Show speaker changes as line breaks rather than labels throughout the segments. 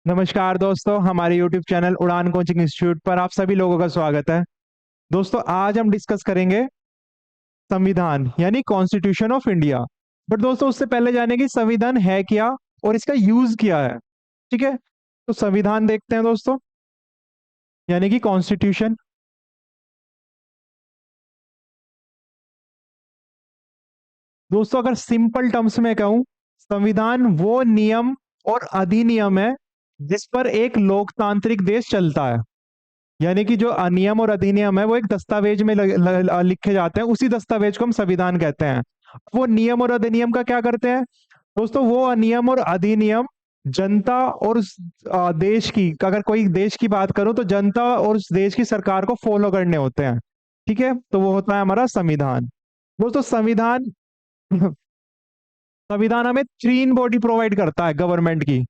नमस्कार दोस्तों, हमारे YouTube चैनल उड़ान कोचिंग इंस्टीट्यूट पर आप सभी लोगों का स्वागत है। दोस्तों, आज हम डिस्कस करेंगे संविधान यानी कॉन्स्टिट्यूशन ऑफ इंडिया। बट दोस्तों, उससे पहले जाने की संविधान है क्या और इसका यूज क्या है। ठीक है, तो संविधान देखते हैं दोस्तों, यानी कि कॉन्स्टिट्यूशन। दोस्तों, अगर सिंपल टर्म्स में कहूं, संविधान वो नियम और अधिनियम है जिस पर एक लोकतांत्रिक देश चलता है। यानी कि जो नियम और अधिनियम है वो एक दस्तावेज में लिखे जाते हैं, उसी दस्तावेज को हम संविधान कहते हैं। वो नियम और अधिनियम का क्या करते हैं दोस्तों? वो नियम और अधिनियम जनता और उस देश की, अगर कोई देश की बात करूं तो जनता और उस देश की सरकार को फॉलो करने होते हैं। ठीक है, तो वो होता है हमारा संविधान। दोस्तों, संविधान संविधान हमें तीन बॉडी प्रोवाइड करता है गवर्नमेंट की।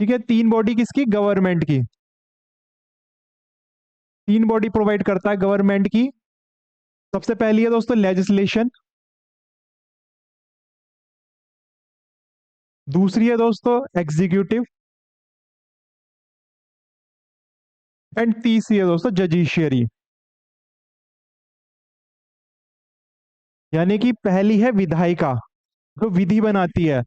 ठीक है, तीन बॉडी किसकी? गवर्नमेंट की। तीन बॉडी प्रोवाइड करता है गवर्नमेंट की। सबसे पहली है दोस्तों लेजिस्लेशन। दूसरी है दोस्तों एग्जीक्यूटिव। एंड तीसरी है दोस्तों जजुडिशरी। यानी कि पहली है विधायिका, जो विधि बनाती है।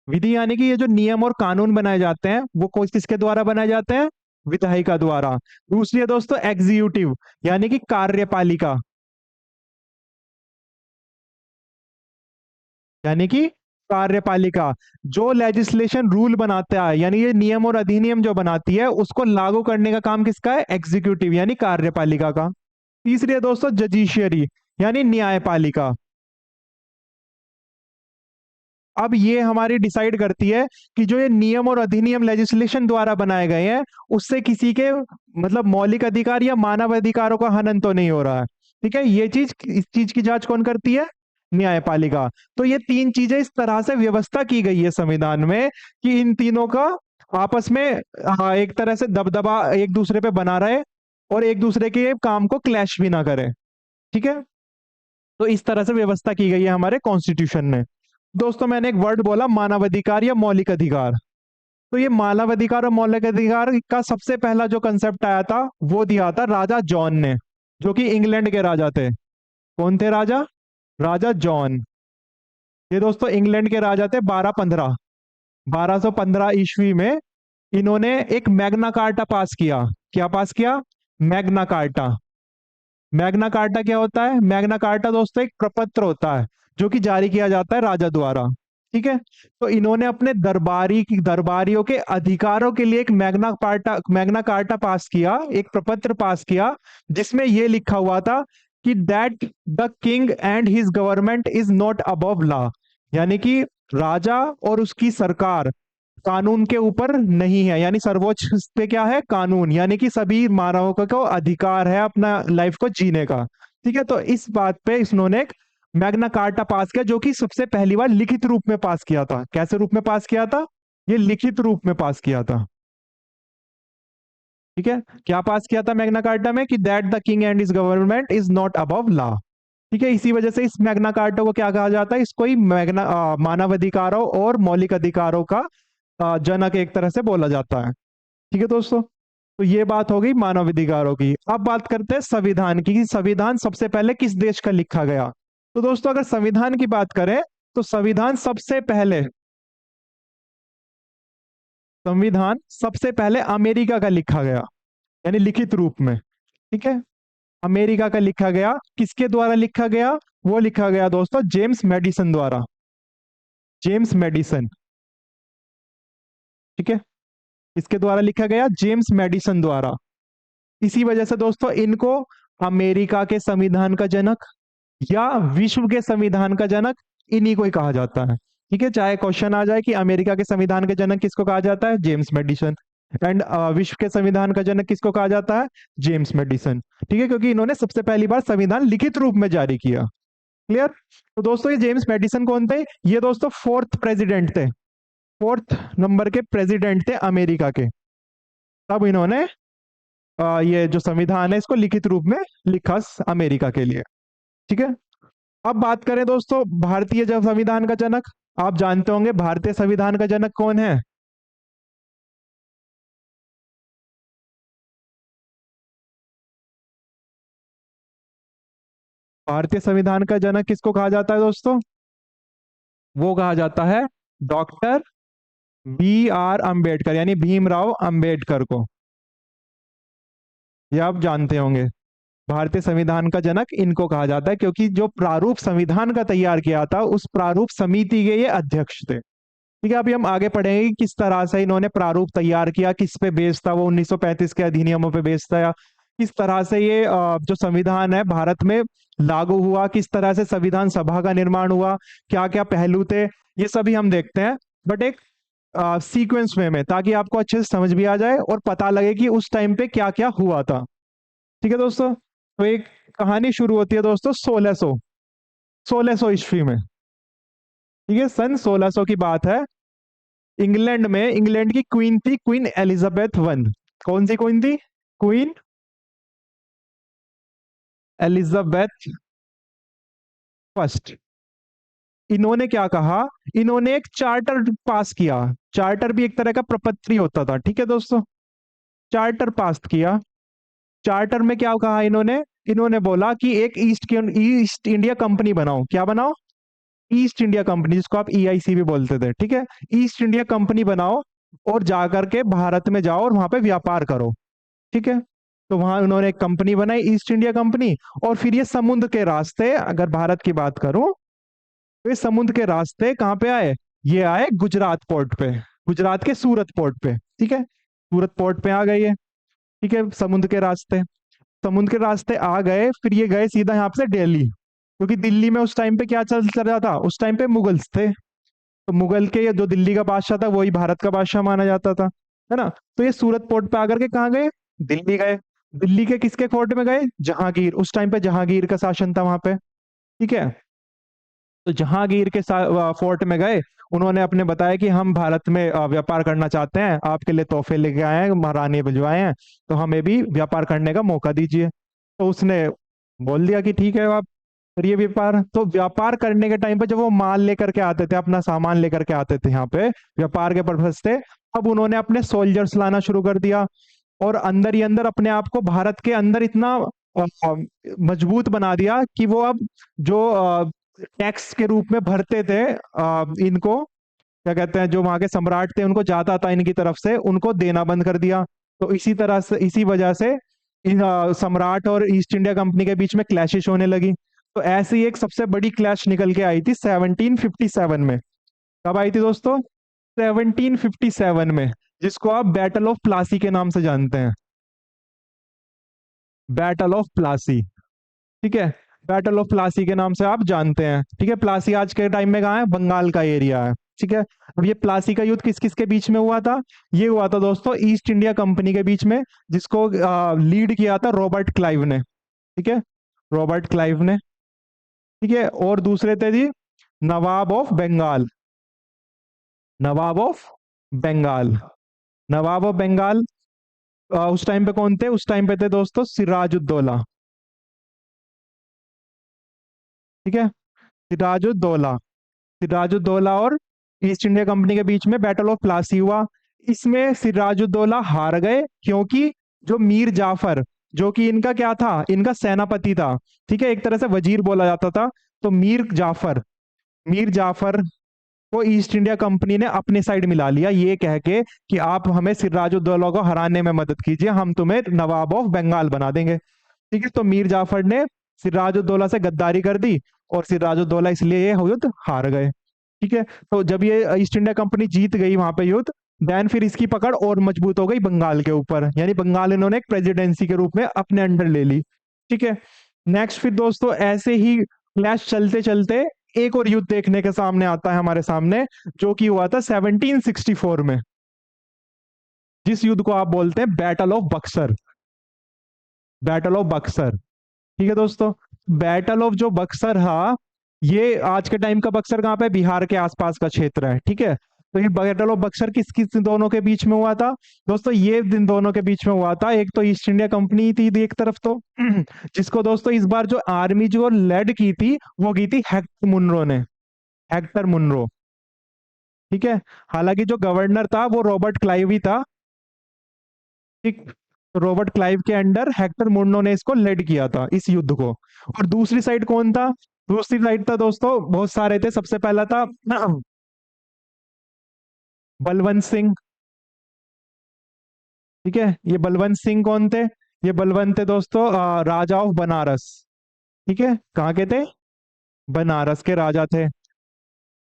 विधि यानी कि ये जो नियम और कानून बनाए जाते हैं वो किसके द्वारा बनाए जाते हैं? विधायिका द्वारा। दूसरी है दोस्तों एग्जीक्यूटिव, यानी कि कार्यपालिका। यानी कि कार्यपालिका जो लेजिस्लेशन रूल बनाता है, यानी ये नियम और अधिनियम जो बनाती है उसको लागू करने का काम किसका है? एग्जीक्यूटिव यानी कार्यपालिका का। तीसरी है दोस्तों जजुडिशरी, यानी न्यायपालिका। अब ये हमारी डिसाइड करती है कि जो ये नियम और अधिनियम लेजिस्लेशन द्वारा बनाए गए हैं उससे किसी के मतलब मौलिक अधिकार या मानव अधिकारों का हनन तो नहीं हो रहा है। ठीक है, ये चीज, इस चीज की जांच कौन करती है? न्यायपालिका। तो ये तीन चीजें इस तरह से व्यवस्था की गई है संविधान में कि इन तीनों का आपस में हाँ, एक तरह से दबदबा एक दूसरे पे बना रहे और एक दूसरे के काम को क्लैश भी ना करे। ठीक है, तो इस तरह से व्यवस्था की गई है हमारे कॉन्स्टिट्यूशन में। दोस्तों, मैंने एक वर्ड बोला मानवाधिकार या मौलिक अधिकार। तो ये मानवाधिकार और मौलिक अधिकार का सबसे पहला जो कंसेप्ट आया था वो दिया था राजा जॉन ने, जो कि इंग्लैंड के राजा थे। कौन थे राजा? राजा जॉन। ये दोस्तों इंग्लैंड के राजा थे। 1215 ईस्वी में इन्होंने एक मैग्ना कार्टा पास किया। क्या पास किया? Magna carta. मैग्ना कार्टा क्या होता है? मैग्ना कार्टा दोस्तों एक प्रपत्र होता है जो कि जारी किया जाता है राजा द्वारा। ठीक है, तो इन्होंने अपने दरबारियों के अधिकारों के लिए एक मैग्ना कार्टा पास किया, एक प्रपत्र पास किया, जिसमें यह लिखा हुआ था कि that the king and his government is not above law. यानी कि राजा और उसकी सरकार कानून के ऊपर नहीं है, यानी सर्वोच्च पे क्या है? कानून। यानी कि सभी मानवों को अधिकार है अपना लाइफ को जीने का। ठीक है, तो इस बात पे इन्होंने एक मैग्ना कार्टा पास किया, जो कि सबसे पहली बार लिखित रूप में पास किया था। कैसे रूप में पास किया था? ये लिखित रूप में पास किया था। ठीक है, क्या पास किया था मैग्ना कार्टा में? कि that the king and his government is not above law. ठीक है, इसी वजह से इस मैग्ना कार्टा को क्या कहा जाता है? इसको ही मानव अधिकारों और मौलिक अधिकारों का जनक एक तरह से बोला जाता है। ठीक है दोस्तों, तो ये बात हो गई मानव अधिकारों की। अब बात करते हैं संविधान की, कि संविधान सबसे पहले किस देश का लिखा गया। तो दोस्तों, अगर संविधान की बात करें तो संविधान सबसे पहले अमेरिका का लिखा गया, यानी लिखित रूप में। ठीक है, अमेरिका का लिखा गया। किसके द्वारा लिखा गया? वो लिखा गया दोस्तों जेम्स मेडिसन द्वारा। James Madison. ठीक है, इसके द्वारा लिखा गया? जेम्स मेडिसन द्वारा। इसी वजह से दोस्तों इनको अमेरिका के संविधान का जनक या विश्व के संविधान का जनक इन्हीं को ही कहा जाता है। ठीक है, चाहे क्वेश्चन आ जाए कि अमेरिका के संविधान के जनक किसको कहा जाता है? James medicine. एंड विश्व के संविधान का जनक किसको कहा जाता है? James Madison. ठीक है, क्योंकि इन्होंने सबसे पहली बार संविधान लिखित रूप में जारी किया। क्लियर? तो दोस्तों ये जेम्स मेडिसन कौन थे? ये दोस्तों फोर्थ प्रेसिडेंट थे, फोर्थ नंबर के प्रेसिडेंट थे अमेरिका के। तब इन्होंने ये जो संविधान है इसको लिखित रूप में लिखा अमेरिका के लिए। ठीक है, अब बात करें दोस्तों भारतीय जब संविधान का जनक, आप जानते होंगे भारतीय संविधान का जनक कौन है? भारतीय संविधान का जनक किसको कहा जाता है दोस्तों? वो कहा जाता है डॉक्टर B.R. अम्बेडकर, यानी भीमराव अंबेडकर को। ये आप जानते होंगे, भारतीय संविधान का जनक इनको कहा जाता है, क्योंकि जो प्रारूप संविधान का तैयार किया था उस प्रारूप समिति के ये अध्यक्ष थे। ठीक है, अभी हम आगे पढ़ेंगे कि किस तरह से इन्होंने प्रारूप तैयार किया, किस पे बेस था, वो 1935 के अधिनियमों पे बेस था, या किस तरह से ये जो संविधान है भारत में लागू हुआ, किस तरह से संविधान सभा का निर्माण हुआ, क्या क्या पहलू थे, ये सभी हम देखते हैं, बट एक सीक्वेंस में, ताकि आपको अच्छे से समझ भी आ जाए और पता लगे कि उस टाइम पे क्या क्या हुआ था। ठीक है दोस्तों, तो एक कहानी शुरू होती है दोस्तों 1600 ईस्वी में। ठीक है, सन 1600 की बात है। इंग्लैंड में, इंग्लैंड की क्वीन थी क्वीन एलिजाबेथ वन। कौन सी क्वीन थी? Queen Elizabeth first. इन्होंने क्या कहा, इन्होंने एक चार्टर पास किया। चार्टर भी एक तरह का प्रपत्र होता था। ठीक है दोस्तों, चार्टर पास किया। चार्टर में क्या कहा इन्होंने? इन्होंने बोला कि एक ईस्ट इंडिया कंपनी बनाओ। क्या बनाओ? ईस्ट इंडिया कंपनी, जिसको आप EIC भी बोलते थे। ठीक है, ईस्ट इंडिया कंपनी बनाओ और जाकर के भारत में जाओ और वहां पे व्यापार करो। ठीक है, तो वहां उन्होंने एक कंपनी बनाई, ईस्ट इंडिया कंपनी। और फिर ये समुद्र के रास्ते, अगर भारत की बात करूं तो ये समुद्र के रास्ते कहाँ पे आए? ये आए गुजरात पोर्ट पे, गुजरात के सूरत पोर्ट पे। ठीक है, सूरत पोर्ट पे आ गए ये। ठीक है, समुद्र के रास्ते, समुद्र के रास्ते आ गए, फिर ये गए सीधा यहाँ से दिल्ली, क्योंकि दिल्ली में उस टाइम पे क्या चल रहा था? उस टाइम पे मुगल्स थे, तो मुगल के ये जो दिल्ली का बादशाह था वही भारत का बादशाह माना जाता था, है ना। तो ये सूरत पोर्ट पे आकर के कहाँ गए? दिल्ली गए। दिल्ली के किसके फोर्ट में गए? जहांगीर, उस टाइम पे जहांगीर का शासन था वहां पे। ठीक है, तो जहांगीर के फोर्ट में गए। उन्होंने अपने बताया कि हम भारत में व्यापार करना चाहते हैं, आपके लिए तोहफे लेके आए हैं, महारानी भिजवाए हैं, तो हमें भी व्यापार करने का मौका दीजिए। तो उसने बोल दिया कि ठीक है, आप करिए व्यापार। तो व्यापार करने के टाइम पे जब वो माल लेकर के आते थे, अपना सामान लेकर के आते थे यहाँ पे व्यापार के पर्पज से, अब उन्होंने अपने सोल्जर्स लाना शुरू कर दिया, और अंदर ही अंदर अपने आप को भारत के अंदर इतना मजबूत बना दिया कि वो अब जो टैक्स के रूप में भरते थे इनको, क्या कहते हैं, जो वहां के सम्राट थे उनको जाता था इनकी तरफ से, उनको देना बंद कर दिया। तो इसी तरह से, इसी वजह से इन सम्राट और ईस्ट इंडिया कंपनी के बीच में क्लैशेस होने लगी। तो ऐसी ही एक सबसे बड़ी क्लैश निकल के आई थी 1757 में। कब आई थी दोस्तों? 1757 में, जिसको आप बैटल ऑफ प्लासी के नाम से जानते हैं। Battle of Plassey. ठीक है, बैटल ऑफ प्लासी के नाम से आप जानते हैं। ठीक है, प्लासी आज के टाइम में कहाँ है? बंगाल का एरिया है। ठीक है, अब ये प्लासी का युद्ध किस किस के बीच में हुआ था? ये हुआ था दोस्तों ईस्ट इंडिया कंपनी के बीच में, जिसको लीड किया था रॉबर्ट क्लाइव ने। ठीक है, रॉबर्ट क्लाइव ने। ठीक है, और दूसरे थे जी Nawab of Bengal. Nawab of Bengal, Nawab of Bengal उस टाइम पे कौन थे? उस टाइम पे थे दोस्तों सिराजुद्दौला। ठीक है, सिराजुद्दौला, सिराजुद्दौला और ईस्ट इंडिया कंपनी के बीच में बैटल ऑफ प्लासी हुआ। इसमें सिराजुद्दौला हार गए, क्योंकि जो मीर जाफर, जो कि इनका क्या था? इनका सेनापति था। ठीक है, एक तरह से वजीर बोला जाता था। तो मीर जाफर को ईस्ट इंडिया कंपनी ने अपने साइड मिला लिया, ये कह के कि आप हमें सिराजुद्दौला को हराने में मदद कीजिए, हम तुम्हें नवाब ऑफ बंगाल बना देंगे। ठीक है, तो मीर जाफर ने सिराजुद्दौला से गद्दारी कर दी, और सिराजुद्दौला इसलिए ये युद्ध हार गए। ठीक है, तो जब ये ईस्ट इंडिया कंपनी जीत गई वहां पे युद्ध, देन फिर इसकी पकड़ और मजबूत हो गई बंगाल के ऊपर, यानी बंगाल इन्होंने एक प्रेसिडेंसी के रूप में अपने अंडर ले ली। ठीक है, नेक्स्ट फिर दोस्तों ऐसे ही क्लैश चलते चलते एक और युद्ध देखने के सामने आता है हमारे सामने, जो कि हुआ था 1764 में, जिस युद्ध को आप बोलते हैं battle of Buxar. Battle of Buxar. ठीक है दोस्तों, बैटल ऑफ जो बक्सर था, ये आज के टाइम का बक्सर कहाँ पे? बिहार के आसपास का क्षेत्र है। ठीक है, तो ये बैटल ऑफ बक्सर किस किस दोनों के बीच में हुआ था दोस्तों? ये दिन दोनों के बीच में हुआ था। एक तो ईस्ट इंडिया कंपनी थी एक तरफ तो जिसको दोस्तों इस बार जो आर्मी जो लेड की थी वो की थी हेक्टर मुनरो ने। Hector Munro. ठीक है। हालांकि जो गवर्नर था वो रॉबर्ट क्लाइव ही था। ठीक। तो रॉबर्ट क्लाइव के अंडर हेक्टर मुर्नो ने इसको लेड किया था इस युद्ध को। और दूसरी साइड कौन था? दूसरी साइड था दोस्तों, बहुत सारे थे। सबसे पहला था बलवंत सिंह। ठीक है, ये बलवंत सिंह कौन थे? ये बलवंत थे दोस्तों राजा ऑफ बनारस। ठीक है, कहाँ के थे? बनारस के राजा थे।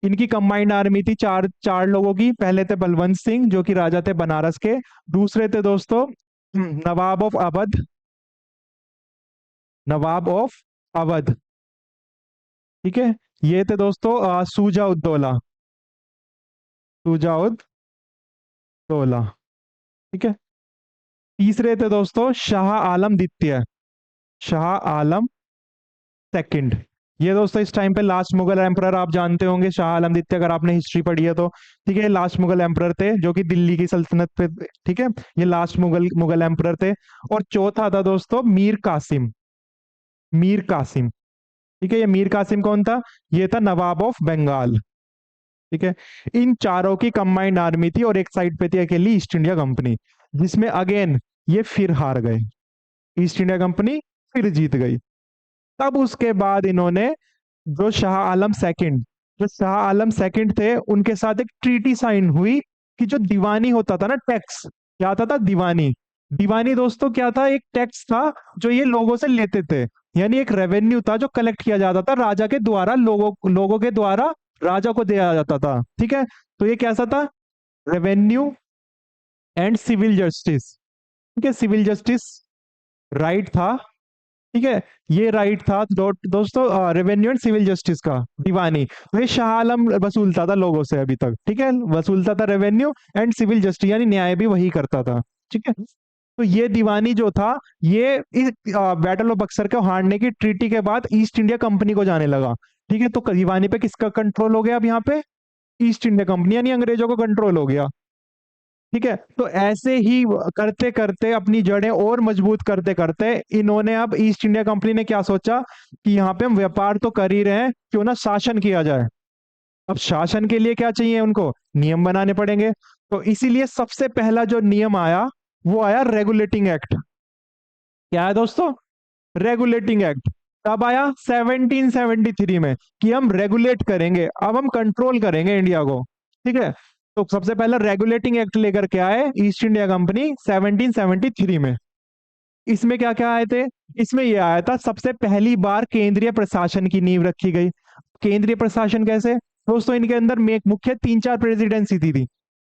इनकी कंबाइंड आर्मी थी चार चार लोगों की। पहले थे बलवंत सिंह जो कि राजा थे बनारस के। दूसरे थे दोस्तों नवाब ऑफ अवध। नवाब ऑफ अवध। ठीक है, ये थे दोस्तों सूजा उद्दौला। सूजा उद्दौला। ठीक है। तीसरे थे दोस्तों शाह आलम द्वितीय। शाह आलम सेकंड। ये दोस्तों इस टाइम पे लास्ट मुगल एम्परर आप जानते होंगे, शाह आलम द्वितीय, अगर आपने हिस्ट्री पढ़ी है तो। ठीक है, लास्ट मुगल एम्परर थे जो कि दिल्ली की सल्तनत पे। ठीक है, ये लास्ट मुगल मुगल एम्परर थे। और चौथा था दोस्तों मीर कासिम। मीर कासिम। ठीक है, ये मीर कासिम कौन था? ये था नवाब ऑफ बंगाल। ठीक है। इन चारों की कंबाइंड आर्मी थी और एक साइड पे थी अकेली ईस्ट इंडिया कंपनी, जिसमें अगेन ये फिर हार गए। ईस्ट इंडिया कंपनी फिर जीत गई। तब उसके बाद इन्होंने जो शाह आलम सेकंड जो शाह आलम सेकंड थे उनके साथ एक ट्रीटी साइन हुई कि जो दीवानी होता था ना, टैक्स। क्या आता था? दीवानी। दीवानी दोस्तों क्या था? एक टैक्स था जो ये लोगों से लेते थे। यानी एक रेवेन्यू था जो कलेक्ट किया जाता था राजा के द्वारा, लोगों के द्वारा राजा को दिया जाता था। ठीक है, तो ये कैसा था? Revenue and civil justice. ठीक है, सिविल जस्टिस राइट था। ठीक है, ये राइट था दोस्तों रेवेन्यू एंड सिविल जस्टिस का, दीवानी। तो ये शाह आलम वसूलता था लोगों से अभी तक। ठीक है, वसूलता था रेवेन्यू एंड सिविल जस्टिस, यानी न्याय भी वही करता था। ठीक है, तो ये दीवानी जो था, ये इस बैटल ऑफ बक्सर को हारने की ट्रीटी के बाद ईस्ट इंडिया कंपनी को जाने लगा। ठीक है, तो दीवानी पे किसका कंट्रोल हो गया अब यहाँ पे? ईस्ट इंडिया कंपनी, यानी अंग्रेजों को कंट्रोल हो गया। ठीक है, तो ऐसे ही करते करते अपनी जड़ें और मजबूत करते करते इन्होंने, अब ईस्ट इंडिया कंपनी ने क्या सोचा कि यहाँ पे हम व्यापार तो कर ही रहे हैं, क्यों ना शासन किया जाए। अब शासन के लिए क्या चाहिए उनको? नियम बनाने पड़ेंगे। तो इसीलिए सबसे पहला जो नियम आया वो आया रेगुलेटिंग एक्ट। क्या है दोस्तों? Regulating act. तब आया 1773 में कि हम रेगुलेट करेंगे, अब हम कंट्रोल करेंगे इंडिया को। ठीक है, तो सबसे पहला रेगुलेटिंग एक्ट लेकर के आए ईस्ट इंडिया कंपनी 1773 में। इसमें क्या क्या आए थे? इसमें यह आया था सबसे पहली बार केंद्रीय प्रशासन की नींव रखी गई। केंद्रीय प्रशासन कैसे? दोस्तों इनके अंदर मुख्य तीन चार प्रेसिडेंसी थी।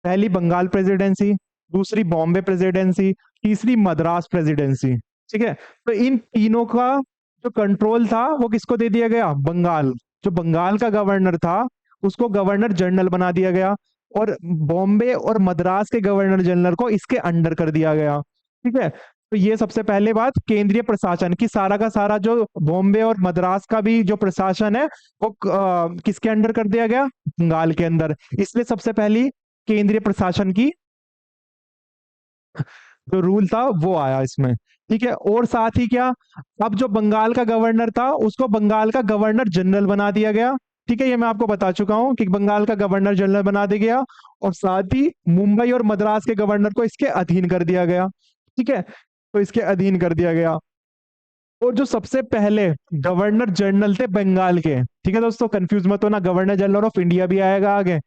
पहली बंगाल प्रेसिडेंसी, दूसरी बॉम्बे प्रेसिडेंसी, तीसरी मद्रास प्रेसिडेंसी। ठीक है, तो इन तीनों का जो कंट्रोल था वो किसको दे दिया गया? बंगाल। जो बंगाल का गवर्नर था उसको गवर्नर जनरल बना दिया गया, और बॉम्बे और मद्रास के गवर्नर जनरल को इसके अंडर कर दिया गया। ठीक है, तो ये सबसे पहले बात केंद्रीय प्रशासन की, सारा का सारा जो बॉम्बे और मद्रास का भी जो प्रशासन है वो किसके अंडर कर दिया गया? बंगाल के अंदर। इसलिए सबसे पहली केंद्रीय प्रशासन की जो रूल था वो आया इसमें। ठीक है, और साथ ही क्या, अब जो बंगाल का गवर्नर था उसको बंगाल का गवर्नर जनरल बना दिया गया। ठीक है, ये मैं आपको बता चुका हूं कि बंगाल का गवर्नर जनरल बना दिया गया, और साथ ही मुंबई और मद्रास के गवर्नर को इसके अधीन कर दिया गया। ठीक है, तो इसके अधीन कर दिया गया। और जो सबसे पहले गवर्नर जनरल थे बंगाल के, ठीक है दोस्तों, कंफ्यूज मत होना, गवर्नर जनरल ऑफ इंडिया भी आएगा आगे।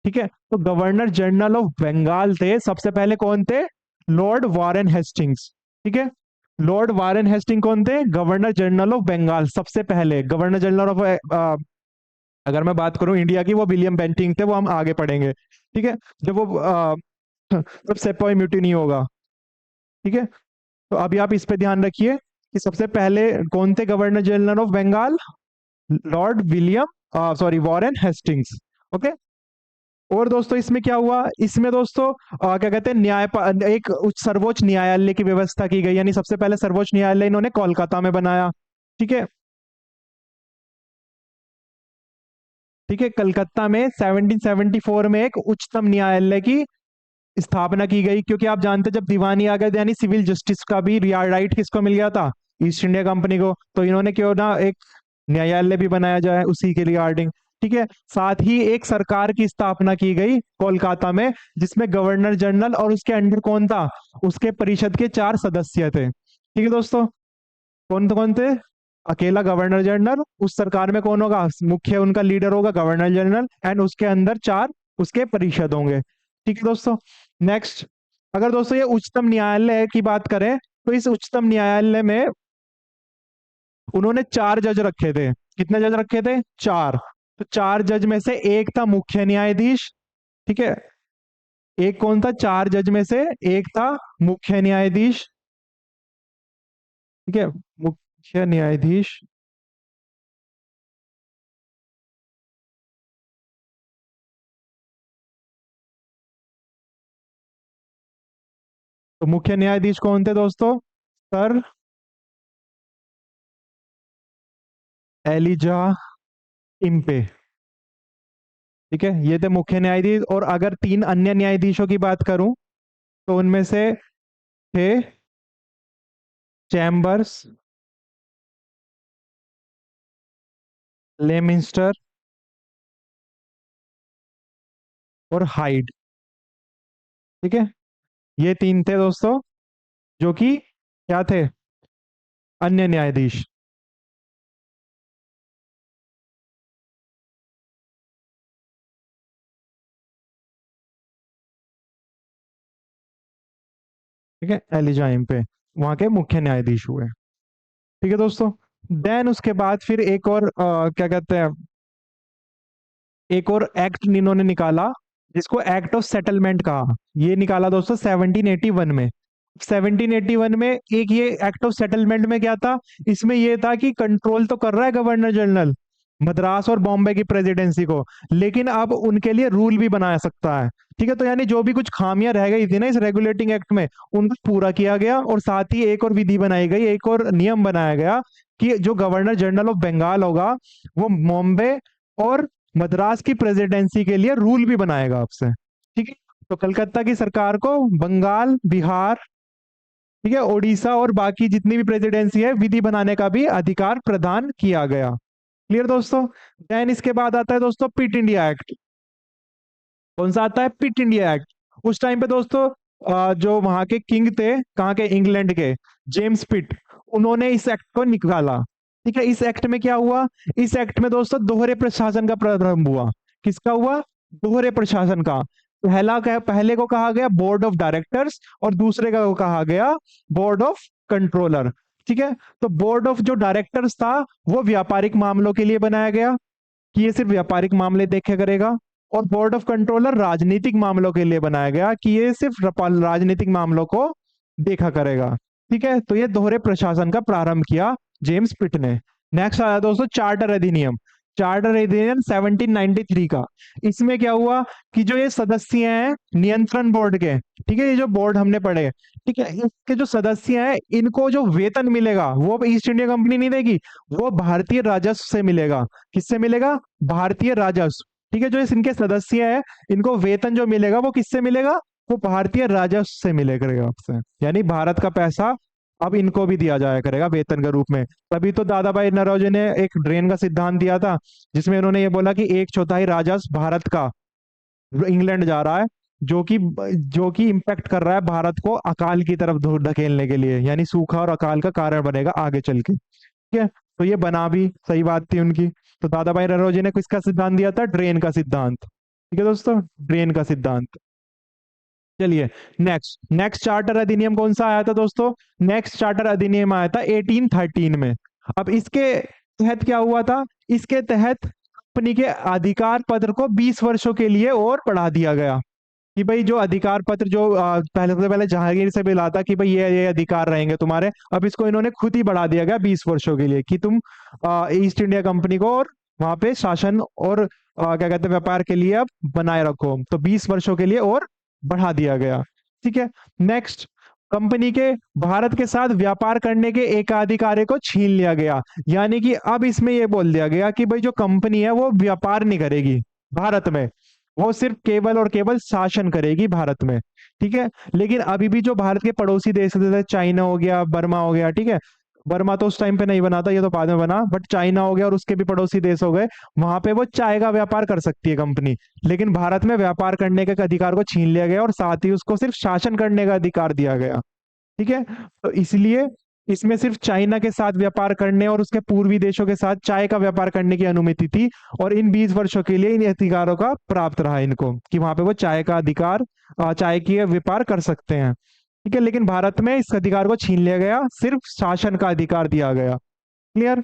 ठीक है, तो गवर्नर जनरल ऑफ बंगाल थे सबसे पहले कौन थे? Lord Warren Hastings. ठीक है, लॉर्ड वारेन हेस्टिंग कौन थे? गवर्नर जनरल ऑफ बंगाल सबसे पहले। गवर्नर जनरल ऑफ अगर मैं बात करूं इंडिया की, वो विलियम बेंटिंग थे, वो हम आगे पढ़ेंगे। ठीक है, जब वो जब सेपॉय म्यूटिनी होगा। ठीक है, तो अभी आप इस पे ध्यान रखिए कि सबसे पहले कौन थे governor general of Bengal? Lord William sorry Warren Hastings. Okay. और दोस्तों इसमें क्या हुआ? इसमें दोस्तों क्या कहते हैं, एक उच्च सर्वोच्च न्यायालय की व्यवस्था की गई, यानी सबसे पहले सर्वोच्च न्यायालय इन्होंने कोलकाता में बनाया। ठीक है। ठीक है, कलकत्ता में 1774 में एक उच्चतम न्यायालय की स्थापना की गई, क्योंकि आप जानते हैं जब दीवानी आ गए यानी सिविल जस्टिस का भी राइट किसको मिल गया था? ईस्ट इंडिया कंपनी को। तो इन्होंने क्यों ना एक न्यायालय भी बनाया जाए उसी के रिगार्डिंग। ठीक है। साथ ही एक सरकार की स्थापना की गई कोलकाता में, जिसमें गवर्नर जनरल और उसके अंडर कौन था, उसके परिषद के 4 सदस्य थे। ठीक है दोस्तों, कौन थे? अकेला गवर्नर जनरल, उस सरकार में कौन होगा, मुख्य उनका लीडर होगा गवर्नर जनरल, एंड उसके अंदर 4 उसके परिषद होंगे। ठीक है दोस्तों। नेक्स्ट, अगर दोस्तों ये उच्चतम न्यायालय की बात करें, तो इस उच्चतम न्यायालय में उन्होंने 4 जज रखे थे। कितने जज रखे थे? 4। तो 4 जज में से एक था मुख्य न्यायाधीश। ठीक है, एक कौन था? 4 जज में से एक था मुख्य न्यायाधीश। ठीक है, मुख्य न्यायाधीश। तो मुख्य न्यायाधीश कौन थे दोस्तों? Sir Elijah Impey. ठीक है, ये थे मुख्य न्यायाधीश। और अगर 3 अन्य न्यायाधीशों की बात करूं, तो उनमें से थे चैम्बर्स, लेमिंस्टर और हाइड। ठीक है, ये 3 थे दोस्तों, जो कि क्या थे? अन्य न्यायाधीश। ठीक है, एलिजा इम्पे वहां के मुख्य न्यायाधीश हुए। ठीक है दोस्तों। देन उसके बाद फिर एक और क्या कहते हैं, एक और एक्ट इन्होंने निकाला, जिसको एक्ट ऑफ सेटलमेंट कहा। ये निकाला दोस्तों 1781 में। 1781 में एक ये एक्ट ऑफ सेटलमेंट में क्या था, इसमें ये था कि कंट्रोल तो कर रहा है गवर्नर जनरल मद्रास और बॉम्बे की प्रेसिडेंसी को, लेकिन अब उनके लिए रूल भी बना सकता है। ठीक है, तो यानी जो भी कुछ खामियां रह गई थी ना इस रेगुलेटिंग एक्ट में, उनको पूरा किया गया। और साथ ही एक और विधि बनाई गई, एक और नियम बनाया गया, कि जो गवर्नर जनरल ऑफ बंगाल होगा, वो बॉम्बे और मद्रास की प्रेसिडेंसी के लिए रूल भी बनाएगा आपसे। ठीक है, तो कलकत्ता की सरकार को बंगाल, बिहार, ठीक है, उड़ीसा और बाकी जितनी भी प्रेसिडेंसी है, विधि बनाने का भी अधिकार प्रदान किया गया। क्लियर दोस्तों? देन इसके बाद आता है दोस्तों पिट इंडिया एक्ट। कौन सा आता है? पिट इंडिया एक्ट। उस टाइम पे दोस्तों जो वहां के किंग थे, कहाँ के? इंग्लैंड के, जेम्स पिट, उन्होंने इस एक्ट को निकाला। ठीक है, इस एक्ट में क्या हुआ? इस एक्ट में दोस्तों दोहरे प्रशासन का प्रारंभ हुआ। किसका हुआ? दोहरे प्रशासन का। पहले को कहा गया बोर्ड ऑफ डायरेक्टर्स, और दूसरे का को कहा गया बोर्ड ऑफ कंट्रोलर। ठीक है, तो बोर्ड ऑफ जो डायरेक्टर्स था, वो व्यापारिक मामलों के लिए बनाया गया, कि ये सिर्फ व्यापारिक मामले देखे करेगा। और बोर्ड ऑफ कंट्रोलर राजनीतिक मामलों के लिए बनाया गया, कि ये सिर्फ राजनीतिक मामलों को देखा करेगा। ठीक है, तो ये दोहरे प्रशासन का प्रारंभ किया जेम्स पिट ने। नेक्स्ट आया दोस्तों चार्टर अधिनियम। चार्टर अधिनियम 1793 का। इसमें क्या हुआ, कि जो ये सदस्य हैं नियंत्रण बोर्ड के, ठीक है, ये जो बोर्ड हमने पढ़े, ठीक है, इसके जो सदस्य हैं, इनको जो वेतन मिलेगा वो ईस्ट इंडिया कंपनी नहीं देगी, वो भारतीय राजस्व से मिलेगा। किससे मिलेगा? भारतीय राजस्व। ठीक है, जो इनके सदस्य हैं, इनको वेतन जो मिलेगा वो किससे मिलेगा? वो भारतीय राजस्व से मिले करेगा आपसे। यानी भारत का पैसा अब इनको भी दिया जाया करेगा वेतन के रूप में। तभी तो दादा भाई नौरोजी ने एक ड्रेन का सिद्धांत दिया था, जिसमें उन्होंने ये बोला कि 1/4 राजस्व भारत का इंग्लैंड जा रहा है, जो कि इम्पेक्ट कर रहा है भारत को अकाल की तरफ धकेलने के लिए, यानी सूखा और अकाल का कारण बनेगा आगे चल के। ठीक है, तो ये बना भी, सही बात थी उनकी। तो दादा भाई नौरोजी ने किसका सिद्धांत दिया था? ड्रेन का सिद्धांत। ठीक है दोस्तों, ड्रेन का सिद्धांत। चलिए, नेक्स्ट चार्टर अधिनियम कौन सा आया था दोस्तों? नेक्स्ट चार्टर अधिनियम आया था 1813 में। अब इसके तहत क्या हुआ था? इसके तहत कंपनी के अधिकार पत्र को 20 वर्षों के लिए और बढ़ा दिया गया, कि भाई जो अधिकार पत्र जो पहले से पहले जहांगीर से मिला था, कि भाई ये अधिकार रहेंगे तुम्हारे, अब इसको इन्होंने खुद ही बढ़ा दिया गया 20 वर्षों के लिए, कि तुम ईस्ट इंडिया कंपनी को और वहां पे शासन और क्या कहते हैं व्यापार के लिए अब बनाए रखो। तो 20 वर्षों के लिए और बढ़ा दिया गया। ठीक है, नेक्स्ट, कंपनी के भारत के साथ व्यापार करने के एकाधिकार को छीन लिया गया। यानी कि अब इसमें यह बोल दिया गया कि भाई जो कंपनी है वो व्यापार नहीं करेगी भारत में, वो सिर्फ केवल और केवल शासन करेगी भारत में। ठीक है, लेकिन अभी भी जो भारत के पड़ोसी देश जैसे चाइना हो गया, बर्मा हो गया, ठीक है, बर्मा तो उस टाइम पे नहीं बना था, ये तो बाद में बना, बट चाइना हो गया और उसके भी पड़ोसी देश हो गए, वहां पे वो चाय का व्यापार कर सकती है कंपनी। लेकिन भारत में व्यापार करने के अधिकार को छीन लिया गया और साथ ही उसको सिर्फ शासन करने का अधिकार दिया गया। ठीक है, तो इसलिए इसमें सिर्फ चाइना के साथ व्यापार करने और उसके पूर्वी देशों के साथ चाय का व्यापार करने की अनुमति थी। और इन 20 वर्षों के लिए इन अधिकारों का प्राप्त रहा इनको, कि वहां पे वो चाय का अधिकार, चाय की व्यापार कर सकते हैं। ठीक है, लेकिन भारत में इस अधिकार को छीन लिया गया, सिर्फ शासन का अधिकार दिया गया। क्लियर?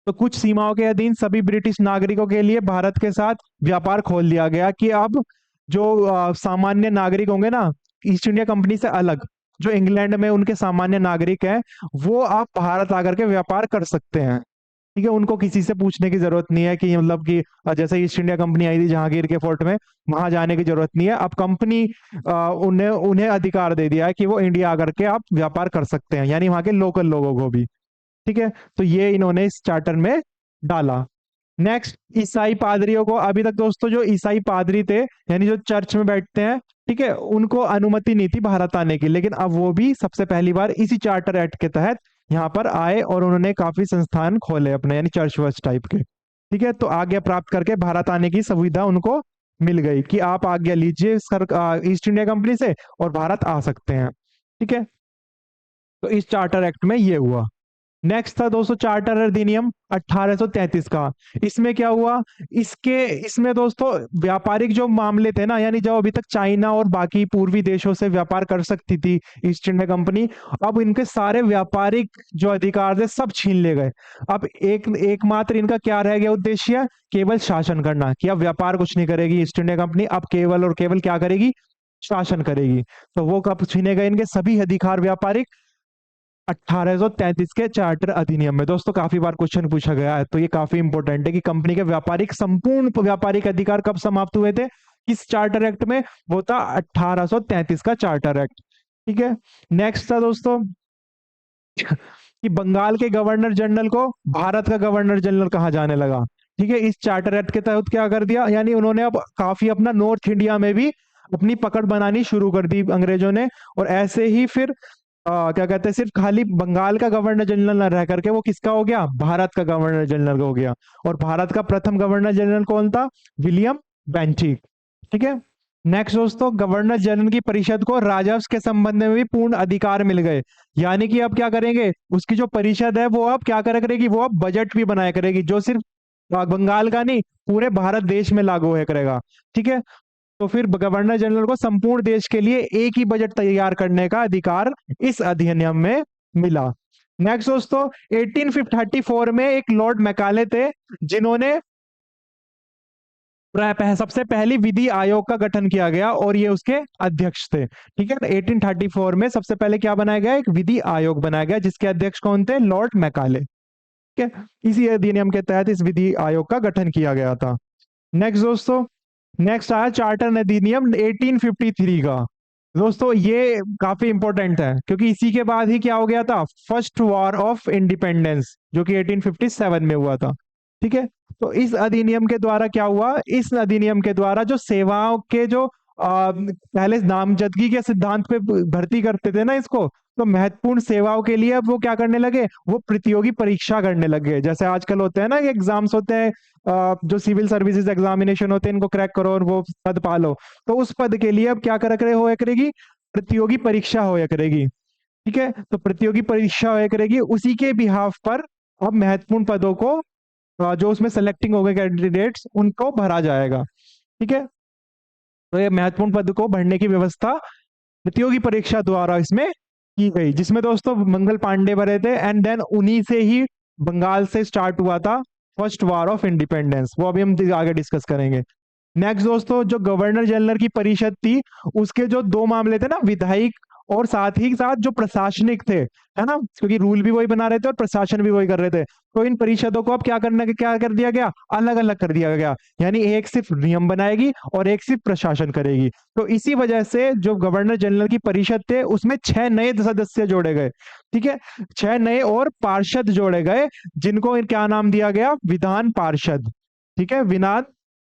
तो कुछ सीमाओं के अधीन सभी ब्रिटिश नागरिकों के लिए भारत के साथ व्यापार खोल दिया गया, कि अब जो सामान्य नागरिक होंगे ना, ईस्ट इंडिया कंपनी से अलग, जो इंग्लैंड में उनके सामान्य नागरिक हैं, वो आप भारत आकर के व्यापार कर सकते हैं। ठीक है, उनको किसी से पूछने की जरूरत नहीं है, कि मतलब कि जैसे ईस्ट इंडिया कंपनी आई थी जहांगीर के फोर्ट में, वहां जाने की जरूरत नहीं है। अब कंपनी उन्हें उन्हें अधिकार दे दिया है कि वो इंडिया आकर के आप व्यापार कर सकते हैं, यानी वहां के लोकल लोगों को भी। ठीक है, तो ये इन्होंने इस चार्टर में डाला। नेक्स्ट, ईसाई पादरियों को, अभी तक दोस्तों जो ईसाई पादरी थे, यानी जो चर्च में बैठते हैं, ठीक है, उनको अनुमति नहीं थी भारत आने की, लेकिन अब वो भी सबसे पहली बार इसी चार्टर एक्ट के तहत यहाँ पर आए और उन्होंने काफी संस्थान खोले अपने, यानी चर्च वर्च टाइप के। ठीक है, तो आज्ञा प्राप्त करके भारत आने की सुविधा उनको मिल गई, कि आप आज्ञा लीजिए सर ईस्ट इंडिया कंपनी से और भारत आ सकते हैं। ठीक है, तो इस चार्टर एक्ट में ये हुआ। नेक्स्ट था दोस्तों चार्टर अधिनियम 1833 का। इसमें क्या हुआ, इसमें दोस्तों व्यापारिक जो मामले थे ना, यानी जो अभी तक चाइना और बाकी पूर्वी देशों से व्यापार कर सकती थी ईस्ट इंडिया कंपनी, अब इनके सारे व्यापारिक जो अधिकार थे सब छीन ले गए। अब एकमात्र इनका क्या रह गया उद्देश्य, केवल शासन करना, कि अब व्यापार कुछ नहीं करेगी ईस्ट इंडिया कंपनी, अब केवल और केवल क्या करेगी, शासन करेगी। तो वो कब छीने गए इनके सभी अधिकार व्यापारिक, 1833 के चार्टर अधिनियम में। दोस्तों काफी बार क्वेश्चन पूछा गया है, तो ये काफी इंपॉर्टेंट है कि कंपनी के व्यापारिक संपूर्ण व्यापारिक अधिकार कब समाप्त हुए थे, किस चार्टर एक्ट में, वो था 1833 का चार्टर एक्ट। ठीक है, नेक्स्ट था दोस्तों कि बंगाल के गवर्नर जनरल को भारत का गवर्नर जनरल कहा जाने लगा। ठीक है, इस चार्टर एक्ट के तहत क्या कर दिया, यानी उन्होंने अब काफी अपना नॉर्थ इंडिया में भी अपनी पकड़ बनानी शुरू कर दी अंग्रेजों ने। और ऐसे ही फिर क्या कहते हैं, सिर्फ खाली बंगाल का गवर्नर जनरल न रह करके वो किसका हो गया, भारत का गवर्नर जनरल हो गया। और भारत का प्रथम गवर्नर जनरल कौन था, विलियम बेंटिक। ठीक है, नेक्स्ट दोस्तों, गवर्नर जनरल की परिषद को राजस्व के संबंध में भी पूर्ण अधिकार मिल गए। यानी कि अब क्या करेंगे, उसकी जो परिषद है वो अब क्या करा करेगी, वो अब बजट भी बनाया करेगी, जो सिर्फ बंगाल का नहीं पूरे भारत देश में लागू है करेगा। ठीक है, तो फिर गवर्नर जनरल को संपूर्ण देश के लिए एक ही बजट तैयार करने का अधिकार इस अधिनियम में मिला। नेक्स्ट दोस्तों, 1834 में एक लॉर्ड मैकाले थे, जिन्होंने सबसे पहली विधि आयोग का गठन किया गया और ये उसके अध्यक्ष थे। ठीक है, 1834 में सबसे पहले क्या बनाया गया, एक विधि आयोग बनाया गया, जिसके अध्यक्ष कौन थे, लॉर्ड मैकाले। ठीक है, इसी अधिनियम के तहत इस विधि आयोग का गठन किया गया था। नेक्स्ट दोस्तों, नेक्स्ट आया चार्टर अधिनियम 1853 का। दोस्तों ये काफी इंपॉर्टेंट है, क्योंकि इसी के बाद ही क्या हो गया था, फर्स्ट वॉर ऑफ इंडिपेंडेंस, जो कि 1857 में हुआ था। ठीक है, तो इस अधिनियम के द्वारा क्या हुआ, इस अधिनियम के द्वारा जो सेवाओं के जो पहले नामजदगी के सिद्धांत पे भर्ती करते थे ना इसको, तो महत्वपूर्ण सेवाओं के लिए अब वो क्या करने लगे, वो प्रतियोगी परीक्षा करने लगे। जैसे आजकल होते हैं ना एग्जाम्स होते हैं, जो सिविल सर्विसेज एग्जामिनेशन होते हैं, इनको क्रैक करो और वो पद पालो, तो उस पद के लिए अब क्या कर होया करेगी, प्रतियोगी परीक्षा होया करेगी। ठीक है, तो प्रतियोगी परीक्षा होया करेगी, उसी के बिहाफ पर अब महत्वपूर्ण पदों को जो उसमें सेलेक्टिंग हो गए कैंडिडेट्स, उनको भरा जाएगा। ठीक है, तो ये महत्वपूर्ण पद को भरने की व्यवस्था प्रतियोगी परीक्षा द्वारा इसमें की गई, जिसमें दोस्तों मंगल पांडे भरे थे। एंड देन उन्हीं से ही बंगाल से स्टार्ट हुआ था फर्स्ट वॉर ऑफ इंडिपेंडेंस, वो अभी हम आगे डिस्कस करेंगे। नेक्स्ट दोस्तों, जो गवर्नर जनरल की परिषद थी, उसके जो दो मामले थे ना, विधायिक और साथ ही साथ जो प्रशासनिक थे, है ना, क्योंकि रूल भी वही बना रहे थे और प्रशासन भी वही कर रहे थे, तो इन परिषदों को अब क्या कर दिया गया, अलग अलग कर दिया गया। यानी एक सिर्फ नियम बनाएगी और एक सिर्फ प्रशासन करेगी। तो इसी वजह से जो गवर्नर जनरल की परिषद थे, उसमें 6 नए सदस्य जोड़े गए। ठीक है, 6 नए और पार्षद जोड़े गए, जिनको क्या नाम दिया गया, विधान पार्षद। ठीक है, विधान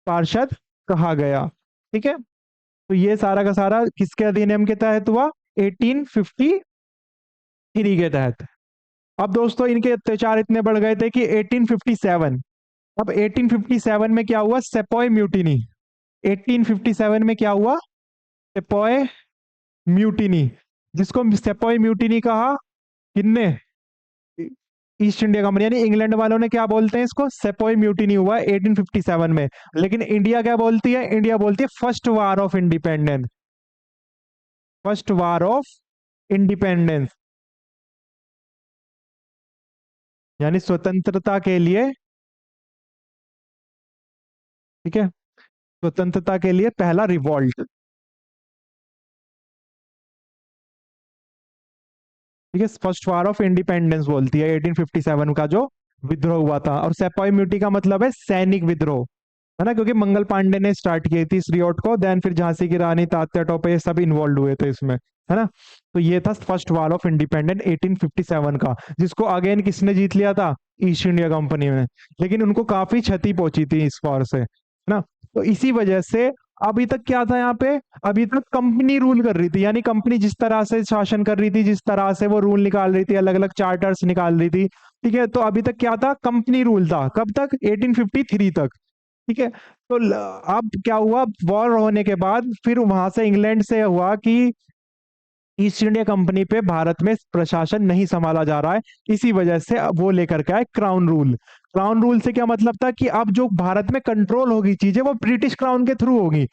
पार्षद कहा गया। ठीक है, तो ये सारा का सारा किसके अधिनियम के तहत हुआ, 1853 के तहत। अब दोस्तों इनके अत्याचार इतने बढ़ गए थे कि 1857, अब 1857 में क्या हुआ, सेपॉय म्यूटिनी। 1857 में क्या हुआ, सेपॉय म्यूटिनी, जिसको सेपॉय म्यूटिनी कहा किनने, ईस्ट इंडिया कंपनी यानी इंग्लैंड वालों ने क्या बोलते हैं इसको, सेपॉय म्यूटिनी हुआ 1857 में। लेकिन इंडिया क्या बोलती है, इंडिया बोलती है first war of independence, first war of independence, यानी स्वतंत्रता के लिए, ठीक है, स्वतंत्रता के लिए पहला रिवॉल्ट, ठीक है, फर्स्ट वार ऑफ इंडिपेंडेंस बोलती है 1857 का जो विद्रोह हुआ था। और सेपॉय म्यूटी का मतलब है सैनिक विद्रोह, है ना, क्योंकि मंगल पांडे ने स्टार्ट की थी इस रिवॉल्ट को, देन फिर झांसी की रानी, तात्या टोपे, ये सब इन्वॉल्व हुए थे इसमें, है ना। तो ये था फर्स्ट वार ऑफ इंडिपेंडेंस 1857 का, जिसको अगेन किसने जीत लिया था, ईस्ट इंडिया कंपनी में। लेकिन उनको काफी क्षति पहुंची थी इस वॉर से, है ना। तो इसी वजह से अभी तक क्या था यहाँ पे, अभी तक कंपनी रूल कर रही थी, यानी कंपनी जिस तरह से शासन कर रही थी, जिस तरह से वो रूल निकाल रही थी, अलग अलग चार्टर्स निकाल रही थी, ठीक है। तो अभी तक क्या था, कंपनी रूल था, कब तक, 1853 तक, ठीक है। तो अब क्या हुआ, वॉर होने के बाद फिर वहां से इंग्लैंड से हुआ कि ईस्ट इंडिया कंपनी पे भारत में प्रशासन नहीं संभाला जा रहा है, इसी वजह से अब वो लेकर के आए क्राउन रूल। क्राउन रूल से क्या मतलब था कि अब जो भारत में कंट्रोल होगी चीजें वो ब्रिटिश क्राउन के थ्रू होगी,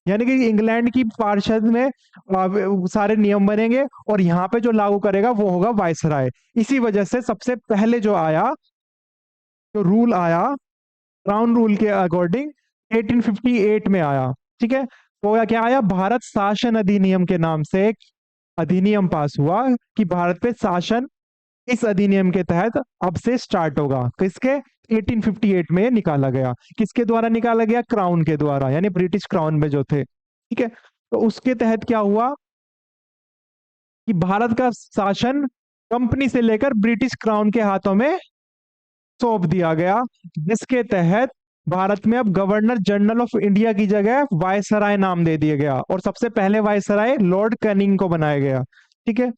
यानी कि इंग्लैंड की पार्षद में सारे नियम बनेंगे और यहाँ पे जो लागू करेगा वो होगा वायसराय। इसी वजह से सबसे पहले जो आया, जो रूल आया क्राउन रूल के अकॉर्डिंग 1858 में आया, ठीक है। तो क्या आया, भारत शासन अधिनियम के नाम से एक अधिनियम पास हुआ कि भारत पे शासन इस अधिनियम के तहत अब से स्टार्ट होगा, किसके, 1858 में निकाला गया। किसके द्वारा निकाला गया, क्राउन के द्वारा, यानी ब्रिटिश क्राउन में जो थे, ठीक है। तो उसके तहत क्या हुआ कि भारत का शासन कंपनी से लेकर ब्रिटिश क्राउन के हाथों में सौंप दिया गया, जिसके तहत भारत में अब गवर्नर जनरल ऑफ इंडिया की जगह वायसराय नाम दे दिया गया, और सबसे पहले वायसराय लॉर्ड कैनिंग को बनाया गया, ठीक है।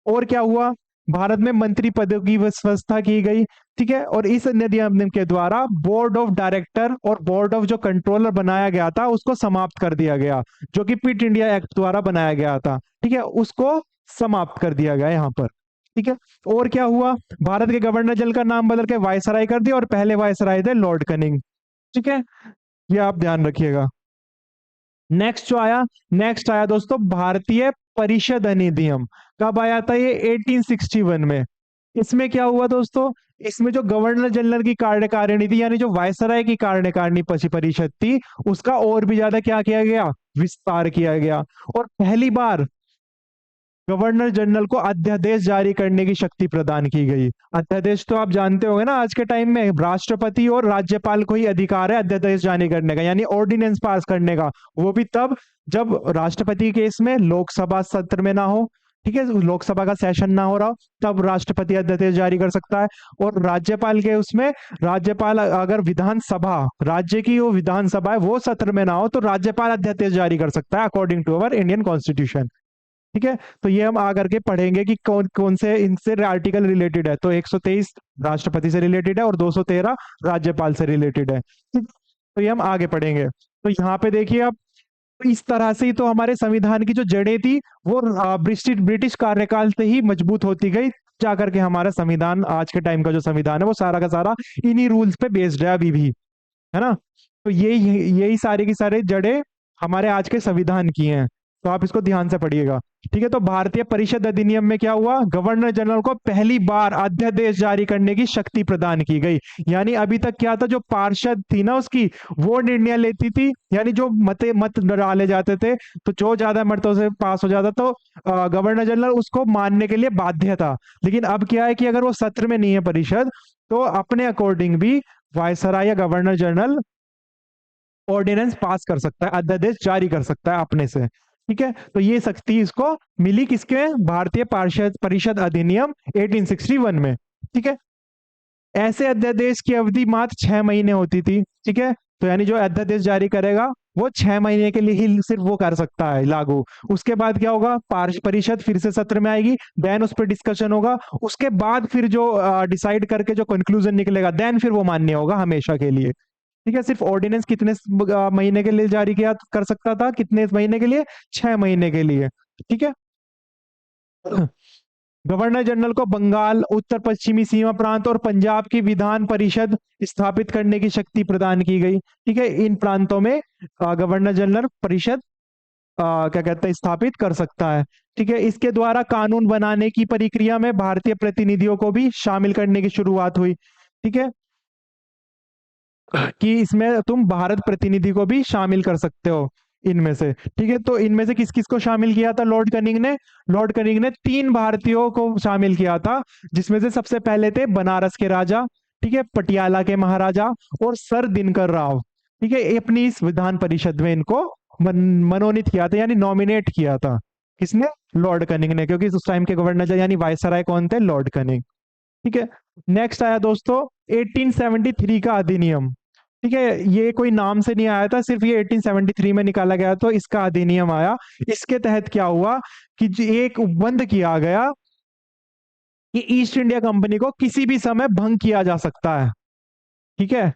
और क्या हुआ, भारत में मंत्री पदों की व्यवस्था की गई, ठीक है। और इस नियम के द्वारा बोर्ड ऑफ डायरेक्टर और बोर्ड ऑफ जो कंट्रोलर बनाया गया था उसको समाप्त कर दिया गया, जो कि पिट इंडिया एक्ट द्वारा बनाया गया था, ठीक है, उसको समाप्त कर दिया गया यहाँ पर, ठीक है। और क्या हुआ, भारत के गवर्नर जनरल का नाम बदल के वायसराय कर दिया, और पहले वायसराय थे लॉर्ड कनिंग, ठीक है। ये आप ध्यान रखिएगा। नेक्स्ट जो आया, नेक्स्ट आया दोस्तों भारतीय परिषद अधिनियम। कब आया था ये, 1861 में। इसमें क्या हुआ दोस्तों, इसमें जो गवर्नर जनरल की कार्यकारिणी थी, यानी जो वायसराय की कार्यकारिणी परिषद थी, उसका और भी ज्यादा क्या किया गया, विस्तार किया गया। और पहली बार गवर्नर जनरल को अध्यादेश जारी करने की शक्ति प्रदान की गई। अध्यादेश तो आप जानते होंगे ना, आज के टाइम में राष्ट्रपति और राज्यपाल को ही अधिकार है अध्यादेश जारी करने का, यानी ऑर्डिनेंस पास करने का। वो भी तब जब राष्ट्रपति केस में लोकसभा सत्र में ना हो, ठीक है, लोकसभा का सेशन ना हो रहा हो, तब राष्ट्रपति अध्यादेश जारी कर सकता है। और राज्यपाल के उसमें, राज्यपाल अगर विधानसभा, राज्य की वो विधानसभा है वो सत्र में ना हो, तो राज्यपाल अध्यादेश जारी कर सकता है according to our Indian constitution, ठीक है। तो ये हम आकर के पढ़ेंगे कि कौन कौन से इनसे आर्टिकल रिलेटेड है। तो 123 राष्ट्रपति से रिलेटेड है और 213 राज्यपाल से रिलेटेड है, ठीक। तो ये हम आगे पढ़ेंगे। तो यहाँ पे देखिए आप, इस तरह से ही तो हमारे संविधान की जो जड़ें थी वो ब्रिटिश ब्रिटिश कार्यकाल से ही मजबूत होती गई, जाकर के हमारा संविधान, आज के टाइम का जो संविधान है वो सारा का सारा इन्हीं रूल्स पे बेस्ड है अभी भी, है ना। तो यही यही सारी की सारी जड़ें हमारे आज के संविधान की हैं। तो आप इसको ध्यान से पढ़िएगा, ठीक है। तो भारतीय परिषद अधिनियम में क्या हुआ, गवर्नर जनरल को पहली बार अध्यादेश जारी करने की शक्ति प्रदान की गई। यानी अभी तक क्या था, जो पार्षद थी ना उसकी, वो निर्णय लेती थी, यानी जो मत डाले जाते थे, तो जो ज्यादा मतों से पास हो जाता तो गवर्नर जनरल उसको मानने के लिए बाध्य था। लेकिन अब क्या है कि अगर वो सत्र में नहीं है परिषद, तो अपने अकॉर्डिंग भी वायसराय या गवर्नर जनरल ऑर्डिनेंस पास कर सकता है, अध्यादेश जारी कर सकता है अपने से, ठीक है। तो ये शक्ति इसको मिली किसके, भारतीय पार्षद परिषद अधिनियम 1861 में, ठीक है। ऐसे अध्यादेश की अवधि मात्र 6 महीने होती थी, ठीक है। तो यानी जो अध्यादेश जारी करेगा वो 6 महीने के लिए ही सिर्फ वो कर सकता है लागू। उसके बाद क्या होगा, परिषद फिर से सत्र में आएगी, देन उस पर डिस्कशन होगा, उसके बाद फिर जो डिसाइड करके जो कंक्लूजन निकलेगा देन फिर वो मान्य होगा हमेशा के लिए। ठीक है, सिर्फ ऑर्डिनेंस कितने महीने के लिए जारी किया कर सकता था, कितने महीने के लिए, 6 महीने के लिए। ठीक है। गवर्नर जनरल को बंगाल, उत्तर पश्चिमी सीमा प्रांत और पंजाब की विधान परिषद स्थापित करने की शक्ति प्रदान की गई। ठीक है, इन प्रांतों में गवर्नर जनरल परिषद क्या कहते हैं स्थापित कर सकता है। ठीक है, इसके द्वारा कानून बनाने की प्रक्रिया में भारतीय प्रतिनिधियों को भी शामिल करने की शुरुआत हुई। ठीक है, कि इसमें तुम भारत प्रतिनिधि को भी शामिल कर सकते हो इनमें से। ठीक है, तो इनमें से किस किस को शामिल किया था लॉर्ड कनिंग ने? लॉर्ड कनिंग ने 3 भारतीयों को शामिल किया था, जिसमें से सबसे पहले थे बनारस के राजा, ठीक है, पटियाला के महाराजा और सर दिनकर राव। ठीक है, ये अपनी इस विधान परिषद में इनको मनोनीत किया था, यानी नॉमिनेट किया था। किसने? लॉर्ड कनिंग ने, क्योंकि उस टाइम के गवर्नर यानी वायसराय कौन थे? Lord cunning. ठीक है, नेक्स्ट आया दोस्तों 1873 का अधिनियम। ठीक है, ये कोई नाम से नहीं आया था, सिर्फ ये 1873 में निकाला गया, तो इसका अधिनियम आया। इसके तहत क्या हुआ कि एक उपबंध किया गया कि ईस्ट इंडिया कंपनी को किसी भी समय भंग किया जा सकता है। ठीक है,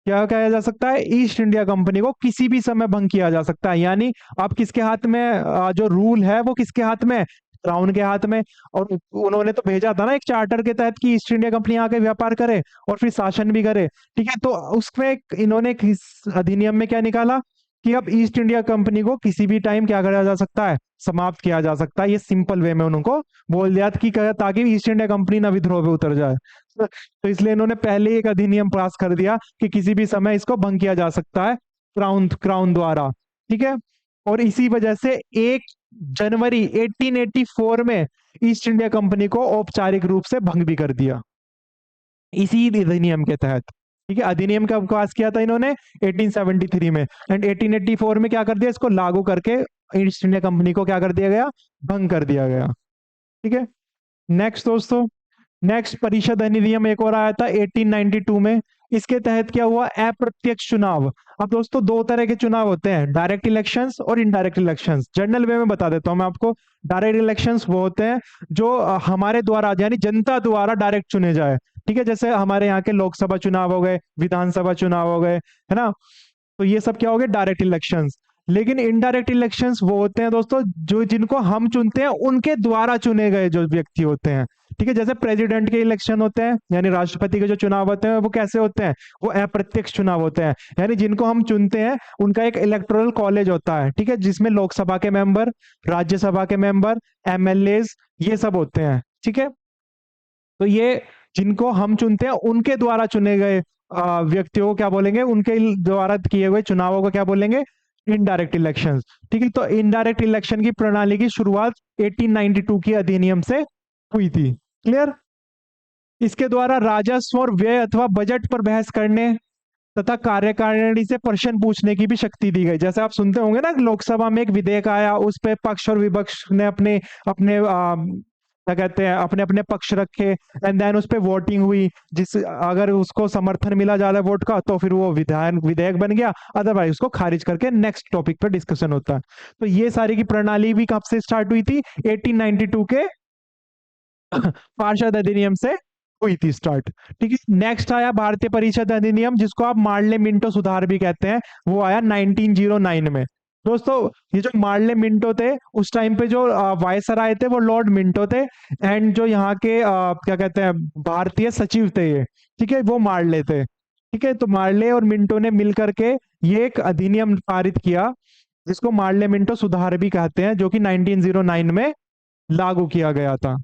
क्या किया जा सकता है? ईस्ट इंडिया कंपनी को किसी भी समय भंग किया जा सकता है। यानी अब किसके हाथ में जो रूल है वो किसके हाथ में? क्राउन के हाथ में। और उन्होंने तो भेजा था ना एक चार्टर के तहत कि ईस्ट इंडिया कंपनी आके व्यापार करे और फिर शासन भी करे। ठीक है, तो उसमें इन्होंने इस अधिनियम में क्या निकाला कि अब ईस्ट इंडिया कंपनी को किसी भी टाइम क्या करा जा सकता है? समाप्त किया जा सकता है। ये सिंपल वे में उनको बोल दिया था कि ताकि ईस्ट इंडिया कंपनी ना विद्रोह पे उतर जाए। तो इसलिए इन्होंने पहले ही एक अधिनियम पास कर दिया कि किसी भी समय इसको भंग किया जा सकता है क्राउन क्राउन द्वारा। ठीक है, और इसी वजह से 1 जनवरी 1884 में ईस्ट इंडिया कंपनी को औपचारिक रूप से भंग भी कर दिया इसी अधिनियम के तहत। ठीक है, अधिनियम का पास किया था इन्होंने 1873 में, एंड 1884 में क्या कर दिया? इसको लागू करके ईस्ट इंडिया कंपनी को क्या कर दिया गया? भंग कर दिया गया। ठीक है, नेक्स्ट दोस्तों, नेक्स्ट परिषद अधिनियम एक और आया था 1892 में। इसके तहत क्या हुआ? अप्रत्यक्ष चुनाव। अब दोस्तों दो तरह के चुनाव होते हैं, डायरेक्ट इलेक्शंस और इनडायरेक्ट इलेक्शंस। जनरल वे में बता देता हूं मैं आपको। डायरेक्ट इलेक्शंस वो होते हैं जो हमारे द्वारा यानी जनता द्वारा डायरेक्ट चुने जाए। ठीक है, जैसे हमारे यहाँ के लोकसभा चुनाव हो गए, विधानसभा चुनाव हो गए, है ना? तो ये सब क्या हो गए? Direct elections. लेकिन इनडायरेक्ट इलेक्शंस वो होते हैं दोस्तों जो जिनको हम चुनते हैं उनके द्वारा चुने गए जो व्यक्ति होते हैं। ठीक है, जैसे प्रेसिडेंट के इलेक्शन होते हैं यानी राष्ट्रपति के जो चुनाव होते हैं वो कैसे होते हैं? वो अप्रत्यक्ष चुनाव होते हैं, यानी जिनको हम चुनते हैं उनका एक इलेक्टोरल कॉलेज होता है। ठीक है, जिसमें लोकसभा के मेंबर, राज्यसभा के मेंबर, एमएलए ये सब होते हैं। ठीक है, तो ये जिनको हम चुनते हैं उनके द्वारा चुने गए व्यक्तियों को क्या बोलेंगे? उनके द्वारा किए हुए चुनावों को क्या बोलेंगे? Indirect elections. ठीक है, तो इनडायरेक्ट इलेक्शन की प्रणाली की शुरुआत 1892 की अधिनियम से हुई थी। क्लियर? इसके द्वारा राजस्व और व्यय अथवा बजट पर बहस करने तथा कार्यकारिणी से प्रश्न पूछने की भी शक्ति दी गई। जैसे आप सुनते होंगे ना, लोकसभा में एक विधेयक आया, उस पे पक्ष और विपक्ष ने अपने अपने क्या कहते हैं अपने अपने पक्ष रखे, एंड देन उस पे वोटिंग हुई। जिस अगर उसको समर्थन मिला ज्यादा वोट का तो फिर वो विधेयक बन गया, अदरवाइज उसको खारिज करके नेक्स्ट टॉपिक पे डिस्कशन होता है। तो ये सारी की प्रणाली भी कब से स्टार्ट हुई थी? 1892 के पार्षद अधिनियम से हुई थी स्टार्ट। ठीक है, नेक्स्ट आया भारतीय परिषद अधिनियम, जिसको आप मार्ले मिंटो सुधार भी कहते हैं। वो आया 1909 में। दोस्तों ये जो मार्ले मिंटो थे उस टाइम पे जो वायसराय थे वो लॉर्ड मिंटो थे, एंड जो यहाँ के क्या कहते हैं भारतीय सचिव थे ये, ठीक है, वो मार्ले थे। ठीक है, तो मार्ले और मिंटो ने मिलकर के ये एक अधिनियम पारित किया जिसको मार्ले मिंटो सुधार भी कहते हैं, जो कि 1909 में लागू किया गया था।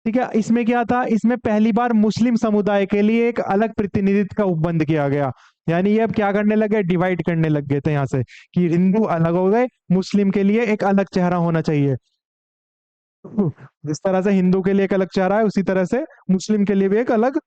ठीक है, इसमें क्या था? इसमें पहली बार मुस्लिम समुदाय के लिए एक अलग प्रतिनिधित्व का उपबंध किया गया। यानी ये अब क्या करने लगे? डिवाइड करने लग गए थे यहाँ से कि हिंदू अलग हो गए, मुस्लिम के लिए एक अलग चेहरा होना चाहिए। जिस तरह से हिंदू के लिए एक अलग चेहरा है उसी तरह से मुस्लिम के लिए भी एक अलग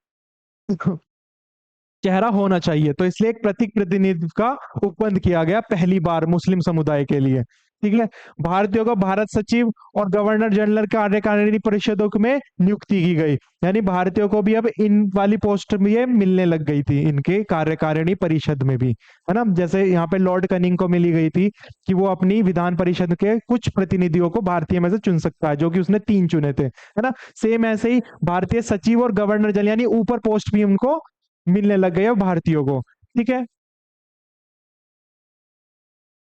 चेहरा होना चाहिए। तो इसलिए एक प्रतीक प्रतिनिधित्व का उपबंध किया गया पहली बार मुस्लिम समुदाय के लिए। ठीक है। भारतीयों को भारत सचिव और गवर्नर जनरल कार्यकारिणी परिषदों में नियुक्ति की गई, यानी भारतीयों को भी अब इन वाली पोस्ट में ये मिलने लग गई थी, इनके कार्यकारिणी परिषद में भी, है ना। जैसे यहाँ पे लॉर्ड कनिंग को मिली गई थी कि वो अपनी विधान परिषद के कुछ प्रतिनिधियों को भारतीय में से चुन सकता है, जो कि उसने 3 चुने थे, है ना। सेम ऐसे ही भारतीय सचिव और गवर्नर जनरल यानी ऊपर पोस्ट भी उनको मिलने लग गई है भारतीयों को। ठीक है।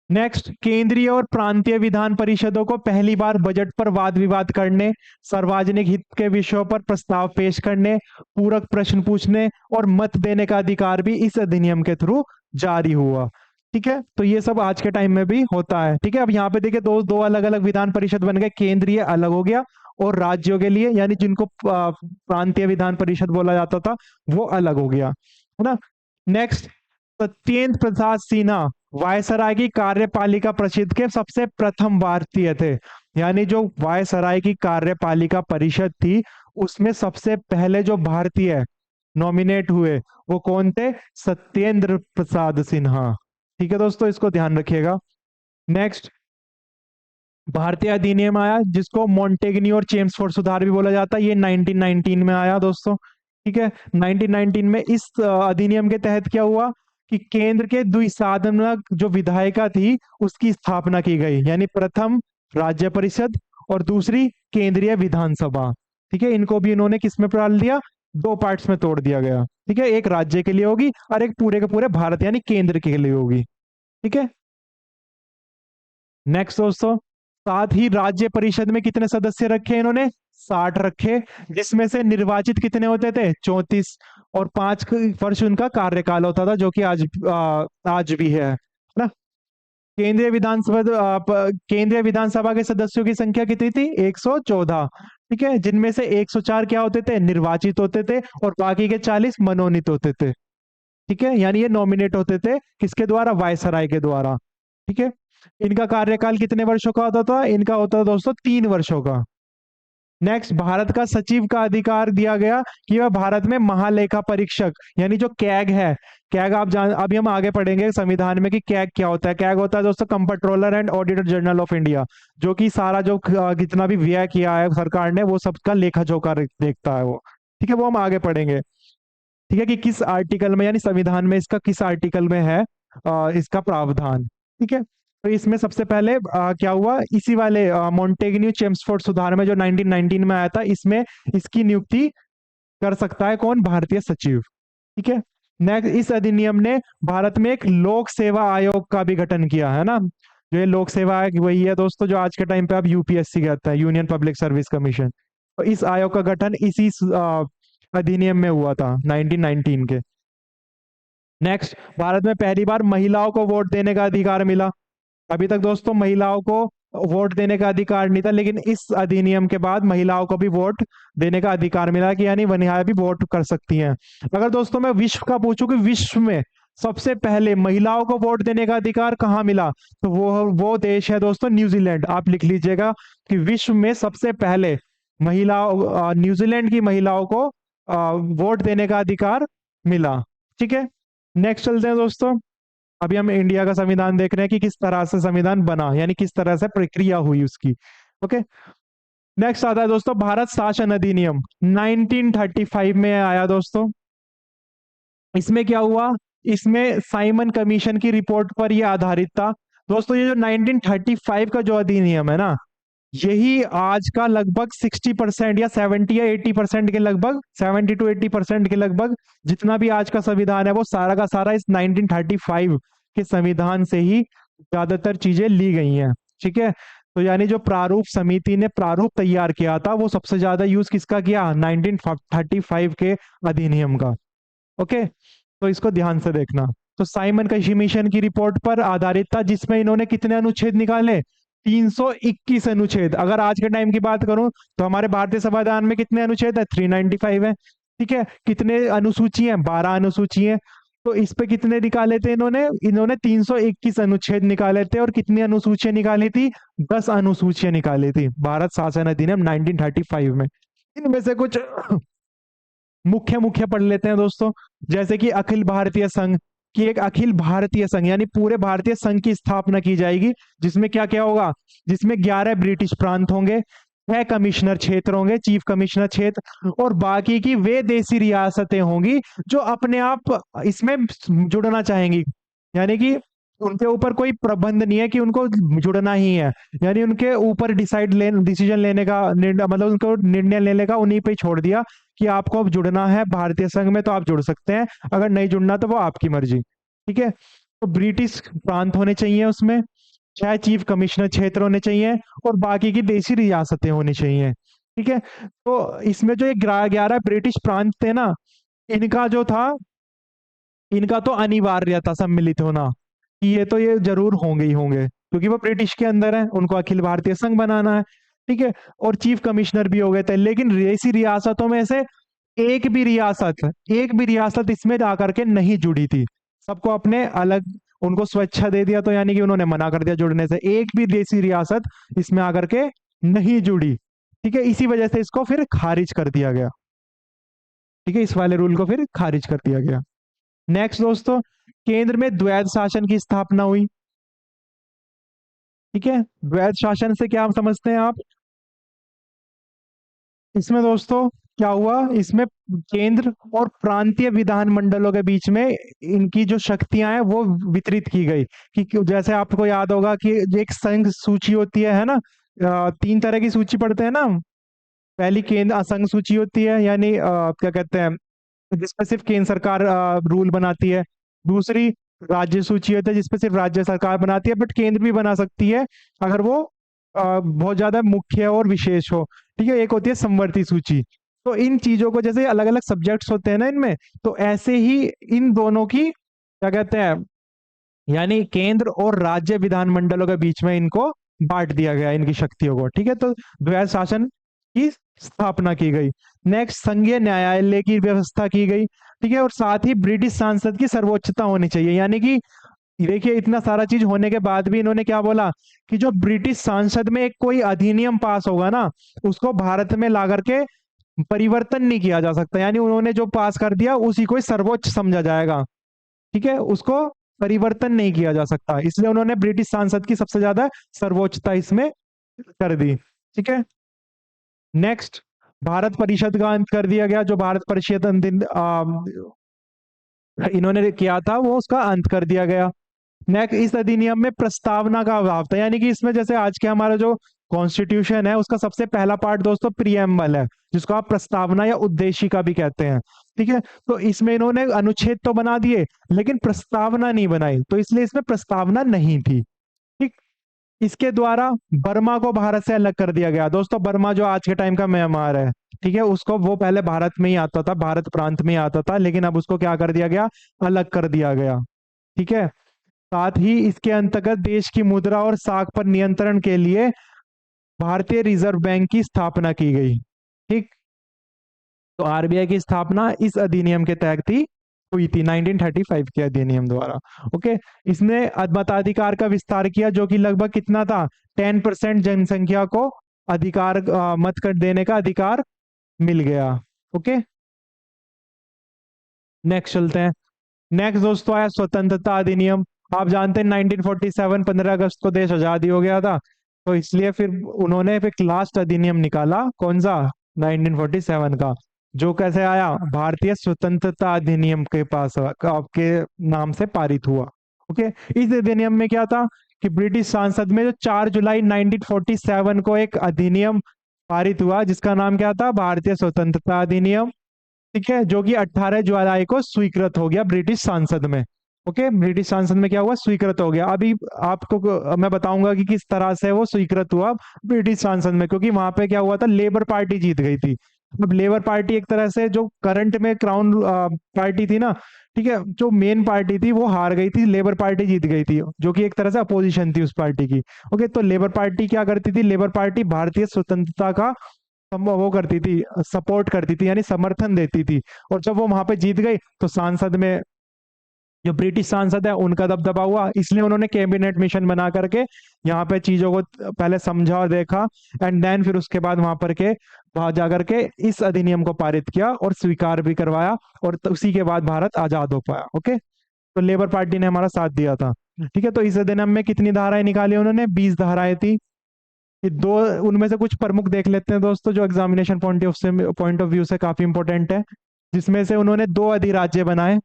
नेक्स्ट, केंद्रीय और प्रांतीय विधान परिषदों को पहली बार बजट पर वाद विवाद करने, सार्वजनिक हित के विषयों पर प्रस्ताव पेश करने, पूरक प्रश्न पूछने और मत देने का अधिकार भी इस अधिनियम के थ्रू जारी हुआ। ठीक है, तो ये सब आज के टाइम में भी होता है। ठीक है, अब यहाँ पे देखिए दो दो अलग अलग विधान परिषद बन गए, केंद्रीय अलग हो गया और राज्यों के लिए यानी जिनको प्रांतीय विधान परिषद बोला जाता था वो अलग हो गया, है ना। नेक्स्ट, सत्येंद्र प्रसाद सिन्हा वायसराय की कार्यपालिका परिषद के सबसे प्रथम भारतीय थे, यानी जो वायसराय की कार्यपालिका परिषद थी उसमें सबसे पहले जो भारतीय नॉमिनेट हुए वो कौन थे? सत्येंद्र प्रसाद सिन्हा। ठीक है दोस्तों, इसको ध्यान रखिएगा। नेक्स्ट, भारतीय अधिनियम आया जिसको मॉन्टेग्नी और चेम्सफोर्ड सुधार भी बोला जाता है, ये 1919 में आया दोस्तों। ठीक है, 1919 में इस अधिनियम के तहत क्या हुआ कि केंद्र के द्विसाधात्मक जो विधायिका थी उसकी स्थापना की गई, यानी प्रथम राज्य परिषद और दूसरी केंद्रीय विधानसभा। ठीक है, इनको भी इन्होंने किस में डाल दिया? 2 पार्ट्स में तोड़ दिया गया। ठीक है, एक राज्य के लिए होगी और एक पूरे के पूरे भारत यानी केंद्र के लिए होगी। ठीक है। नेक्स्ट दोस्तों, साथ ही राज्य परिषद में कितने सदस्य रखे इन्होंने? 60 रखे, जिसमें से निर्वाचित कितने होते थे? 34, और 5 वर्ष उनका कार्यकाल होता था, जो कि आज भी है ना। केंद्रीय विधानसभा के सदस्यों की संख्या कितनी थी? 114। ठीक है, जिनमें से 104 क्या होते थे? निर्वाचित होते थे, और बाकी के 40 मनोनीत होते थे। ठीक है, यानी ये नॉमिनेट होते थे किसके द्वारा? वायसराय के द्वारा। ठीक है, इनका कार्यकाल कितने वर्षों का होता था? इनका होता था दोस्तों 3 वर्षों का। नेक्स्ट, भारत का सचिव का अधिकार दिया गया कि वह भारत में महालेखा परीक्षक यानी जो कैग है, कैग आप जान, अभी हम आगे पढ़ेंगे संविधान में कि कैग क्या होता है। कैग होता है दोस्तों comptroller and auditor general of India, जो कि सारा जो जितना भी व्यय किया है सरकार ने वो सबका लेखा जोखा देखता है वो। ठीक है, वो हम आगे पढ़ेंगे। ठीक है, कि किस आर्टिकल में यानी संविधान में इसका किस आर्टिकल में है इसका प्रावधान। ठीक है, तो इसमें सबसे पहले क्या हुआ, इसी वाले मॉन्टेग्न्यू चेम्सफोर्ड सुधार में जो 1919 में आया था, इसमें इसकी नियुक्ति कर सकता है कौन? भारतीय सचिव। ठीक है। नेक्स्ट, इस अधिनियम ने भारत में एक लोक सेवा आयोग का भी गठन किया, है ना। जो ये लोक सेवा आयोग वही है दोस्तों जो आज के टाइम पे आप यूपीएससी कहते हैं, यूनियन पब्लिक सर्विस कमीशन। तो इस आयोग का गठन इसी अधिनियम में हुआ था 1919 के। नेक्स्ट, भारत में पहली बार महिलाओं को वोट देने का अधिकार मिला। अभी तक दोस्तों महिलाओं को वोट देने का अधिकार नहीं था, लेकिन इस अधिनियम के बाद महिलाओं को भी वोट देने का अधिकार मिला कि यानी वह भी वोट कर सकती हैं। अगर दोस्तों मैं विश्व का पूछूं कि विश्व में सबसे पहले महिलाओं को वोट देने का अधिकार कहाँ मिला, तो वो देश है दोस्तों न्यूजीलैंड। आप लिख लीजिएगा कि विश्व में सबसे पहले महिलाओं न्यूजीलैंड की महिलाओं को वोट देने का अधिकार मिला। ठीक है, नेक्स्ट चलते हैं दोस्तों। अभी हम इंडिया का संविधान देख रहे हैं कि किस तरह से संविधान बना, यानी किस तरह से प्रक्रिया हुई उसकी। ओके, नेक्स्ट आता है दोस्तों भारत शासन अधिनियम 1935 में आया दोस्तों। इसमें क्या हुआ? इसमें साइमन कमीशन की रिपोर्ट पर यह आधारित था दोस्तों। ये जो 1935 का जो अधिनियम है ना, यही आज का लगभग 60% या 70 या 80% के लगभग, 70 to 80% के लगभग जितना भी आज का संविधान है वो सारा का सारा इस 1935 के संविधान से ही ज्यादातर चीजें ली गई हैं। ठीक है, तो यानी जो प्रारूप समिति ने प्रारूप तैयार किया था वो सबसे ज्यादा यूज किसका किया? 1935 के अधिनियम का। ओके, तो इसको ध्यान से देखना। तो साइमन कमीशन की रिपोर्ट पर आधारित था, जिसमें इन्होंने कितने अनुच्छेद निकाले? 321 अनुच्छेद। अगर आज के टाइम की बात करूं तो हमारे भारतीय संविधान में कितने अनुच्छेद है? 395 है। ठीक है, कितने अनुसूची हैं? 12 अनुसूची हैं। तो इस पे कितने निकाले थे इन्होंने? इन्होंने 321 अनुच्छेद निकाले थे। और कितनी अनुसूचियां निकाली थी? 10 अनुसूचियां निकाली थी भारत शासन अधिनियम 1935 में। इनमें से कुछ मुख्य मुख्य पढ़ लेते हैं दोस्तों, जैसे कि अखिल भारतीय संघ, कि एक अखिल भारतीय संघ यानी पूरे भारतीय संघ की स्थापना की जाएगी, जिसमें क्या क्या होगा, जिसमें 11 ब्रिटिश प्रांत होंगे, 6 कमिश्नर क्षेत्र होंगे, चीफ कमिश्नर क्षेत्र, और बाकी की वे देसी रियासतें होंगी जो अपने आप इसमें जुड़ना चाहेंगी। यानी कि उनके ऊपर कोई प्रबंध नहीं है कि उनको जुड़ना ही है, यानी उनके ऊपर डिसीजन लेने का मतलब उनको निर्णय लेने का उन्हीं पे ही छोड़ दिया कि आपको अब जुड़ना है भारतीय संघ में तो आप जुड़ सकते हैं, अगर नहीं जुड़ना तो वो आपकी मर्जी। ठीक है, तो ब्रिटिश प्रांत होने चाहिए उसमें, 6 चीफ कमिश्नर क्षेत्र होने चाहिए, और बाकी की देसी रियासतें होनी चाहिए। ठीक है, तो इसमें जो ये 11 ब्रिटिश प्रांत थे ना, इनका जो था, इनका तो अनिवार्य था सम्मिलित होना, कि ये जरूर होंगे ही होंगे, क्योंकि वो ब्रिटिश के अंदर है, उनको अखिल भारतीय संघ बनाना है। ठीक है, और चीफ कमिश्नर भी हो गए थे, लेकिन देसी रियासतों में से एक भी रियासत इसमें आकर के नहीं जुड़ी थी। सबको अपने अलग, उनको स्वेच्छा दे दिया, तो यानी कि उन्होंने मना कर दिया जुड़ने से, एक भी देसी रियासत इसमें आकर के नहीं जुड़ी। ठीक है, इसी वजह से इसको फिर खारिज कर दिया गया। ठीक है, इस वाले रूल को फिर खारिज कर दिया गया। नेक्स्ट दोस्तों, केंद्र में द्वैध शासन की स्थापना हुई। ठीक है, द्वैध शासन से क्या समझते हैं आप? इसमें दोस्तों क्या हुआ, इसमें केंद्र और प्रांतीय विधानमंडलों के बीच में इनकी जो शक्तियां हैं वो वितरित की गई। कि जैसे आपको याद होगा कि एक संघ सूची होती है ना, 3 तरह की सूची पढ़ते हैं ना। पहली केंद्र असंघ सूची होती है, यानी क्या कहते हैं, जिसपे सिर्फ केंद्र सरकार रूल बनाती है। दूसरी राज्य सूची होती है, जिसपे सिर्फ राज्य सरकार बनाती है, बट केंद्र भी बना सकती है अगर वो बहुत ज्यादा मुख्य और विशेष हो। ठीक है, एक होती है समवर्ती सूची। तो इन चीजों को, जैसे अलग अलग सब्जेक्ट्स होते हैं ना इनमें, तो ऐसे ही इन दोनों की क्या कहते हैं, यानी केंद्र और राज्य विधानमंडलों के बीच में इनको बांट दिया गया, इनकी शक्तियों को। ठीक है, तो द्वैध शासन की स्थापना की गई। नेक्स्ट, संघीय न्यायालय की व्यवस्था की गई। ठीक है, और साथ ही ब्रिटिश सांसद की सर्वोच्चता होनी चाहिए। यानी कि देखिए, इतना सारा चीज होने के बाद भी इन्होंने क्या बोला, कि जो ब्रिटिश सांसद में एक कोई अधिनियम पास होगा ना, उसको भारत में ला करके परिवर्तन नहीं किया जा सकता। यानी उन्होंने जो पास कर दिया उसी को ही सर्वोच्च समझा जाएगा। ठीक है, उसको परिवर्तन नहीं किया जा सकता, इसलिए उन्होंने ब्रिटिश सांसद की सबसे ज्यादा सर्वोच्चता इसमें कर दी। ठीक है, नेक्स्ट, भारत परिषद का अंत कर दिया गया। जो भारत परिषद इन्होंने किया था वो उसका अंत कर दिया गया। नेक्स्ट, इस अधिनियम में प्रस्तावना का अभाव था। यानी कि इसमें जैसे आज के हमारा जो कॉन्स्टिट्यूशन है, उसका सबसे पहला पार्ट दोस्तों प्रियम्बल है, जिसको आप प्रस्तावना या उद्देशिका भी कहते हैं। ठीक है, तो इसमें इन्होंने अनुच्छेद तो बना दिए, लेकिन प्रस्तावना नहीं बनाई, तो इसलिए इसमें प्रस्तावना नहीं थी। ठीक, इसके द्वारा बर्मा को भारत से अलग कर दिया गया। दोस्तों, बर्मा जो आज के टाइम का म्यांमार है, ठीक है, उसको, वो पहले भारत में ही आता था, भारत प्रांत में ही आता था, लेकिन अब उसको क्या कर दिया गया, अलग कर दिया गया। ठीक है, साथ ही इसके अंतर्गत देश की मुद्रा और साख पर नियंत्रण के लिए भारतीय रिजर्व बैंक की स्थापना की गई। ठीक, तो आरबीआई की स्थापना इस अधिनियम के तहत ही हुई थी, 1935 के अधिनियम द्वारा। ओके, इसने मताधिकार का विस्तार किया, जो कि लगभग कितना था, 10% जनसंख्या को अधिकार, मत कर देने का अधिकार मिल गया। ओके, नेक्स्ट चलते हैं। नेक्स्ट दोस्तों आया स्वतंत्रता अधिनियम। आप जानते हैं 1947 15 अगस्त को देश आजादी हो गया था, तो इसलिए फिर उन्होंने एक लास्ट अधिनियम निकाला, कौन सा, 1947 का, जो कैसे आया, भारतीय स्वतंत्रता अधिनियम के पास आपके नाम से पारित हुआ। ओके, इस अधिनियम में क्या था, कि ब्रिटिश संसद में जो 4 जुलाई 1947 को एक अधिनियम पारित हुआ, जिसका नाम क्या था, भारतीय स्वतंत्रता अधिनियम। ठीक है, जो कि 18 जुलाई को स्वीकृत हो गया ब्रिटिश संसद में। ओके, ब्रिटिश संसद में क्या हुआ, स्वीकृत हो गया। अभी आपको मैं बताऊंगा कि किस तरह से वो स्वीकृत हुआ ब्रिटिश संसद में, क्योंकि वहां पे क्या हुआ था, लेबर पार्टी जीत गई थी। अब लेबर पार्टी एक तरह से जो करंट में क्राउन पार्टी थी ना, ठीक है, जो मेन पार्टी थी वो हार गई थी, लेबर पार्टी जीत गई थी, जो कि एक तरह से अपोजिशन थी उस पार्टी की। ओके, तो लेबर पार्टी क्या करती थी, लेबर पार्टी भारतीय स्वतंत्रता का वो करती थी, सपोर्ट करती थी, यानी समर्थन देती थी। और जब वो वहां पे जीत गई, तो सांसद में जो ब्रिटिश सांसद है उनका दबदबा हुआ, इसलिए उन्होंने कैबिनेट मिशन बना करके यहाँ पे चीजों को पहले समझा और देखा, एंड देन फिर उसके बाद वहां जाकर के इस अधिनियम को पारित किया और स्वीकार भी करवाया, और उसी के बाद भारत आजाद हो पाया। ओके, तो लेबर पार्टी ने हमारा साथ दिया था। ठीक है, तो इस अधिनियम में कितनी धाराएं निकाली उन्होंने? 20 धाराएं थी। ये दो, उनमें से कुछ प्रमुख देख लेते हैं दोस्तों, जो एग्जामिनेशन पॉइंट ऑफ व्यू से काफी इंपॉर्टेंट है। जिसमें से उन्होंने दो अधिराज्य बनाए।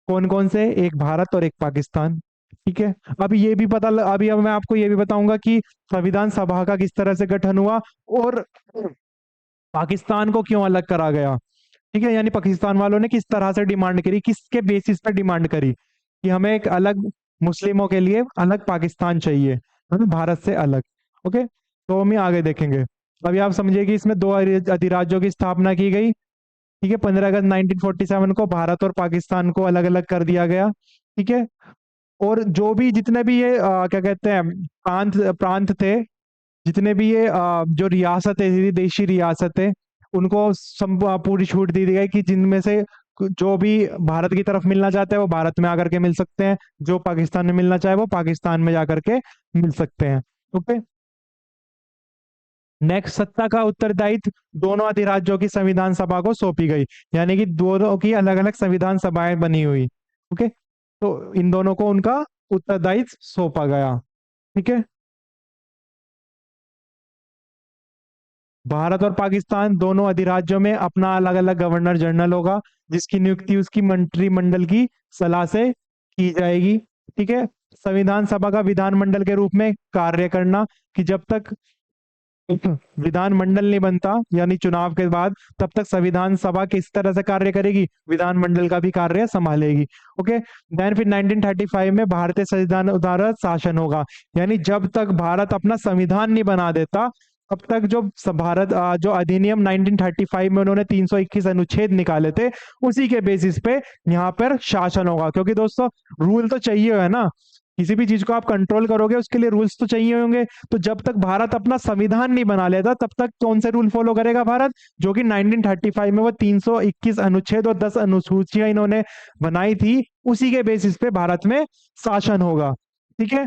कौन कौन से? एक भारत और एक पाकिस्तान। ठीक है, अभी अब मैं आपको ये भी बताऊंगा कि संविधान सभा का किस तरह से गठन हुआ और पाकिस्तान को क्यों अलग करा गया। ठीक है, यानी पाकिस्तान वालों ने किस तरह से डिमांड करी, किसके बेसिस पे डिमांड करी कि हमें एक अलग, मुस्लिमों के लिए अलग पाकिस्तान चाहिए, मतलब भारत से अलग। ओके, तो हम आगे देखेंगे। अभी आप समझिए कि इसमें दो अधिराज्यों की स्थापना की गई। ठीक है, 15 अगस्त 1947 को भारत और पाकिस्तान को अलग अलग कर दिया गया। ठीक है, और जो भी जितने भी ये क्या कहते हैं, प्रांत प्रांत थे, जितने भी ये जो रियासतें थी, देशी रियासतें, उनको पूरी छूट दी गई कि जिनमें से जो भी भारत की तरफ मिलना चाहते हैं वो भारत में आकर के मिल सकते हैं, जो पाकिस्तान में मिलना चाहे वो पाकिस्तान में जाकर के मिल सकते हैं। ओके, नेक्स्ट, सत्ता का उत्तरदायित्व दोनों अधिराज्यों की संविधान सभा को सौंपी गई। यानी कि दोनों की अलग अलग संविधान सभाएं बनी हुई। ओके, तो इन दोनों को उनका उत्तरदायित्व सौंपा गया। ठीक है, भारत और पाकिस्तान दोनों अधिराज्यों में अपना अलग अलग गवर्नर जनरल होगा, जिसकी नियुक्ति उसकी मंत्रिमंडल की सलाह से की जाएगी। ठीक है, संविधान सभा का विधानमंडल के रूप में कार्य करना, कि जब तक विधानमंडल नहीं बनता यानी चुनाव के बाद, तब तक संविधान सभा किस तरह से कार्य करेगी? विधानमंडल का भी कार्य संभालेगी। ओके, देन फिर 1935 में भारतीय संविधान द्वारा शासन होगा। यानी जब तक भारत अपना संविधान नहीं बना देता, तब तक जो जो अधिनियम 1935 में उन्होंने 321 अनुच्छेद निकाले थे, उसी के बेसिस पे यहाँ पर शासन होगा। क्योंकि दोस्तों, रूल तो चाहिए है ना, किसी भी चीज को आप कंट्रोल करोगे उसके लिए रूल्स तो चाहिए होंगे। तो जब तक भारत अपना संविधान नहीं बना लेता, तब तक कौन से रूल फॉलो करेगा भारत? जो कि 1935 में वो 321 अनुच्छेद और 10 अनुसूचियां इन्होंने बनाई थी, उसी के बेसिस पे भारत में शासन होगा। ठीक है,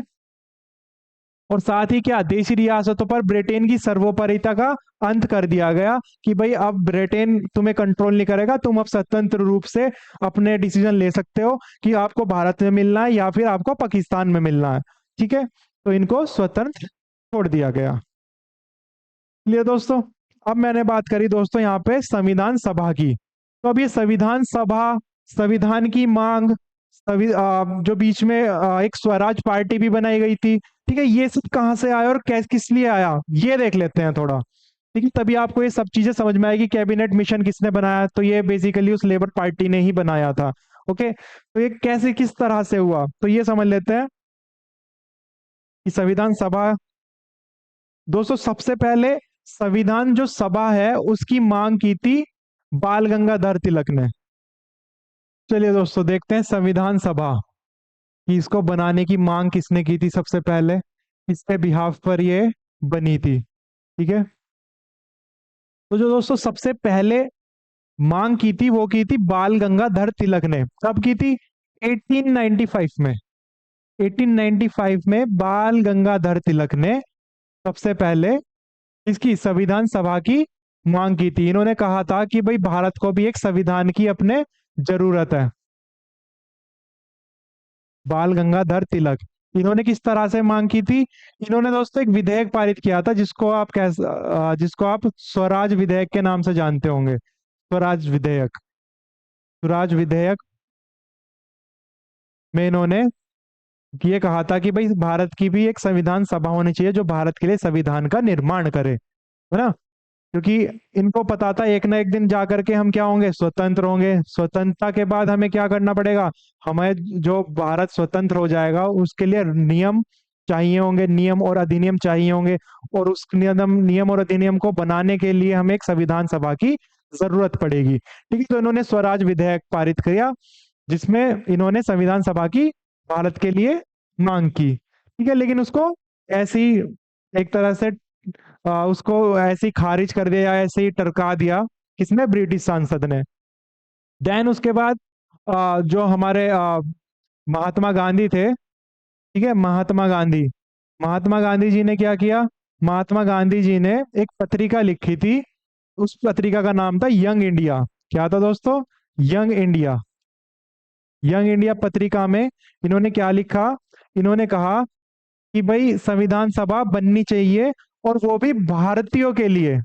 और साथ ही क्या, देशी रियासतों पर ब्रिटेन की सर्वोपरिता का अंत कर दिया गया, कि भाई अब ब्रिटेन तुम्हें कंट्रोल नहीं करेगा, तुम अब स्वतंत्र रूप से अपने डिसीजन ले सकते हो कि आपको भारत में मिलना है या फिर आपको पाकिस्तान में मिलना है। ठीक है, तो इनको स्वतंत्र छोड़ दिया गया। क्लियर दोस्तों? अब मैंने बात करी दोस्तों यहाँ पे संविधान सभा की। तो अब ये संविधान सभा, संविधान की मांग, जो बीच में एक स्वराज पार्टी भी बनाई गई थी। ठीक है, ये सब कहाँ से आया और किस लिए आया, ये देख लेते हैं थोड़ा। ठीक है, तभी आपको ये सब चीजें समझ में आएगी। कैबिनेट मिशन किसने बनाया? तो ये बेसिकली उस लेबर पार्टी ने ही बनाया था। ओके, तो ये कैसे, किस तरह से हुआ, तो ये समझ लेते हैं कि संविधान सभा, दोस्तों सबसे पहले संविधान जो सभा है उसकी मांग की थी बाल गंगाधर तिलक ने। चलिए दोस्तों देखते हैं संविधान सभा कि इसको बनाने की मांग किसने की थी सबसे पहले, किसके बिहाफ पर ये बनी थी। ठीक है, तो जो दोस्तों सबसे पहले मांग की थी वो की थी बाल गंगाधर तिलक ने। कब की थी? 1895 में। 1895 में बाल गंगाधर तिलक ने सबसे पहले इसकी संविधान सभा की मांग की थी। इन्होंने कहा था कि भाई भारत को भी एक संविधान की अपने जरूरत है। बाल गंगाधर तिलक, इन्होंने किस तरह से मांग की थी? इन्होंने दोस्तों एक विधेयक पारित किया था, जिसको आप स्वराज विधेयक के नाम से जानते होंगे। स्वराज विधेयक, स्वराज विधेयक में इन्होंने ये कहा था कि भाई भारत की भी एक संविधान सभा होनी चाहिए जो भारत के लिए संविधान का निर्माण करे, है ना? क्योंकि इनको पता था एक ना एक दिन जाकर के हम क्या होंगे? स्वतंत्र होंगे। स्वतंत्रता के बाद हमें क्या करना पड़ेगा? हमें जो भारत स्वतंत्र हो जाएगा उसके लिए नियम चाहिए होंगे, नियम और अधिनियम चाहिए होंगे, और उस नियम और अधिनियम को बनाने के लिए हमें एक संविधान सभा की जरूरत पड़ेगी। ठीक है, तो इन्होंने स्वराज विधेयक पारित किया, जिसमें इन्होंने संविधान सभा की भारत के लिए मांग की। ठीक है, लेकिन उसको ऐसी एक तरह से उसको ऐसे ही खारिज कर दिया, ऐसे ही टरका दिया, किसने? ब्रिटिश सांसद ने। देन उसके बाद जो हमारे महात्मा गांधी थे, ठीक है, महात्मा गांधी जी ने क्या किया? महात्मा गांधी जी ने एक पत्रिका लिखी थी। उस पत्रिका का नाम था यंग इंडिया। क्या था दोस्तों? Young India. यंग इंडिया पत्रिका में इन्होंने क्या लिखा? इन्होंने कहा कि भाई संविधान सभा बननी चाहिए, और वो भी भारतीयों के लिए,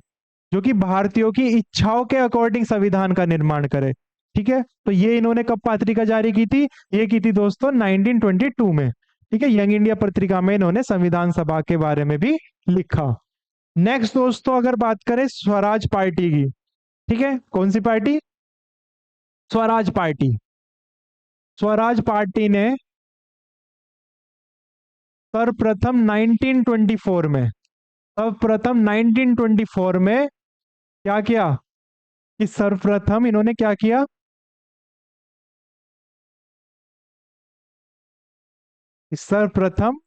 जो कि भारतीयों की इच्छाओं के अकॉर्डिंग संविधान का निर्माण करे। ठीक है, तो ये इन्होंने कब पत्रिका जारी की थी? ये की थी दोस्तों 1922 में। ठीक है, यंग इंडिया पत्रिका में इन्होंने संविधान सभा के बारे में भी लिखा। नेक्स्ट दोस्तों, अगर बात करें स्वराज पार्टी की, ठीक है, कौन सी party? Swaraj party. Swaraj party ने सर्वप्रथम 1924 में, सर्वप्रथम 1924 में क्या किया? कि सर्वप्रथम इन्होंने क्या किया? कि सर्वप्रथम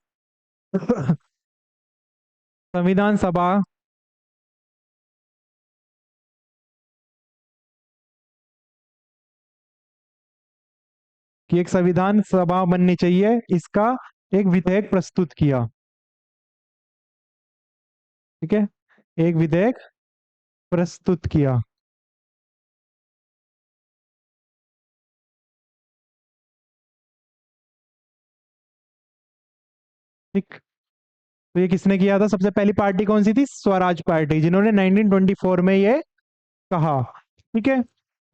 संविधान सभा की एक संविधान सभा बननी चाहिए, इसका एक विधेयक प्रस्तुत किया। ठीक है, एक विधेयक प्रस्तुत किया। ठीक, तो ये किसने किया था? सबसे पहली पार्टी कौन सी थी? स्वराज पार्टी, जिन्होंने 1924 में ये कहा। ठीक है,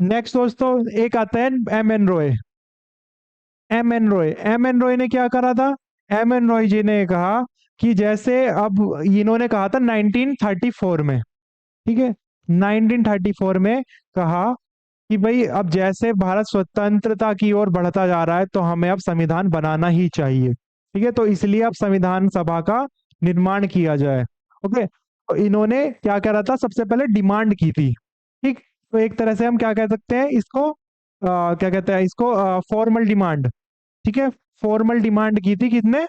नेक्स्ट दोस्तों एक आता है M N Roy. M N Roy, M N Roy ने क्या करा था? एम एन रॉय जी ने कहा कि जैसे अब इन्होंने कहा था 1934 में, ठीक है, 1934 में कहा कि भाई अब जैसे भारत स्वतंत्रता की ओर बढ़ता जा रहा है, तो हमें अब संविधान बनाना ही चाहिए। ठीक है, तो इसलिए अब संविधान सभा का निर्माण किया जाए। ओके, तो इन्होंने क्या करा था? सबसे पहले डिमांड की थी। ठीक, तो एक तरह से हम क्या कह सकते हैं इसको, क्या कहते हैं इसको, फॉर्मल डिमांड। ठीक है, फॉर्मल डिमांड की थी किसने?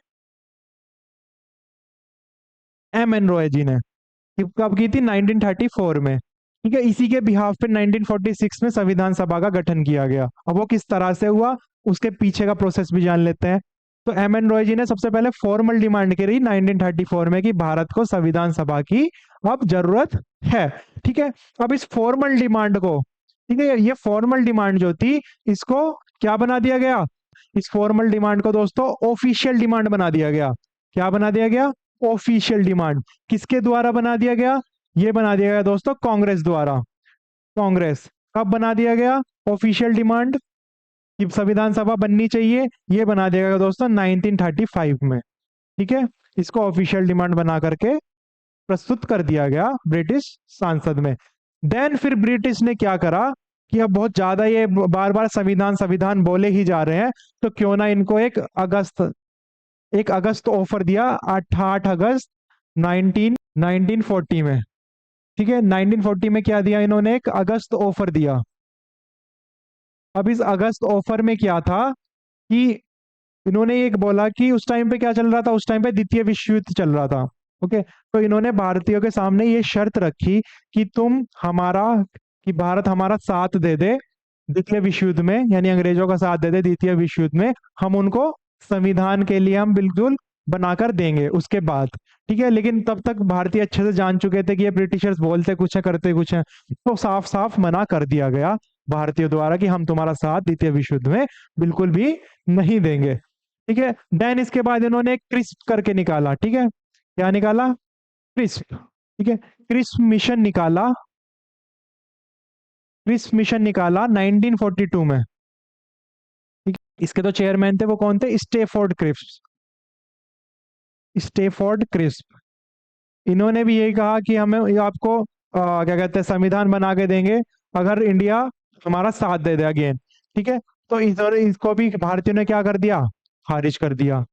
एम एन रॉय जी ने। कब की थी? 1934 में। ठीक है, इसी के बिहाफ पे 1946 में संविधान सभा का गठन किया गया। अब वो किस तरह से हुआ, उसके पीछे का प्रोसेस भी जान लेते हैं। तो एम एन रॉय जी ने सबसे पहले फॉर्मल डिमांड करी 1934 में कि भारत को संविधान सभा की अब जरूरत है। ठीक है, अब इस फॉर्मल डिमांड को, ठीक है, ये फॉर्मल डिमांड जो थी, इसको क्या बना दिया गया? इस फॉर्मल डिमांड को दोस्तों ऑफिशियल डिमांड बना दिया गया। क्या बना दिया गया? Official demand. किसके द्वारा बना दिया गया? ये बना दिया गया दोस्तों कांग्रेस द्वारा। कांग्रेस। कब बना दिया गया ऑफिशियल डिमांड कि संविधान सभा बननी चाहिए? ये बना दिया गया दोस्तों 1935 में। ठीक है, इसको ऑफिशियल डिमांड बना करके प्रस्तुत कर दिया गया ब्रिटिश संसद में। देन फिर ब्रिटिश ने क्या करा कि अब बहुत ज्यादा ये बार बार संविधान संविधान बोले ही जा रहे हैं, तो क्यों ना इनको एक अगस्त ऑफर दिया, 8 अगस्त 1940 में। ठीक है, 1940 में क्या दिया इन्होंने? एक अगस्त ऑफर दिया। अब इस अगस्त ऑफर में क्या था कि इन्होंने एक बोला कि उस टाइम पे क्या चल रहा था? उस टाइम पे द्वितीय विश्व युद्ध चल रहा था। ओके, तो इन्होंने भारतीयों के सामने ये शर्त रखी कि तुम हमारा, कि भारत हमारा साथ दे दे द्वितीय विश्व युद्ध में, यानी अंग्रेजों का साथ दे दे द्वितीय विश्व युद्ध में, हम उनको संविधान के लिए हम बिल्कुल बनाकर देंगे उसके बाद। ठीक है, लेकिन तब तक भारतीय अच्छे से जान चुके थे कि ये ब्रिटिशर्स बोलते कुछ है करते कुछ है, तो साफ साफ मना कर दिया गया भारतीयों द्वारा कि हम तुम्हारा साथ द्वितीय विश्व युद्ध में बिल्कुल भी नहीं देंगे। ठीक है, देन इसके बाद इन्होंने एक क्रिस्प करके निकाला। ठीक है, क्या निकाला? क्रिस्प। ठीक है, क्रिस्प मिशन निकाला, क्रिस्प मिशन निकाला 1942 में। ठीक है, इसके तो चेयरमैन थे, वो कौन थे? Stafford crisp. Stafford crisp. इन्होंने भी यही कहा कि हमें ये आपको क्या कहते हैं संविधान बना के देंगे अगर इंडिया हमारा साथ दे दे अगेन। ठीक है, तो इसको भी भारतीयों ने क्या कर दिया? खारिज कर दिया।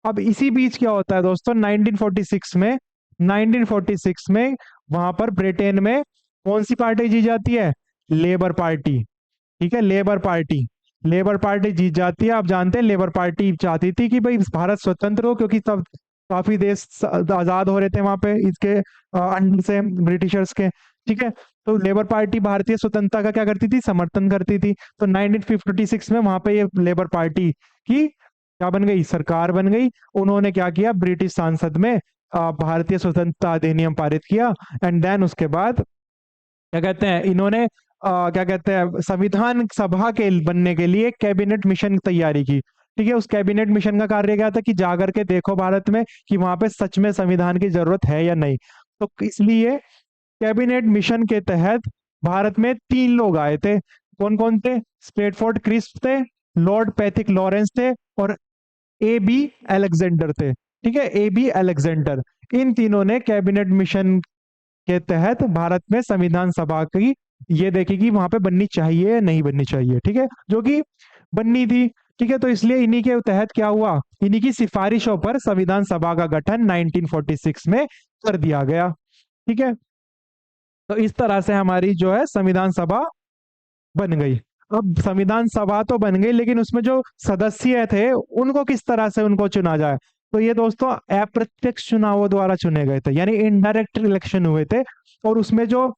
अब इसी बीच क्या होता है दोस्तों? 1946 में, 1946 में वहां पर ब्रिटेन में कौन सी पार्टी जीत जाती है? Labour party. ठीक है, लेबर पार्टी। लेबर पार्टी जीत जाती है। आप जानते हैं लेबर पार्टी चाहती थी कि भाई भारत स्वतंत्र हो, क्योंकि तब काफी देश आजाद हो रहे थे वहां पे इसके अंडर से, ब्रिटिशर्स के। ठीक है, तो लेबर पार्टी भारतीय स्वतंत्रता का क्या करती थी? समर्थन करती थी। तो 1956 में वहां पे ये लेबर पार्टी की क्या बन गई? सरकार बन गई। उन्होंने क्या किया? ब्रिटिश संसद में भारतीय स्वतंत्रता अधिनियम पारित किया। एंड देन उसके बाद क्या कहते हैं, इन्होंने क्या कहते हैं, संविधान सभा के बनने के लिए कैबिनेट मिशन तैयारी की। ठीक है, उस कैबिनेट मिशन का कार्य क्या था कि जाकर के देखो भारत में कि वहां पे सच में संविधान की जरूरत है या नहीं। तो इसलिए कैबिनेट मिशन के तहत भारत में 3 लोग आए थे। कौन कौन थे? स्ट्रेटफोर्ड क्रिस्प थे, लॉर्ड पैथिक लॉरेंस थे, और ए बी अलेक्जेंडर थे। ठीक है, ए बी अलेक्जेंडर, इन तीनों ने कैबिनेट मिशन के तहत भारत में संविधान सभा की ये देखी कि वहां पे बननी चाहिए या नहीं बननी चाहिए। ठीक है, जो कि बननी थी। ठीक है, तो इसलिए इन्हीं के तहत क्या हुआ, इन्हीं की सिफारिशों पर संविधान सभा का गठन 1946 में कर दिया गया। ठीक है, तो इस तरह से हमारी जो है संविधान सभा बन गई। अब संविधान सभा तो बन गई, लेकिन उसमें जो सदस्य थे उनको किस तरह से उनको चुना जाए? तो ये दोस्तों अप्रत्यक्ष चुनावों द्वारा चुने गए थे, यानी इनडायरेक्ट इलेक्शन हुए थे। और उसमें जो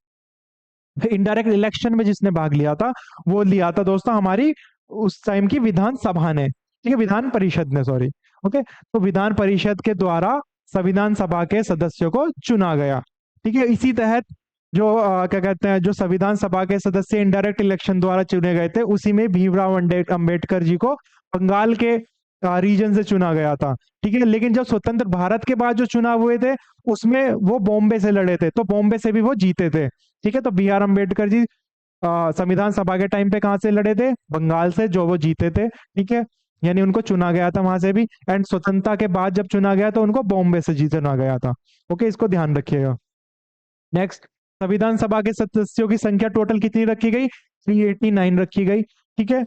इनडायरेक्ट इलेक्शन में जिसने भाग लिया था, वो लिया था दोस्तों हमारी उस टाइम की विधान सभा ने। ठीक है, विधान परिषद ने, सॉरी। ओके, तो विधान परिषद के द्वारा संविधान सभा के सदस्यों को चुना गया। ठीक है, इसी तहत जो क्या कहते हैं, जो संविधान सभा के सदस्य इनडायरेक्ट इलेक्शन द्वारा चुने गए थे, उसी में भीमराव अंबेडकर जी को बंगाल के रीजन से चुना गया था। ठीक है, लेकिन जब स्वतंत्र भारत के बाद जो चुनाव हुए थे, उसमें वो बॉम्बे से लड़े थे, तो बॉम्बे से भी वो जीते थे। ठीक है, तो बी आर अम्बेडकर जी संविधान सभा के टाइम पे कहाँ से लड़े थे? बंगाल से, जो वो जीते थे। ठीक है, यानी उनको चुना गया था वहां से भी। एंड स्वतंत्रता के बाद जब चुना गया तो उनको बॉम्बे से जी चुना गया था। ओके, इसको ध्यान रखिएगा। नेक्स्ट, संविधान सभा के सदस्यों की संख्या टोटल कितनी रखी गई? 389 रखी गई। ठीक है,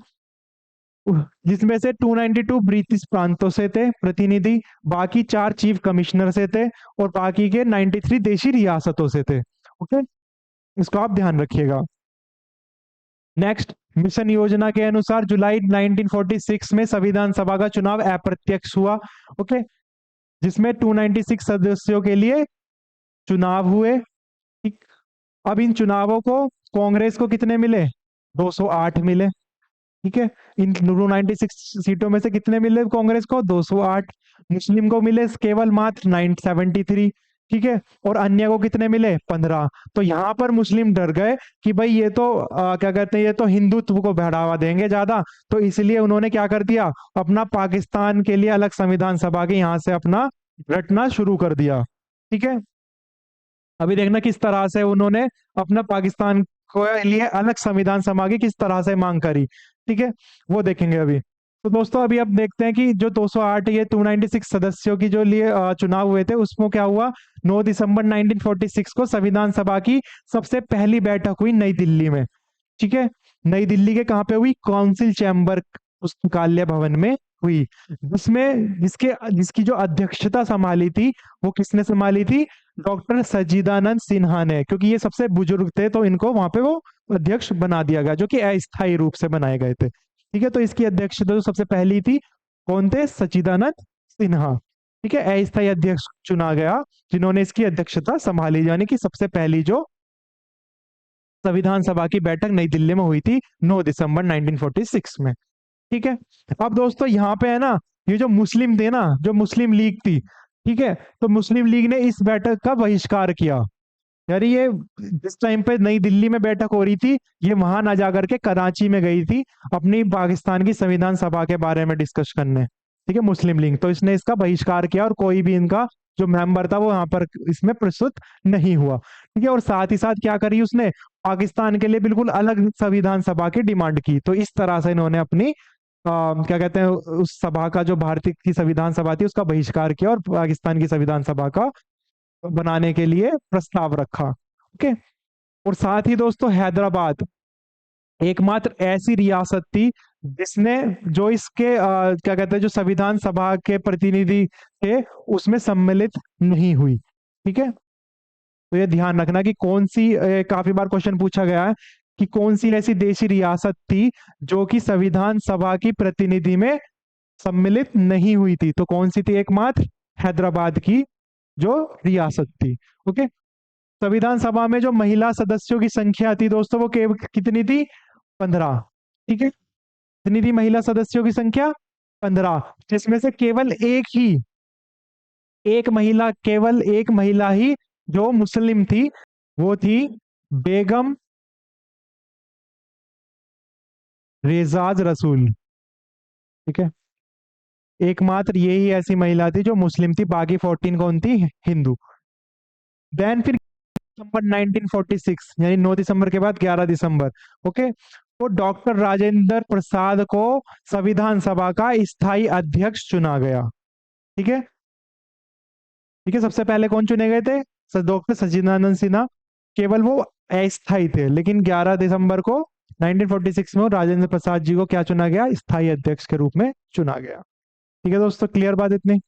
जिसमें से 292 ब्रिटिश प्रांतों से थे प्रतिनिधि, बाकी 4 चीफ कमिश्नर से थे, और बाकी के 93 देशी रियासतों से थे। ओके, इसको आप ध्यान रखिएगा। नेक्स्ट, मिशन योजना के अनुसार जुलाई 1946 में संविधान सभा का चुनाव अप्रत्यक्ष हुआ। ओके, जिसमें 296 सदस्यों के लिए चुनाव हुए। ठीक, अब इन चुनावों को कांग्रेस को कितने मिले? 208 मिले। ठीक है, इन 296 सीटों में से कितने मिले कांग्रेस को? 208। मुस्लिम को मिले केवल मात्र 973। ठीक है, और अन्य को कितने मिले? 15। तो यहां पर मुस्लिम डर गए कि भाई ये तो क्या कहते हैं, ये तो हिंदुत्व को बढ़ावा देंगे ज्यादा। तो इसलिए उन्होंने क्या कर दिया, अपना पाकिस्तान के लिए अलग संविधान सभा के यहाँ से अपना रटना शुरू कर दिया। ठीक है, अभी देखना किस तरह से उन्होंने अपना पाकिस्तान को लिए अलग संविधान सभा की किस तरह से मांग करी। ठीक है, वो देखेंगे अभी। तो दोस्तों अभी अब देखते हैं कि जो 208 ये 296 सदस्यों की जो लिए चुनाव हुए थे, उसमें क्या हुआ। 9 दिसंबर 1946 को संविधान सभा की सबसे पहली बैठक हुई नई दिल्ली में। ठीक है, नई दिल्ली के कहाँ पे हुई? काउंसिल चैम्बर पुस्तकालय भवन में हुई। जिसमें जिसकी जो अध्यक्षता संभाली थी, वो किसने संभाली थी? डॉक्टर सच्चिदानंद सिन्हा ने, क्योंकि ये सबसे बुजुर्ग थे तो इनको वहां पे वो अध्यक्ष बना दिया गया, जो कि अस्थायी रूप से बनाए गए थे। ठीक है, तो इसकी अध्यक्षता जो सबसे पहली थी, कौन थे? सच्चिदानंद सिन्हा। ठीक है, अस्थायी अध्यक्ष चुना गया जिन्होंने इसकी अध्यक्षता संभाली, यानी कि सबसे पहली जो संविधान सभा की बैठक नई दिल्ली में हुई थी 9 दिसंबर 1946 में। ठीक है, अब दोस्तों यहाँ पे है ना, ये जो मुस्लिम थे ना, जो मुस्लिम लीग थी, ठीक है, तो मुस्लिम लीग ने इस बैठक का बहिष्कार किया। यानी ये जिस टाइम पे नई दिल्ली में बैठक हो रही थी, ये वहां ना जाकर के कराची में गई थी अपनी पाकिस्तान की संविधान सभा के बारे में डिस्कस करने। ठीक है, मुस्लिम लीग, तो इसने इसका बहिष्कार किया और कोई भी इनका जो मेंबर था वो यहाँ पर इसमें प्रस्तुत नहीं हुआ। ठीक है, और साथ ही साथ क्या करी उसने? पाकिस्तान के लिए बिल्कुल अलग संविधान सभा की डिमांड की। तो इस तरह से इन्होंने अपनी क्या कहते हैं, उस सभा का जो भारतीय की संविधान सभा थी उसका बहिष्कार किया और पाकिस्तान की संविधान सभा का बनाने के लिए प्रस्ताव रखा। ओके, और साथ ही दोस्तों हैदराबाद एकमात्र ऐसी रियासत थी जिसने जो इसके क्या कहते हैं, जो संविधान सभा के प्रतिनिधि थे उसमें सम्मिलित नहीं हुई। ठीक है, तो ये ध्यान रखना कि कौन सी काफी बार क्वेश्चन पूछा गया है कि कौन सी ऐसी देशी रियासत थी जो कि संविधान सभा की प्रतिनिधि में सम्मिलित नहीं हुई थी। तो कौन सी थी? एकमात्र हैदराबाद की जो रियासत थी। ओके, संविधान सभा में जो महिला सदस्यों की संख्या थी दोस्तों, वो कितनी थी? 15। ठीक है, कितनी थी महिला सदस्यों की संख्या? 15, जिसमें से केवल केवल एक महिला ही जो मुस्लिम थी, वो थी बेगम रेजाज रसूल। ठीक है, एकमात्र यही ऐसी महिला थी जो मुस्लिम थी, बाकी 14 कौन थी? हिंदू। देन फिर दिसंबर 1946, यानी 9 दिसंबर के बाद 11 दिसंबर, ओके, तो डॉक्टर राजेंद्र प्रसाद को संविधान सभा का स्थायी अध्यक्ष चुना गया। ठीक है, ठीक है, सबसे पहले कौन चुने गए थे? डॉक्टर सच्चिदानंद सिन्हा। केवल वो अस्थायी थे, लेकिन 11 दिसंबर को 1946 में वो राजेंद्र प्रसाद जी को क्या चुना गया? स्थायी अध्यक्ष के रूप में चुना गया। ठीक है दोस्तों, क्लियर बात इतनी?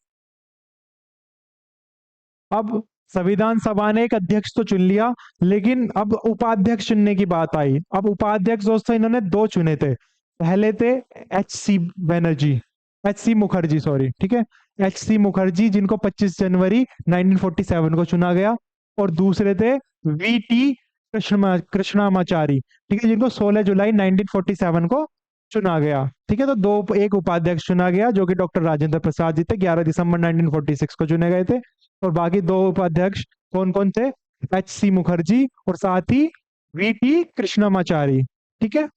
अब संविधान सभा ने एक अध्यक्ष तो चुन लिया, लेकिन अब उपाध्यक्ष चुनने की बात आई। अब उपाध्यक्ष दोस्तों इन्होंने दो चुने थे। पहले थे H C Banerjee, H C Mukherjee, sorry, ठीक है, एच सी मुखर्जी, जिनको 25 जनवरी 1947 को चुना गया। और दूसरे थे वी टी कृष्णामाचारी, ठीक है, जिनको 16 जुलाई 1947 को चुना गया। ठीक है, तो दो, एक उपाध्यक्ष चुना गया जो कि डॉक्टर राजेंद्र प्रसाद जी थे, 11 दिसंबर 1946 को चुने गए थे। और बाकी दो उपाध्यक्ष कौन कौन थे? एच सी मुखर्जी और साथ ही वी टी कृष्णमाचारी। ठीक है,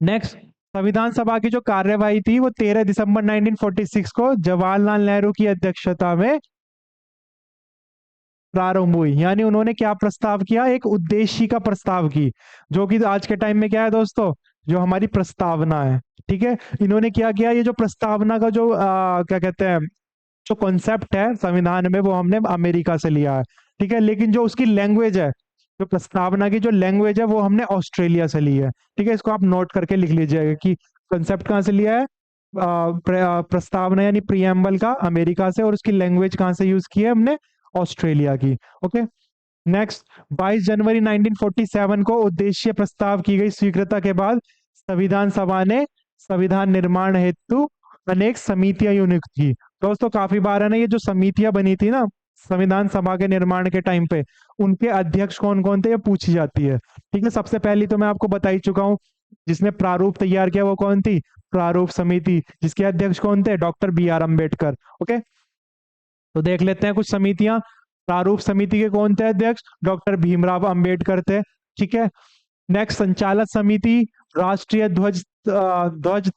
नेक्स्ट, संविधान सभा की जो कार्यवाही थी वो 13 दिसंबर 1946 को जवाहरलाल नेहरू की अध्यक्षता में प्रारंभ हुई। यानी उन्होंने क्या प्रस्ताव किया? एक उद्देश्य का प्रस्ताव की, जो कि आज के टाइम में क्या है दोस्तों? जो हमारी प्रस्तावना है। ठीक है, इन्होंने क्या किया? ये जो प्रस्तावना का जो क्या कहते हैं, जो कॉन्सेप्ट है संविधान में, वो हमने अमेरिका से लिया है। ठीक है, लेकिन जो उसकी लैंग्वेज है, जो प्रस्तावना की जो लैंग्वेज है, वो हमने ऑस्ट्रेलिया से ली है। ठीक है, इसको आप नोट करके लिख लीजिएगा कि कॉन्सेप्ट कहाँ से लिया है। प्रस्तावना यानी प्रियम्बल का अमेरिका से, और उसकी लैंग्वेज कहाँ से यूज की है हमने? ऑस्ट्रेलिया की। ओके, नेक्स्ट, 22 जनवरी 1947 को उद्देश्य प्रस्ताव की गई स्वीकृता के बाद संविधान सभा ने संविधान निर्माण हेतु अनेक समितियां नियुक्त की। दोस्तों काफी बार है ना, ये जो समितियां बनी थी ना संविधान सभा के निर्माण के टाइम पे, उनके अध्यक्ष कौन कौन थे ये पूछी जाती है। ठीक है, सबसे पहली तो मैं आपको बता ही चुका हूँ, जिसने प्रारूप तैयार किया वो कौन थी? प्रारूप समिति, जिसके अध्यक्ष कौन थे? Doctor B R Ambedkar. Okay, तो देख लेते हैं कुछ समितियां। प्रारूप समिति के कौन थे अध्यक्ष? डॉक्टर भीमराव अंबेडकर थे। ठीक है, नेक्स्ट, संचालक समिति, राष्ट्रीय ध्वज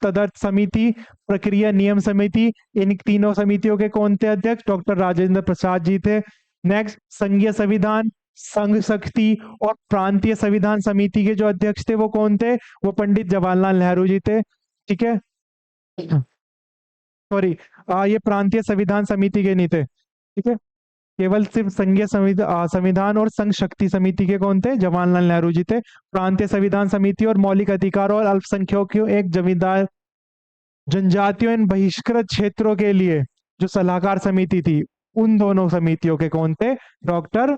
तदर्थ समिति, प्रक्रिया नियम समिति, इन तीनों समितियों के कौन थे अध्यक्ष? डॉक्टर राजेंद्र प्रसाद जी थे। नेक्स्ट, संघीय संविधान, संघ शक्ति और प्रांतीय संविधान समिति के जो अध्यक्ष थे वो कौन थे? वो पंडित जवाहरलाल नेहरू जी थे। ठीक है, सॉरी, ये प्रांतीय संविधान समिति के नहीं थे। ठीक है, केवल सिर्फ संघीय संविधान और संघ शक्ति समिति के कौन थे? जवाहरलाल नेहरू जी थे। प्रांतीय संविधान समिति और मौलिक अधिकार और अल्पसंख्यकों, एक जमींदार जनजातियों इन बहिष्कृत क्षेत्रों के लिए जो सलाहकार समिति थी, उन दोनों समितियों के कौन थे? डॉक्टर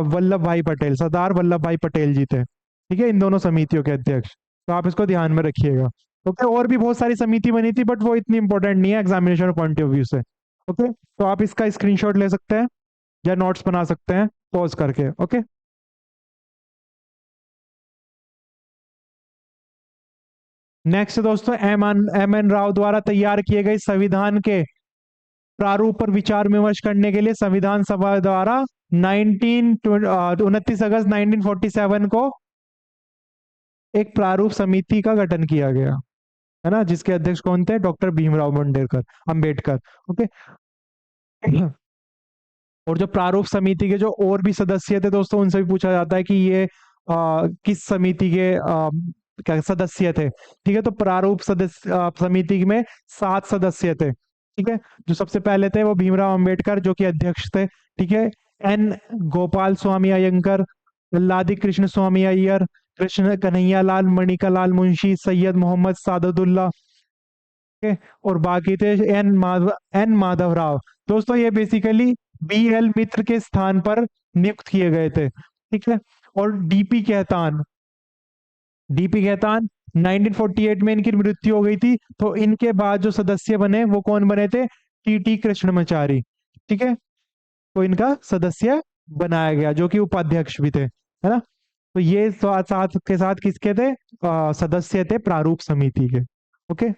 वल्लभ भाई पटेल, सरदार वल्लभ भाई पटेल जी थे। ठीक है, इन दोनों समितियों के अध्यक्ष। तो आप इसको ध्यान में रखिएगा। ओके, और भी बहुत सारी समिति बनी थी, बट वो इतनी इंपॉर्टेंट नहीं है एग्जामिनेशन पॉइंट ऑफ व्यू से। ओके, तो आप इसका स्क्रीनशॉट ले सकते हैं या नोट्स बना सकते हैं पॉज करके। ओके, नेक्स्ट दोस्तों, एम एन राव द्वारा तैयार किए गए संविधान के प्रारूप पर विचार विमर्श करने के लिए संविधान सभा द्वारा 29 अगस्त 1947 को एक प्रारूप समिति का गठन किया गया, है ना, जिसके अध्यक्ष कौन थे? डॉक्टर भीमराव अंबेडकर। ओके, और जो प्रारूप समिति के जो और भी सदस्य थे दोस्तों, उनसे भी पूछा जाता है कि ये किस समिति के क्या सदस्य थे। ठीक है, तो प्रारूप सदस्य समिति में 7 सदस्य थे। ठीक है, जो सबसे पहले थे वो भीमराव अंबेडकर, जो कि अध्यक्ष थे। ठीक है, एन गोपाल स्वामी अयंकर, लादी कृष्ण स्वामी अय्यर, कृष्ण कन्हैया लाल, मणिका लाल मुंशी, सैयद मोहम्मद सादुल्लाह के, और बाकी थे एन माधव राव। दोस्तों ये बेसिकली बी एल मित्र के स्थान पर नियुक्त किए गए थे। ठीक है, और डीपी कहतान 1948 में इनकी मृत्यु हो गई थी, तो इनके बाद जो सदस्य बने वो कौन बने थे? T T Krishnamachari. ठीक है, तो इनका सदस्य बनाया गया, जो कि उपाध्यक्ष भी थे, है ना। तो ये साथ के साथ किसके थे? सदस्य थे प्रारूप समिति के। ओके,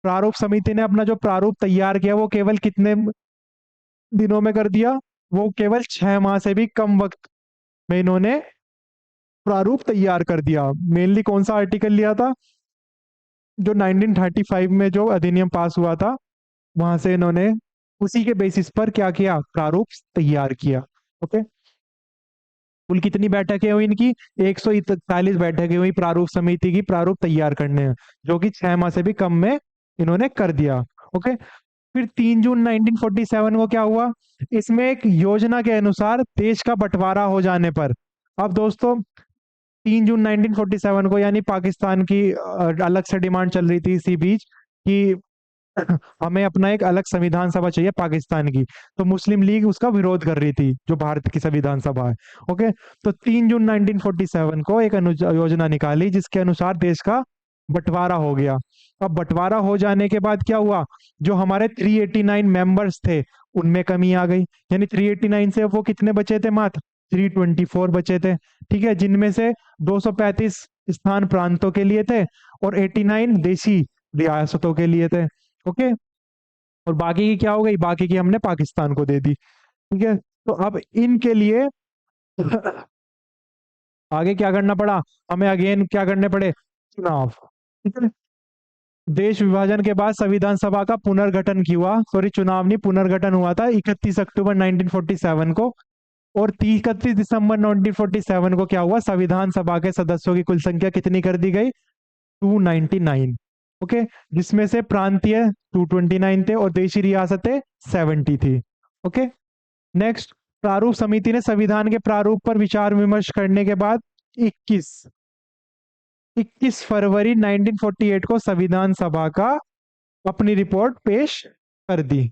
प्रारूप समिति ने अपना जो प्रारूप तैयार किया वो केवल कितने दिनों में कर दिया? वो केवल 6 माह से भी कम वक्त में इन्होंने प्रारूप तैयार कर दिया। मेनली कौन सा आर्टिकल लिया था? जो 1935 में जो अधिनियम पास हुआ था, वहां से इन्होंने उसी के बेसिस पर क्या किया? प्रारूप तैयार किया। ओके। कुल कितनी बैठकें हुई इनकी? 141 बैठकें हुई प्रारूप समिति की, प्रारूप तैयार करने में, जो कि 6 माह से भी कम में इन्होंने कर दिया। ओके। फिर 3 जून 1947 को क्या हुआ? इसमें एक योजना के अनुसार देश का बंटवारा हो जाने पर, अब दोस्तों 3 जून 1947 को, यानी पाकिस्तान की अलग से डिमांड चल रही थी इसी बीच कि हमें अपना एक अलग संविधान सभा चाहिए पाकिस्तान की। तो मुस्लिम लीग उसका विरोध कर रही थी, जो भारत की संविधान सभा है। ओके। तो 3 जून 1947 को एक योजना निकाली जिसके अनुसार देश का बंटवारा हो गया। अब बंटवारा हो जाने के बाद क्या हुआ? जो हमारे 389 मेंबर्स थे उनमें कमी आ गई, यानी 389 से वो कितने बचे थे? मात्र 324 बचे थे। ठीक है, जिनमें से 235 स्थान प्रांतों के लिए थे और 89 देशी रियासतों के लिए थे। ओके। और बाकी की क्या हो गई? बाकी की हमने पाकिस्तान को दे दी। ठीक है। तो अब इनके लिए आगे क्या करना पड़ा? हमें अगेन क्या करने पड़े? चुनाव। ठीक है। देश विभाजन के बाद संविधान सभा का पुनर्गठन हुआ, सॉरी चुनाव नहीं, पुनर्गठन हुआ था 31 अक्टूबर 1947 को। और 31 दिसंबर 1947 को क्या हुआ? संविधान सभा के सदस्यों की कुल संख्या कितनी कर दी गई? 299। ओके। जिसमें से प्रांतीय 229 थे और देशी रियासतें 70 थी। ओके। नेक्स्ट, प्रारूप समिति ने संविधान के प्रारूप पर विचार विमर्श करने के बाद 21 फरवरी 1948 को संविधान सभा का अपनी रिपोर्ट पेश कर दी।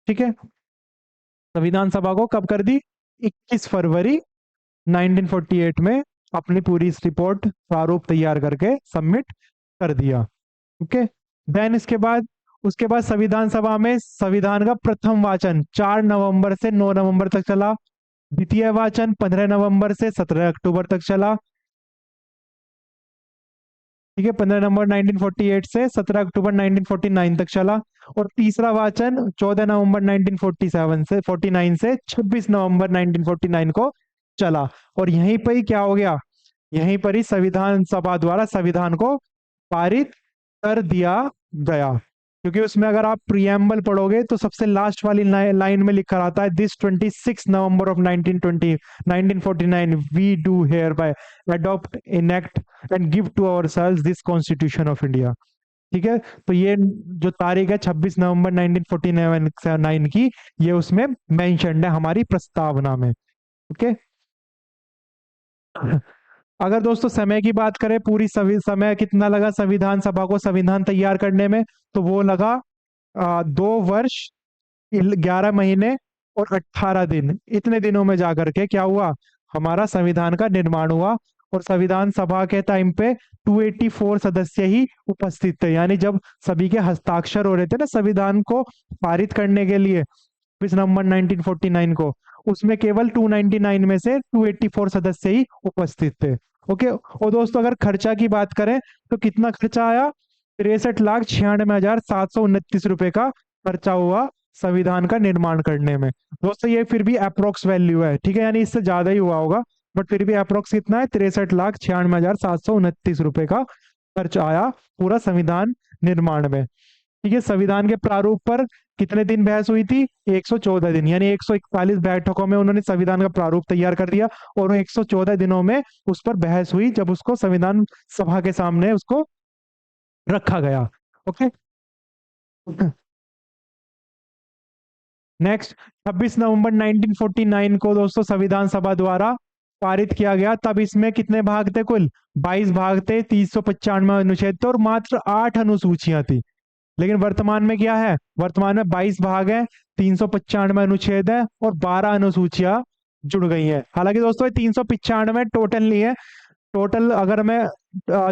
ठीक है। संविधान सभा को कब कर दी? 21 फरवरी 1948 में अपनी पूरी इस रिपोर्ट प्रारूप तैयार करके सबमिट कर दिया। ओके। देन उसके बाद संविधान सभा में संविधान का प्रथम वाचन 4 नवंबर से 9 नवंबर तक चला। द्वितीय वाचन 15 नवंबर से 17 अक्टूबर तक चला। ठीक है, 15 नवंबर 1948 से 17 अक्टूबर 1949 तक चला। और तीसरा वाचन 14 नवंबर 1947 से 49 से 26 नवंबर 1949 को चला। और यहीं पर ही क्या हो गया? यहीं पर ही संविधान सभा द्वारा संविधान को पारित कर दिया गया। क्योंकि उसमें अगर आप प्रियम्बल पढ़ोगे तो सबसे लास्ट वाली लाइन में लिखा रहता है, this 26 November of 1949 we do hereby adopt enact and give to ourselves this constitution of India. ठीक है। तो ये जो तारीख है 26 नवंबर 1949 की, ये उसमें मेंशन्ड है हमारी प्रस्तावना में। ओके। अगर दोस्तों समय की बात करें, पूरी समय कितना लगा संविधान सभा को संविधान तैयार करने में? तो वो लगा 2 वर्ष 11 महीने और 18 दिन। इतने दिनों में जाकर के क्या हुआ? हमारा संविधान का निर्माण हुआ। और संविधान सभा के टाइम पे 284 सदस्य ही उपस्थित थे, यानी जब सभी के हस्ताक्षर हो रहे थे ना संविधान को पारित करने के लिए 20 नवंबर 1949 को, उसमें केवल 299 में से 284 सदस्य ही उपस्थित थे। ओके। और दोस्तों अगर खर्चा की बात करें तो कितना खर्चा आया? 63,96,729 रुपए का खर्चा हुआ संविधान का निर्माण करने में। दोस्तों ये फिर भी अप्रोक्स वैल्यू है, ठीक है, यानी इससे ज्यादा ही हुआ होगा, बट फिर भी अप्रोक्स कितना है? 63,96,729 रुपए का खर्च आया पूरा संविधान निर्माण में। ठीक है। संविधान के प्रारूप पर कितने दिन बहस हुई थी? 114 दिन, यानी 141 बैठकों में उन्होंने संविधान का प्रारूप तैयार कर दिया और 114 दिनों में उस पर बहस हुई, जब उसको संविधान सभा के सामने उसको रखा गया। ओके। नेक्स्ट, 26 नवंबर 1949 को दोस्तों संविधान सभा द्वारा पारित किया गया। तब इसमें कितने भाग थे? कुल 22 भाग थे, 395 अनुच्छेद थे और मात्र 8 अनुसूचियां थी। लेकिन वर्तमान में क्या है? वर्तमान में 22 भाग है, 395 अनुच्छेद है और 12 अनुसूचियां जुड़ गई हैं। हालांकि दोस्तों 395 टोटल नहीं है। टोटल अगर मैं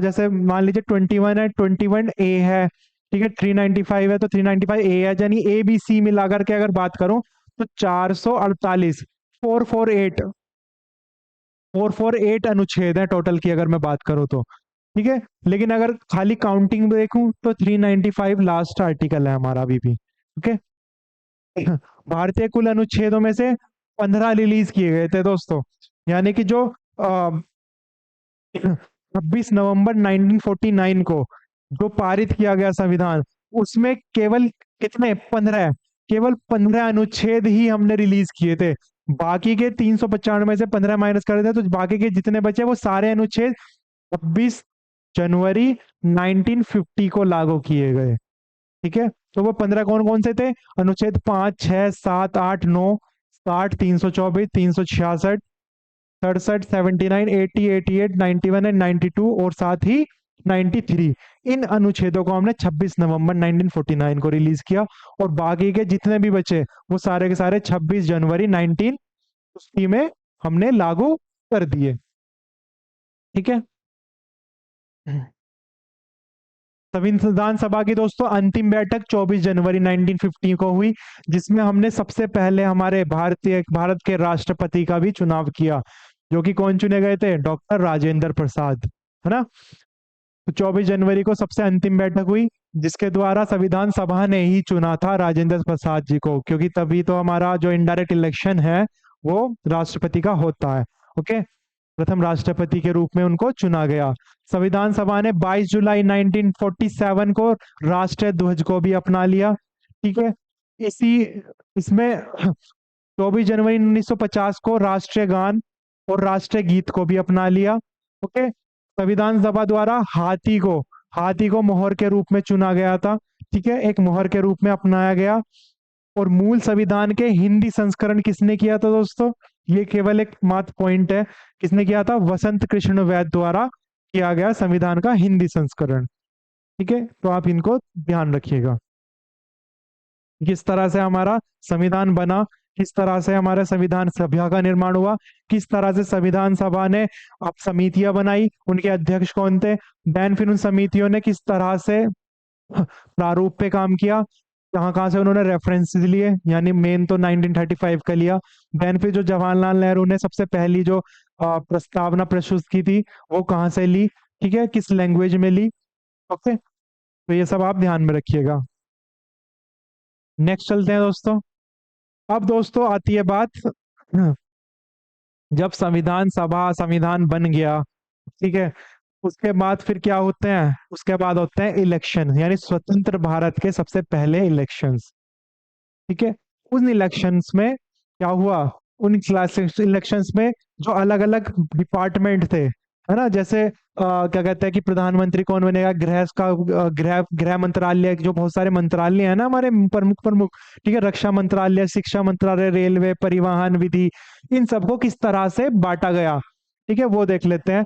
जैसे मान लीजिए 21 है, 21A है, ठीक है, 395 है तो 395A है, यानी ABC मिला करके अगर बात करूं तो 448 448 448 अनुच्छेद है टोटल की अगर मैं बात करूं तो। ठीक है। लेकिन अगर खाली काउंटिंग देखूं तो 395 लास्ट आर्टिकल है हमारा अभी भी। ओके। भारतीय कुल अनुच्छेदों में से 15 रिलीज किए गए थे दोस्तों, यानी कि जो 26 नवंबर 1949 को जो पारित किया गया संविधान, उसमें केवल कितने 15, केवल 15 अनुच्छेद ही हमने रिलीज किए थे। बाकी के 395 से 15 माइनस कर देते तो बाकी के जितने बचे वो सारे अनुच्छेद 26 जनवरी 1950 को लागू किए गए। ठीक है, तो वो 15 कौन कौन से थे? अनुच्छेद 5, 6, 7, 8, 9, 60, 324, 366, 67, 79, 80, 88, 91 एंड 92 और साथ ही 93। इन अनुच्छेदों को हमने 26 नवंबर 1949 को रिलीज किया और बाकी के जितने भी बचे वो सारे के सारे 26 जनवरी 1950 में हमने लागू कर दिए। ठीक है, संविधान सभा की दोस्तों अंतिम बैठक 24 जनवरी 1950 को हुई, जिसमें हमने सबसे पहले हमारे भारत के राष्ट्रपति का भी चुनाव किया, जो कि कौन चुने गए थे? डॉक्टर राजेंद्र प्रसाद, है ना। तो 24 जनवरी को सबसे अंतिम बैठक हुई, जिसके द्वारा संविधान सभा ने ही चुना था राजेंद्र प्रसाद जी को, क्योंकि तभी तो हमारा जो इनडायरेक्ट इलेक्शन है वो राष्ट्रपति का होता है। ओके, प्रथम राष्ट्रपति के रूप में उनको चुना गया। संविधान सभा ने 22 जुलाई 1947 को राष्ट्रीय ध्वज को भी अपना लिया। ठीक है, इसी इसमें 24 जनवरी 1950 को राष्ट्रीय गान और राष्ट्रीय गीत को भी अपना लिया। ओके, संविधान सभा द्वारा हाथी को मोहर के रूप में चुना गया था। ठीक है, एक मोहर के रूप में अपनाया गया। और मूल संविधान के हिंदी संस्करण किसने किया था दोस्तों? ये केवल एक मात्र पॉइंट है, किसने किया था? वसंत कृष्ण वैद द्वारा किया गया संविधान का हिंदी संस्करण। ठीक है, तो आप इनको ध्यान रखिएगा। किस तरह से हमारा संविधान बना, किस तरह से हमारे संविधान सभा का निर्माण हुआ, किस तरह से संविधान सभा ने अब समितियां बनाई, उनके अध्यक्ष कौन थे, देन फिर उन समितियों ने किस तरह से प्रारूप पे काम किया, कहाँ कहाँ से उन्होंने रेफरेंसेस लिए, यानी मेन तो 1935 का लिया। देन फिर जो जवाहरलाल नेहरू ने सबसे पहली जो प्रस्तावना प्रस्तुत की थी वो कहाँ से ली, ठीक है, किस लैंग्वेज में ली। ओके, तो ये सब आप ध्यान में रखिएगा। नेक्स्ट चलते हैं दोस्तों। अब दोस्तों आती है बात, जब संविधान सभा संविधान बन गया, ठीक है, उसके बाद फिर क्या होते हैं? उसके बाद होते हैं इलेक्शन, यानी स्वतंत्र भारत के सबसे पहले इलेक्शंस। ठीक है, उन इलेक्शंस में क्या हुआ? उन इलेक्शंस में जो अलग अलग डिपार्टमेंट थे, है ना, जैसे क्या कहते हैं कि प्रधानमंत्री कौन बनेगा, गृह मंत्रालय, जो बहुत सारे मंत्रालय है ना हमारे प्रमुख प्रमुख, ठीक है, रक्षा मंत्रालय, शिक्षा मंत्रालय, रेलवे, परिवहन, विधि, इन सबको किस तरह से बांटा गया, ठीक है, वो देख लेते हैं।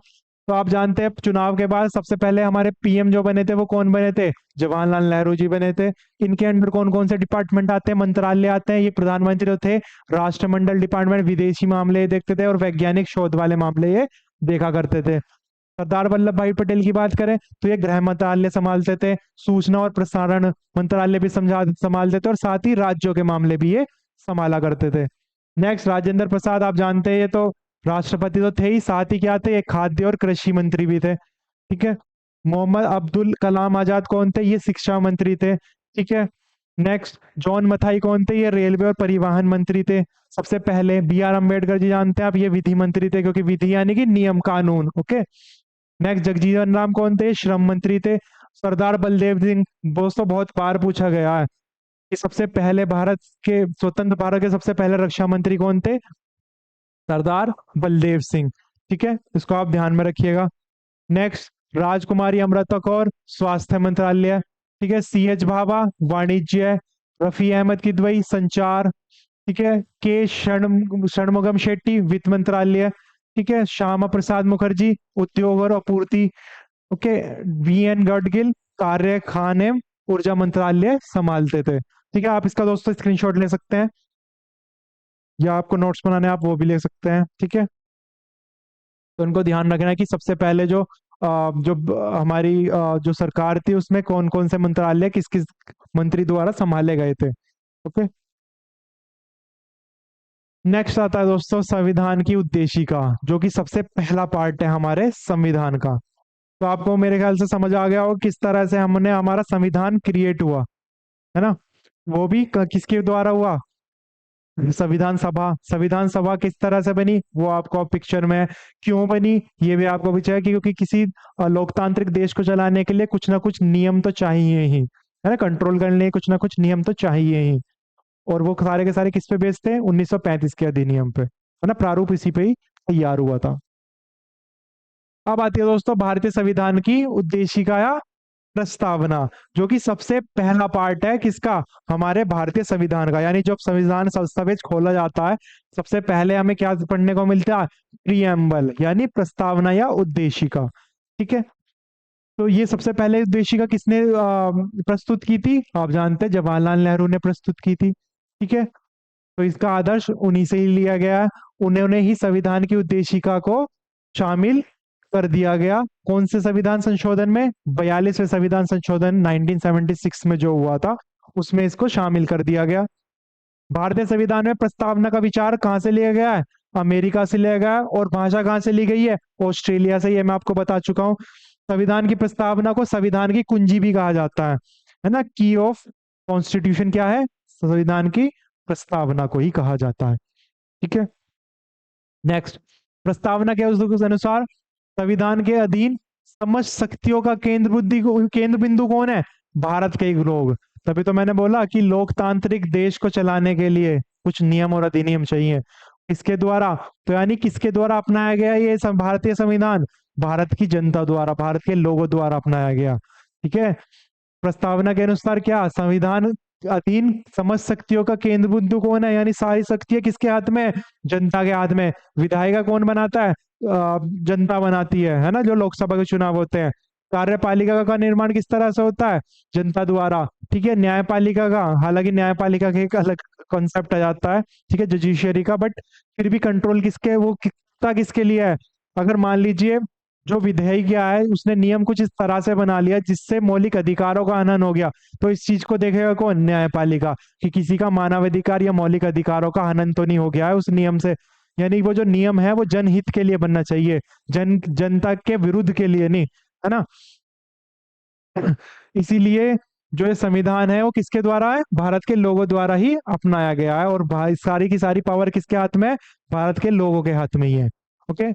तो आप जानते हैं चुनाव के बाद सबसे पहले हमारे पीएम जो बने थे वो कौन बने थे? जवाहरलाल नेहरू जी बने थे। इनके अंडर कौन कौन से डिपार्टमेंट आते हैं, मंत्रालय आते हैं? ये प्रधानमंत्री जो थे, राष्ट्रमंडल डिपार्टमेंट विदेशी मामले ये देखते थे, और वैज्ञानिक शोध वाले मामले ये देखा करते थे। सरदार वल्लभ भाई पटेल की बात करें तो ये गृह मंत्रालय संभालते थे, सूचना और प्रसारण मंत्रालय भी समझा संभालते थे, और साथ ही राज्यों के मामले भी ये संभाला करते थे। नेक्स्ट, राजेंद्र प्रसाद, आप जानते हैं ये तो राष्ट्रपति तो थे ही, साथ ही क्या थे? ये खाद्य और कृषि मंत्री भी थे। ठीक है, मोहम्मद अब्दुल कलाम आजाद कौन थे? ये शिक्षा मंत्री थे। ठीक है, नेक्स्ट, जॉन मथाई कौन थे? ये रेलवे और परिवहन मंत्री थे सबसे पहले। बी आर अम्बेडकर जी जानते हैं आप, ये विधि मंत्री थे, क्योंकि विधि यानी कि नियम कानून। ओके, नेक्स्ट, जगजीवन राम कौन थे? श्रम मंत्री थे। सरदार बलदेव सिंह, दोस्तों बहुत बार पूछा गया है कि सबसे पहले भारत के स्वतंत्र भारत के सबसे पहले रक्षा मंत्री कौन थे? सरदार बलदेव सिंह। ठीक है, इसको आप ध्यान में रखिएगा। नेक्स्ट, राजकुमारी अमृता कौर, स्वास्थ्य मंत्रालय। ठीक है, सी एच भाभा, वाणिज्य। रफी अहमद किदवई, संचार। ठीक है, के षणमुगम शेट्टी, वित्त मंत्रालय। ठीक है, श्यामा प्रसाद मुखर्जी, उद्योग और आपूर्ति। ओके, वी एन गडगिल, कार्य खान एवं ऊर्जा मंत्रालय संभालते थे। ठीक है, आप इसका दोस्तों स्क्रीनशॉट ले सकते हैं, या आपको नोट्स बनाने हैं आप वो भी ले सकते हैं। ठीक है, तो उनको ध्यान रखना है कि सबसे पहले हमारी जो सरकार थी उसमें कौन कौन से मंत्रालय किस किस मंत्री द्वारा संभाले गए थे। ओके, नेक्स्ट आता है दोस्तों संविधान की उद्देशिका, जो कि सबसे पहला पार्ट है हमारे संविधान का। तो आपको मेरे ख्याल से समझ आ गया हो किस तरह से हमने हमारा संविधान क्रिएट हुआ, है ना। वो भी किसके द्वारा हुआ? संविधान सभा किस तरह से बनी वो आपको पिक्चर में है। क्यों बनी ये भी आपको पूछा है कि क्योंकि किसी लोकतांत्रिक देश को चलाने के लिए कुछ ना कुछ नियम तो चाहिए ही, है ना, कंट्रोल करने के लिए कुछ ना कुछ नियम तो चाहिए ही। और वो सारे के सारे किस पे बेस्ड थे, 1935 के अधिनियम पे, है ना, प्रारूप इसी पे ही तैयार हुआ था। अब आती है दोस्तों भारतीय संविधान की उद्देशिका या प्रस्तावना, जो कि सबसे पहला पार्ट है किसका, हमारे भारतीय संविधान का। यानी जब संविधान दस्तावेज खोला जाता है सबसे पहले हमें क्या पढ़ने को मिलता है, प्रियम्बल यानी प्रस्तावना या उद्देशिका। ठीक है, तो ये सबसे पहले उद्देशिका किसने प्रस्तुत की थी, आप जानते हैं जवाहरलाल नेहरू ने प्रस्तुत की थी। ठीक है, तो इसका आदर्श उन्हीं से ही लिया गया है। उन्होंने ही संविधान की उद्देशिका को शामिल कर दिया गया। कौन से संविधान संशोधन में, 42वें संविधान संशोधन 1976 में जो हुआ था उसमें इसको शामिल कर दिया गया। भारतीय संविधान में प्रस्तावना का विचार कहाँ से लिया गया है, अमेरिका से लिया गया है। और भाषा कहाँ से ली गई है, ऑस्ट्रेलिया से, ये मैं आपको बता चुका हूँ। संविधान की प्रस्तावना को संविधान की कुंजी भी कहा जाता है ना, की ऑफ कॉन्स्टिट्यूशन क्या है, संविधान की प्रस्तावना को ही कहा जाता है। ठीक है, नेक्स्ट, प्रस्तावना के उस अनुसार संविधान के अधीन समस्त शक्तियों का केंद्र बिंदु कौन है, भारत के लोग। तभी तो मैंने बोला कि लोकतांत्रिक देश को चलाने के लिए कुछ नियम और अधिनियम चाहिए। किसके द्वारा, तो यानी किसके द्वारा अपनाया गया ये भारतीय संविधान, भारत की जनता द्वारा, भारत के लोगों द्वारा अपनाया गया। ठीक है, प्रस्तावना के अनुसार क्या, संविधान अधीन समस्त शक्तियों का केंद्र बिंदु कौन है, यानी सारी शक्तियां किसके हाथ में, जनता के हाथ में। विधायिका कौन बनाता है, जनता बनाती है ना, जो लोकसभा के चुनाव होते हैं। कार्यपालिका का निर्माण किस तरह से होता है, जनता द्वारा। ठीक है, न्यायपालिका का, हालांकि न्यायपालिका के एक अलग कॉन्सेप्ट आ जाता है, ठीक है, जुडिशियरी का, बट फिर भी कंट्रोल किसके, वो कितना किसके लिए है। अगर मान लीजिए जो विधेयक क्या है उसने नियम कुछ इस तरह से बना लिया जिससे मौलिक अधिकारों का हनन हो गया, तो इस चीज को देखेगा कौन, न्यायपालिका, कि किसी का मानवाधिकार या मौलिक अधिकारों का हनन तो नहीं हो गया है उस नियम से। यानी वो जो नियम है वो जनहित के लिए बनना चाहिए, जनता के विरुद्ध के लिए नहीं, है ना। इसीलिए जो ये संविधान है वो किसके द्वारा है, भारत के लोगों द्वारा ही अपनाया गया है। और सारी की सारी पावर किसके हाथ में है, भारत के लोगों के हाथ में ही है। ओके,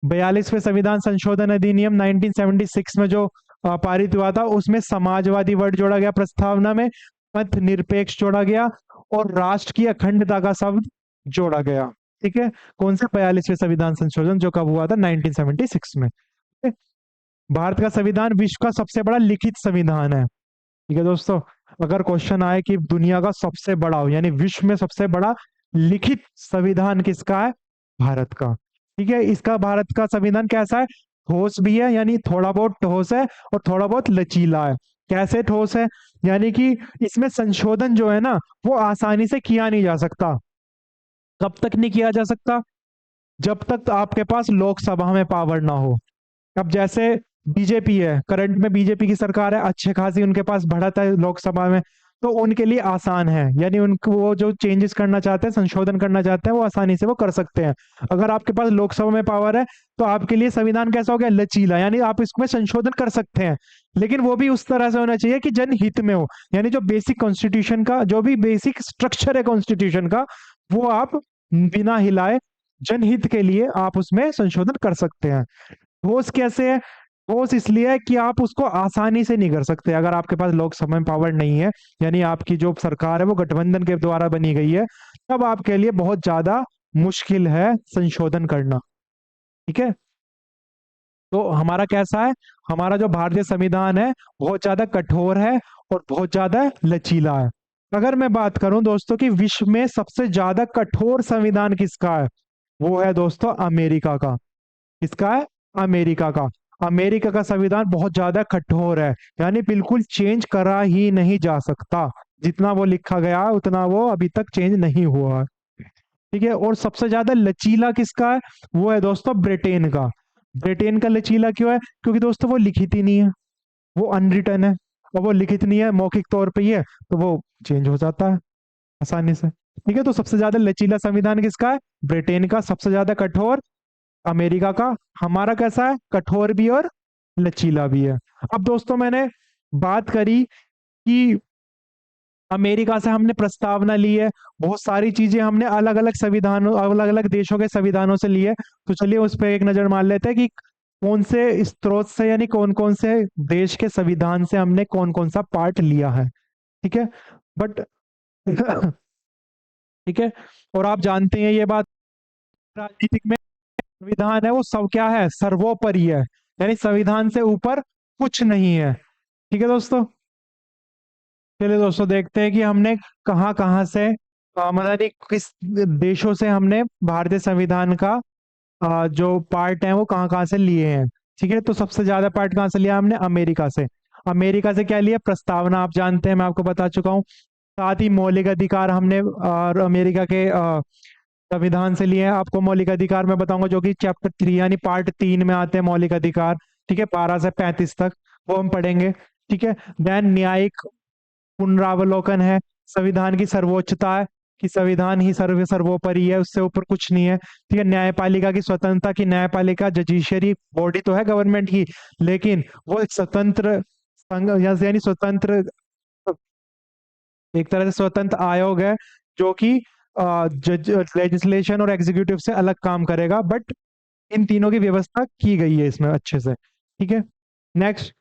42वें संविधान संशोधन अधिनियम 1976 में जो पारित हुआ था उसमें समाजवादी वर्ड जोड़ा गया, प्रस्तावना में मत निरपेक्ष जोड़ा गया और राष्ट्र की अखंडता का शब्द जोड़ा गया। ठीक है, कौन सा, 42वें संविधान संशोधन जो कब हुआ था, 1976 में। ठीक है? भारत का संविधान विश्व का सबसे बड़ा लिखित संविधान है। ठीक है दोस्तों, अगर क्वेश्चन आए कि दुनिया का सबसे बड़ा हो यानी विश्व में सबसे बड़ा लिखित संविधान किसका है, भारत का। ठीक है, इसका भारत का संविधान कैसा है, ठोस भी है, यानी थोड़ा बहुत ठोस है और थोड़ा बहुत लचीला है। कैसे ठोस है, यानी कि इसमें संशोधन जो है ना वो आसानी से किया नहीं जा सकता। कब तक नहीं किया जा सकता, जब तक आपके पास लोकसभा में पावर ना हो। अब जैसे बीजेपी है, करंट में बीजेपी की सरकार है, अच्छे खासी उनके पास बढ़त है लोकसभा में, तो उनके लिए आसान है, यानी उनको वो जो चेंजेस करना चाहते हैं, संशोधन करना चाहते हैं, वो आसानी से वो कर सकते हैं। अगर आपके पास लोकसभा में पावर है तो आपके लिए संविधान कैसा हो गया, लचीला, यानी आप इसमें संशोधन कर सकते हैं, लेकिन वो भी उस तरह से होना चाहिए कि जनहित में हो। यानी जो बेसिक कॉन्स्टिट्यूशन का, जो भी बेसिक स्ट्रक्चर है कॉन्स्टिट्यूशन का, वो आप बिना हिलाए जनहित के लिए आप उसमें संशोधन कर सकते हैं। ठोस कैसे है, ठोस इसलिए है कि आप उसको आसानी से नहीं कर सकते अगर आपके पास लोकसभा में पावर नहीं है, यानी आपकी जो सरकार है वो गठबंधन के द्वारा बनी गई है, तब आपके लिए बहुत ज्यादा मुश्किल है संशोधन करना। ठीक है, तो हमारा कैसा है, हमारा जो भारतीय संविधान है बहुत ज्यादा कठोर है और बहुत ज्यादा लचीला है। अगर मैं बात करूं दोस्तों कि विश्व में सबसे ज्यादा कठोर संविधान किसका है, वो है दोस्तों अमेरिका का। किसका है, अमेरिका का। अमेरिका का संविधान बहुत ज्यादा कठोर है, यानी बिल्कुल चेंज करा ही नहीं जा सकता, जितना वो लिखा गया है उतना वो अभी तक चेंज नहीं हुआ है। ठीक है, और सबसे ज्यादा लचीला किसका है, वो है दोस्तों ब्रिटेन का। ब्रिटेन का लचीला क्यों है, क्योंकि दोस्तों वो लिखित ही नहीं है, वो अनरिटन है, और वो लिखित नहीं है, मौखिक तौर पे ही है, तो वो चेंज हो जाता है आसानी से। ठीक है, तो सबसे ज्यादा लचीला संविधान किसका है, ब्रिटेन का। सबसे ज्यादा कठोर अमेरिका का। हमारा कैसा है, कठोर भी और लचीला भी है। अब दोस्तों मैंने बात करी कि अमेरिका से हमने प्रस्तावना ली है, बहुत सारी चीजें हमने अलग अलग संविधानों, अलग अलग देशों के संविधानों से ली है। तो चलिए उस पर एक नजर मार लेते हैं कि कौन से स्रोत से यानी कौन कौन से देश के संविधान से हमने कौन कौन सा पार्ट लिया है। ठीक है, बट ठीक है, और आप जानते हैं ये बात, राजनीतिक में संविधान है वो सब क्या है, सर्वोपरि है, यानी संविधान से ऊपर कुछ नहीं है। ठीक है दोस्तों, चलिए दोस्तों देखते हैं कि हमने कहाँ कहाँ से मतलब कि किस देशों से हमने भारतीय संविधान का जो पार्ट है वो कहाँ कहाँ से लिए हैं। ठीक है, तो सबसे ज्यादा पार्ट कहाँ से लिया हमने, अमेरिका से। अमेरिका से क्या लिया, प्रस्तावना, आप जानते हैं, मैं आपको बता चुका हूँ। साथ ही मौलिक अधिकार हमने अमेरिका के संविधान से लिए हैं। आपको मौलिक अधिकार मैं बताऊंगा जो कि चैप्टर 3 यानी पार्ट 3 में आते हैं मौलिक अधिकार। ठीक है, 12 से 35 तक वो हम पढ़ेंगे। ठीक है, देन न्यायिक पुनरावलोकन है, संविधान की सर्वोच्चता है कि संविधान ही सर्वोपरि है, उससे ऊपर कुछ नहीं है। ठीक है, न्यायपालिका की स्वतंत्रता, की न्यायपालिका जुडिशरी बॉडी तो है गवर्नमेंट की, लेकिन वो एक स्वतंत्र संघ यानी स्वतंत्र, एक तरह से स्वतंत्र आयोग है जो कि जज लेजिस्लेशन और एग्जीक्यूटिव से अलग काम करेगा, बट इन तीनों की व्यवस्था की गई है इसमें अच्छे से। ठीक है, नेक्स्ट,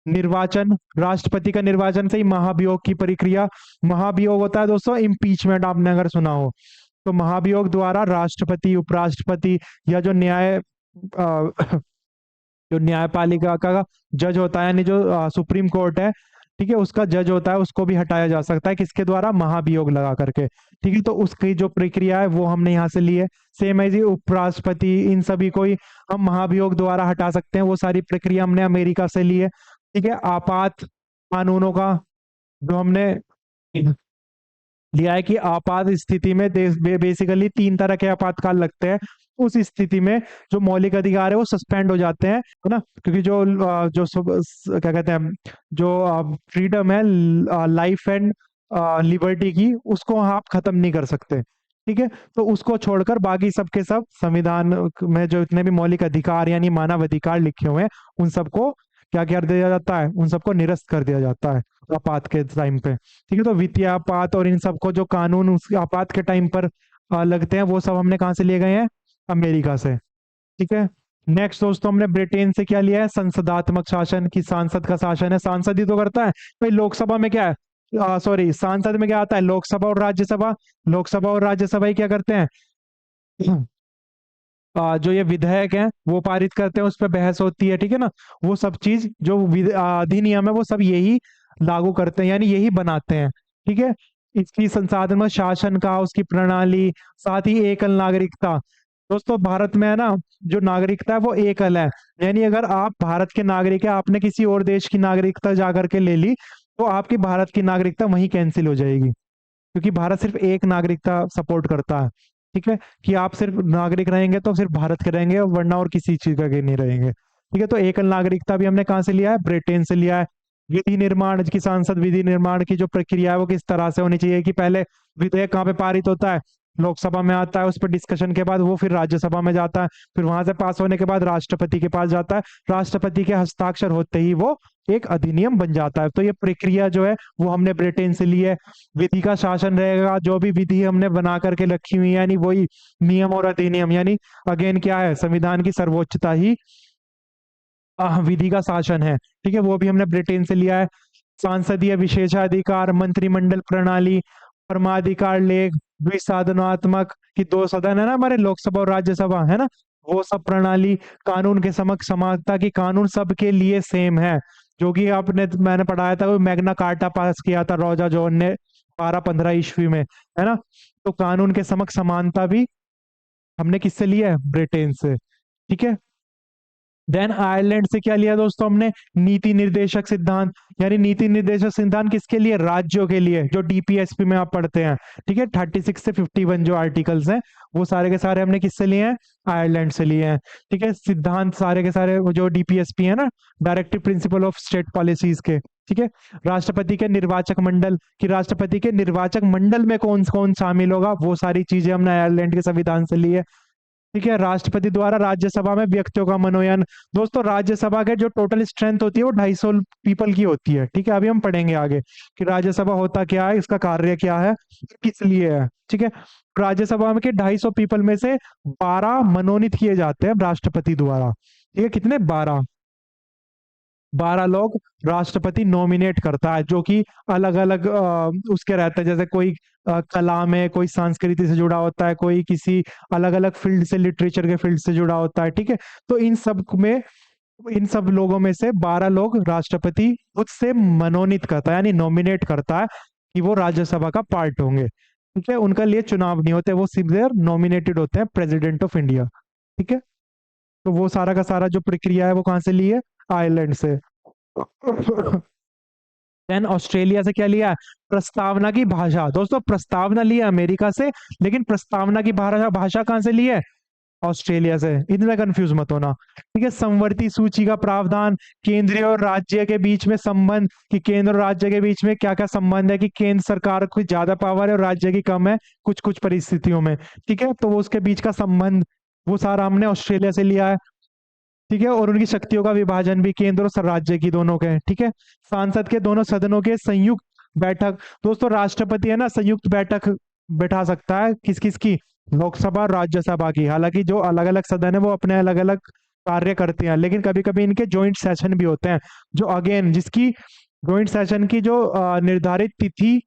निर्वाचन, राष्ट्रपति का निर्वाचन से ही महाभियोग की प्रक्रिया। महाभियोग होता है दोस्तों इम्पीचमेंट, आपने अगर सुना हो तो महाभियोग द्वारा राष्ट्रपति, उपराष्ट्रपति या जो जो न्यायपालिका का जज होता है, यानी जो सुप्रीम कोर्ट है, ठीक है, उसका जज होता है, उसको भी हटाया जा सकता है, किसके द्वारा, महाभियोग लगा करके। ठीक है, तो उसकी जो प्रक्रिया है वो हमने यहाँ से ली है। सेम है जी, उपराष्ट्रपति, इन सभी को ही हम महाभियोग द्वारा हटा सकते हैं, वो सारी प्रक्रिया हमने अमेरिका से ली है। ठीक है, आपात कानूनों का जो हमने लिया है कि आपात स्थिति में देश बेसिकली 3 तरह के आपातकाल लगते हैं। उस स्थिति में जो मौलिक अधिकार है वो सस्पेंड हो जाते हैं, है ना, क्योंकि क्या कहते हैं, जो फ्रीडम है लाइफ एंड लिबर्टी की, उसको आप खत्म नहीं कर सकते। ठीक है, तो उसको छोड़कर बाकी सबके सब संविधान में जो इतने भी मौलिक अधिकार यानी मानव अधिकार लिखे हुए हैं, उन सबको क्या कर दिया जाता है, उन सबको निरस्त कर दिया जाता है आपात के टाइम पे। ठीक है, तो वित्तीय आपात और इन सबको जो कानून उस आपात के टाइम पर लगते हैं, वो सब हमने कहाँ से लिए गए हैं, अमेरिका से। ठीक है, नेक्स्ट दोस्तों हमने ब्रिटेन से क्या लिया है, संसदात्मक शासन, की सांसद का शासन है, सांसद ही तो करता है भाई। लोकसभा में क्या है, सॉरी, सांसद में क्या आता है, लोकसभा और राज्यसभा। लोकसभा और राज्यसभा ही क्या करते हैं, जो ये विधेयक है वो पारित करते हैं, उस पर बहस होती है। ठीक है ना, वो सब चीज जो अधिनियम है वो सब यही लागू करते हैं, यानी यही बनाते हैं। ठीक है, इसकी संसाधन में शासन का, उसकी प्रणाली, साथ ही एकल नागरिकता। दोस्तों भारत में है ना, जो नागरिकता है वो एकल है, यानी अगर आप भारत के नागरिक है, आपने किसी और देश की नागरिकता जाकर के ले ली, तो आपकी भारत की नागरिकता वहीं कैंसिल हो जाएगी, क्योंकि भारत सिर्फ एक नागरिकता सपोर्ट करता है। ठीक है, कि आप सिर्फ नागरिक रहेंगे तो सिर्फ भारत के रहेंगे, वरना और किसी चीज का के नहीं रहेंगे। ठीक है, तो एकल नागरिकता भी हमने कहाँ से लिया है, ब्रिटेन से लिया है। विधि निर्माण की, सांसद विधि निर्माण की जो प्रक्रिया है वो किस तरह से होनी चाहिए, कि पहले विधेयक कहाँ पे पारित होता है, लोकसभा में आता है, उस पर डिस्कशन के बाद वो फिर राज्यसभा में जाता है, फिर वहां से पास होने के बाद राष्ट्रपति के पास जाता है, राष्ट्रपति के हस्ताक्षर होते ही वो एक अधिनियम बन जाता है। तो ये प्रक्रिया जो है वो हमने ब्रिटेन से ली है। विधि का शासन रहेगा, जो भी विधि हमने बना करके रखी हुई है, यानी वही नियम और अधिनियम, यानी अगेन क्या है, संविधान की सर्वोच्चता ही विधि का शासन है। ठीक है, वो भी हमने ब्रिटेन से लिया है। सांसदीय विशेषाधिकार, मंत्रिमंडल प्रणाली, परमाधिकार लेख, द्विसाधनात्मक, की 2 सदन है ना हमारे, लोकसभा और राज्यसभा, है ना, वो सब प्रणाली, कानून के समक्ष समानता, की कानून सबके लिए सेम है, जो कि आपने, मैंने पढ़ाया था, वो मैग्ना कार्टा पास किया था रॉजा जॉन ने 1215 ईस्वी में, है ना। तो कानून के समक्ष समानता भी हमने किससे लिया है, ब्रिटेन से। ठीक है, देन आयरलैंड से क्या लिया दोस्तों हमने, नीति निर्देशक सिद्धांत, यानी नीति निर्देशक सिद्धांत किसके लिए, राज्यों के लिए, जो डीपीएसपी में आप पढ़ते हैं। ठीक है, 36 से 51 जो आर्टिकल्स हैं वो सारे के सारे हमने किससे लिए हैं, आयरलैंड से लिए हैं। ठीक है, सिद्धांत सारे के सारे वो जो डीपीएसपी है ना, directive principle of state policies के। ठीक है, राष्ट्रपति के निर्वाचक मंडल, कि राष्ट्रपति के निर्वाचक मंडल में कौन कौन शामिल होगा, वो सारी चीजें हमने आयरलैंड के संविधान से ली है। ठीक है। राष्ट्रपति द्वारा राज्यसभा में व्यक्तियों का मनोनयन। दोस्तों राज्यसभा के जो टोटल स्ट्रेंथ होती है वो 250 पीपल की होती है। ठीक है, अभी हम पढ़ेंगे आगे कि राज्यसभा होता क्या है, इसका कार्य क्या है, किस लिए है। ठीक है, राज्यसभा में के 250 पीपल में से 12 मनोनीत किए जाते हैं राष्ट्रपति द्वारा। ठीक है, कितने? 12। 12 लोग राष्ट्रपति नॉमिनेट करता है, जो कि अलग अलग उसके रहते हैं। जैसे कोई कला में, कोई संस्कृति से जुड़ा होता है, कोई किसी अलग अलग फील्ड से, लिटरेचर के फील्ड से जुड़ा होता है। ठीक है, तो इन सब लोगों में से 12 लोग राष्ट्रपति खुद से मनोनीत करता है, यानी नॉमिनेट करता है कि वो राज्यसभा का पार्ट होंगे। ठीक है, उनका लिए चुनाव नहीं होते, वो सीधे नॉमिनेटेड होते हैं प्रेसिडेंट ऑफ इंडिया। ठीक है, तो वो सारा का सारा जो प्रक्रिया है वो कहाँ से ली है? आयरलैंड से। देन ऑस्ट्रेलिया से क्या लिया है? प्रस्तावना की भाषा। दोस्तों प्रस्तावना लिया अमेरिका से, लेकिन प्रस्तावना की भाषा भाषा कहां से ली है? ऑस्ट्रेलिया से। इतना कंफ्यूज मत होना। ठीक है, समवर्ती सूची का प्रावधान, केंद्रीय और राज्य के बीच में संबंध, कि केंद्र और राज्य के बीच में क्या क्या संबंध है, कि केंद्र सरकार को ज्यादा पावर है और राज्य की कम है कुछ कुछ परिस्थितियों में। ठीक है, तो वो उसके बीच का संबंध, वो सारा हमने ऑस्ट्रेलिया से लिया है। ठीक है, और उनकी शक्तियों का विभाजन भी केंद्र और राज्य की दोनों के। ठीक है, सांसद के दोनों सदनों के संयुक्त बैठक। दोस्तों राष्ट्रपति है ना, संयुक्त बैठक बैठा सकता है किस किस की? लोकसभा और राज्यसभा की। हालांकि जो अलग अलग सदन है वो अपने अलग अलग कार्य करते हैं, लेकिन कभी कभी इनके जॉइंट सेशन भी होते हैं, जो अगेन जिसकी जॉइंट सेशन की जो निर्धारित तिथि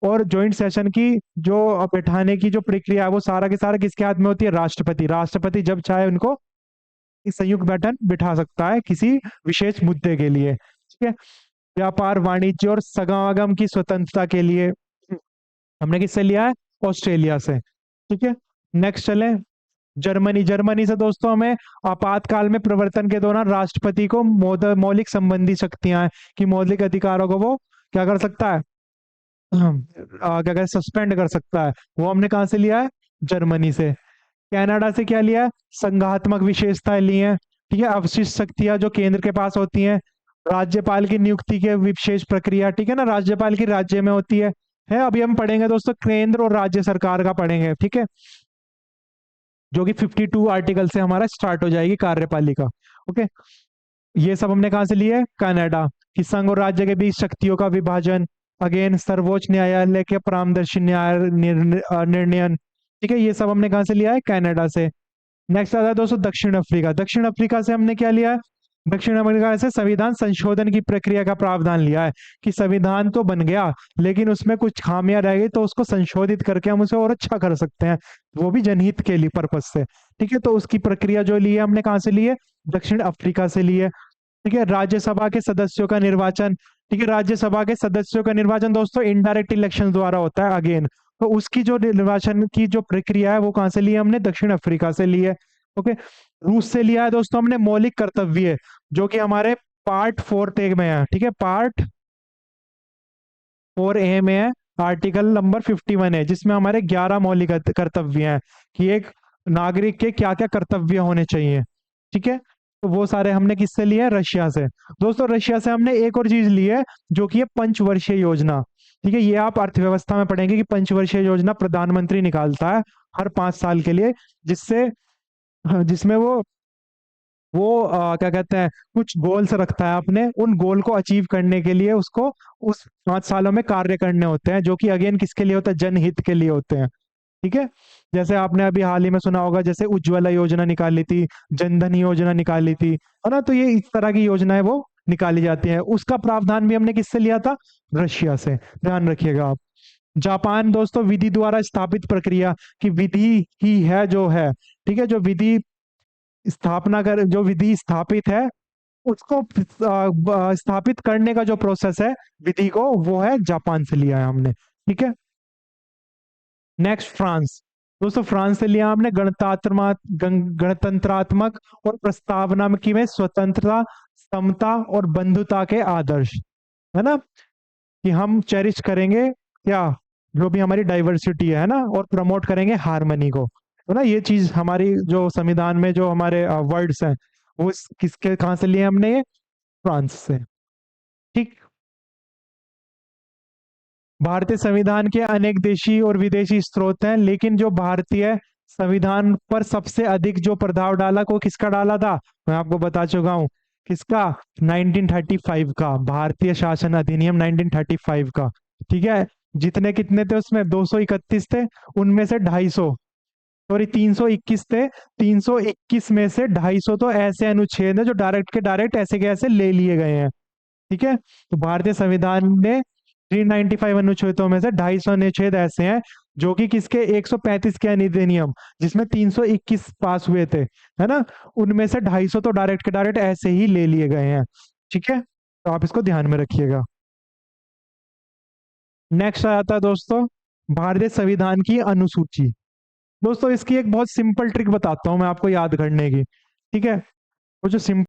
और जॉइंट सेशन की जो बैठाने की जो प्रक्रिया है वो सारा के सारा किसके हाथ में होती है? राष्ट्रपति। राष्ट्रपति जब चाहे उनको इस संयुक्त बैठक बिठा सकता है किसी विशेष मुद्दे के लिए। ठीक है, व्यापार, वाणिज्य और समागम की स्वतंत्रता के लिए हमने किससे लिया है? ऑस्ट्रेलिया से। ठीक है, नेक्स्ट चले जर्मनी। जर्मनी से दोस्तों हमें आपातकाल में प्रवर्तन के दौरान राष्ट्रपति को मौलिक संबंधी शक्तियां हैं, कि मौलिक अधिकारों को वो क्या कर सकता है? क्या कहते, सस्पेंड कर सकता है। वो हमने कहाँ से लिया है? जर्मनी से। कनाडा से क्या लिया है? संघात्मक विशेषताएं ली हैं। ठीक है, अवशिष्ट शक्तियां जो केंद्र के पास होती हैं, राज्यपाल की नियुक्ति के विशेष प्रक्रिया। ठीक है ना, राज्यपाल की राज्य में होती है। अभी हम पढ़ेंगे दोस्तों केंद्र और राज्य सरकार का पढ़ेंगे। ठीक है, जो कि 52 आर्टिकल से हमारा स्टार्ट हो जाएगी कार्यपालिका। ओके, ये सब हमने कहा से लिए? कनाडा। कि संघ और राज्य के बीच शक्तियों का विभाजन, अगेन सर्वोच्च न्यायालय के परामर्शी निर्णयन। ठीक है, ये सब हमने कहा से लिया है? कनाडा से। नेक्स्ट आता है दोस्तों दक्षिण अफ्रीका। दक्षिण अफ्रीका से हमने क्या लिया है? दक्षिण अफ्रीका से संविधान संशोधन की प्रक्रिया का प्रावधान लिया है, कि संविधान तो बन गया लेकिन उसमें कुछ खामियां रह गई, तो उसको संशोधित करके हम उसे और अच्छा कर सकते हैं, वो भी जनहित के लिए पर्पज से। ठीक है, तो उसकी प्रक्रिया जो ली है हमने कहाँ से ली है? दक्षिण अफ्रीका से ली है। ठीक है, राज्यसभा के सदस्यों का निर्वाचन। ठीक है, राज्यसभा के सदस्यों का निर्वाचन दोस्तों इनडायरेक्ट इलेक्शन द्वारा होता है अगेन। तो उसकी जो निर्वाचन की जो प्रक्रिया है वो कहां से ली है? हमने दक्षिण अफ्रीका से ली है। ओके, रूस से लिया है दोस्तों हमने मौलिक कर्तव्य, जो कि हमारे पार्ट 4 में है। ठीक है, पार्ट 4A में है, आर्टिकल नंबर 51 है, जिसमें हमारे 11 मौलिक कर्तव्य हैं, कि एक नागरिक के क्या क्या कर्तव्य होने चाहिए। ठीक है, तो वो सारे हमने किससे लिए? रशिया से। दोस्तों रशिया से हमने एक और चीज ली है, जो कि है पंचवर्षीय योजना। ठीक है, ये आप अर्थव्यवस्था में पढ़ेंगे कि पंचवर्षीय योजना प्रधानमंत्री निकालता है हर 5 साल के लिए, जिससे जिसमें वो क्या कहते हैं, कुछ गोल्स रखता है अपने, उन गोल को अचीव करने के लिए उसको उस 5 सालों में कार्य करने होते हैं, जो कि अगेन किसके लिए होता है? जनहित के लिए होते हैं। ठीक है, जैसे आपने अभी हाल ही में सुना होगा, जैसे उज्ज्वला योजना निकाली थी, जनधन योजना निकाली थी, है ना। तो ये इस तरह की योजनाएं वो निकाली जाती है। उसका प्रावधान भी हमने किससे लिया था? रशिया से। ध्यान रखिएगा आप। जापान दोस्तों विधि द्वारा स्थापित प्रक्रिया, की विधि ही है जो है। ठीक है, जो विधि स्थापना कर, जो विधि स्थापित है उसको स्थापित करने का जो प्रोसेस है विधि को, वो है जापान से लिया है हमने। ठीक है, नेक्स्ट फ्रांस। दोस्तों फ्रांस से लिया हमने गणतंत्रात्मक और प्रस्तावना की में स्वतंत्रता, समता और बंधुता के आदर्श, है ना, कि हम चेरिश करेंगे क्या, जो भी हमारी डाइवर्सिटी है ना, और प्रमोट करेंगे हार्मनी को। तो ना ये चीज हमारी जो संविधान में जो हमारे वर्ड्स हैं वो किसके कहाँ से लिए हमने? ये फ्रांस से। ठीक, भारतीय संविधान के अनेक देशी और विदेशी स्रोत हैं, लेकिन जो भारतीय संविधान पर सबसे अधिक जो प्रभाव डाला को किसका डाला था? मैं आपको बता चुका हूं। किसका? 1935 का, भारतीय शासन अधिनियम 1935 का। ठीक है। जितने कितने थे उसमें? 231 थे। उनमें से 250, सॉरी 321 थे। 321 में से 250 तो ऐसे अनुच्छेद है जो डायरेक्ट के डायरेक्ट ऐसे के ऐसे ले लिए गए हैं। ठीक है। तो भारतीय संविधान में 395 अनुच्छेदों में से 250 अनुच्छेद ऐसे हैं जो कि किसके? 135 के अधिनियम, जिसमें 321 पास हुए थे, है ना? उनमें से 250 तो डायरेक्ट के डायरेक्ट ऐसे ही ले लिए गए हैं। ठीक है, तो आप इसको ध्यान में रखिएगा। नेक्स्ट आ जाता है दोस्तों भारतीय संविधान की अनुसूची। दोस्तों इसकी एक बहुत सिंपल ट्रिक बताता हूं मैं आपको याद करने की। ठीक है। वो जो सिंपल,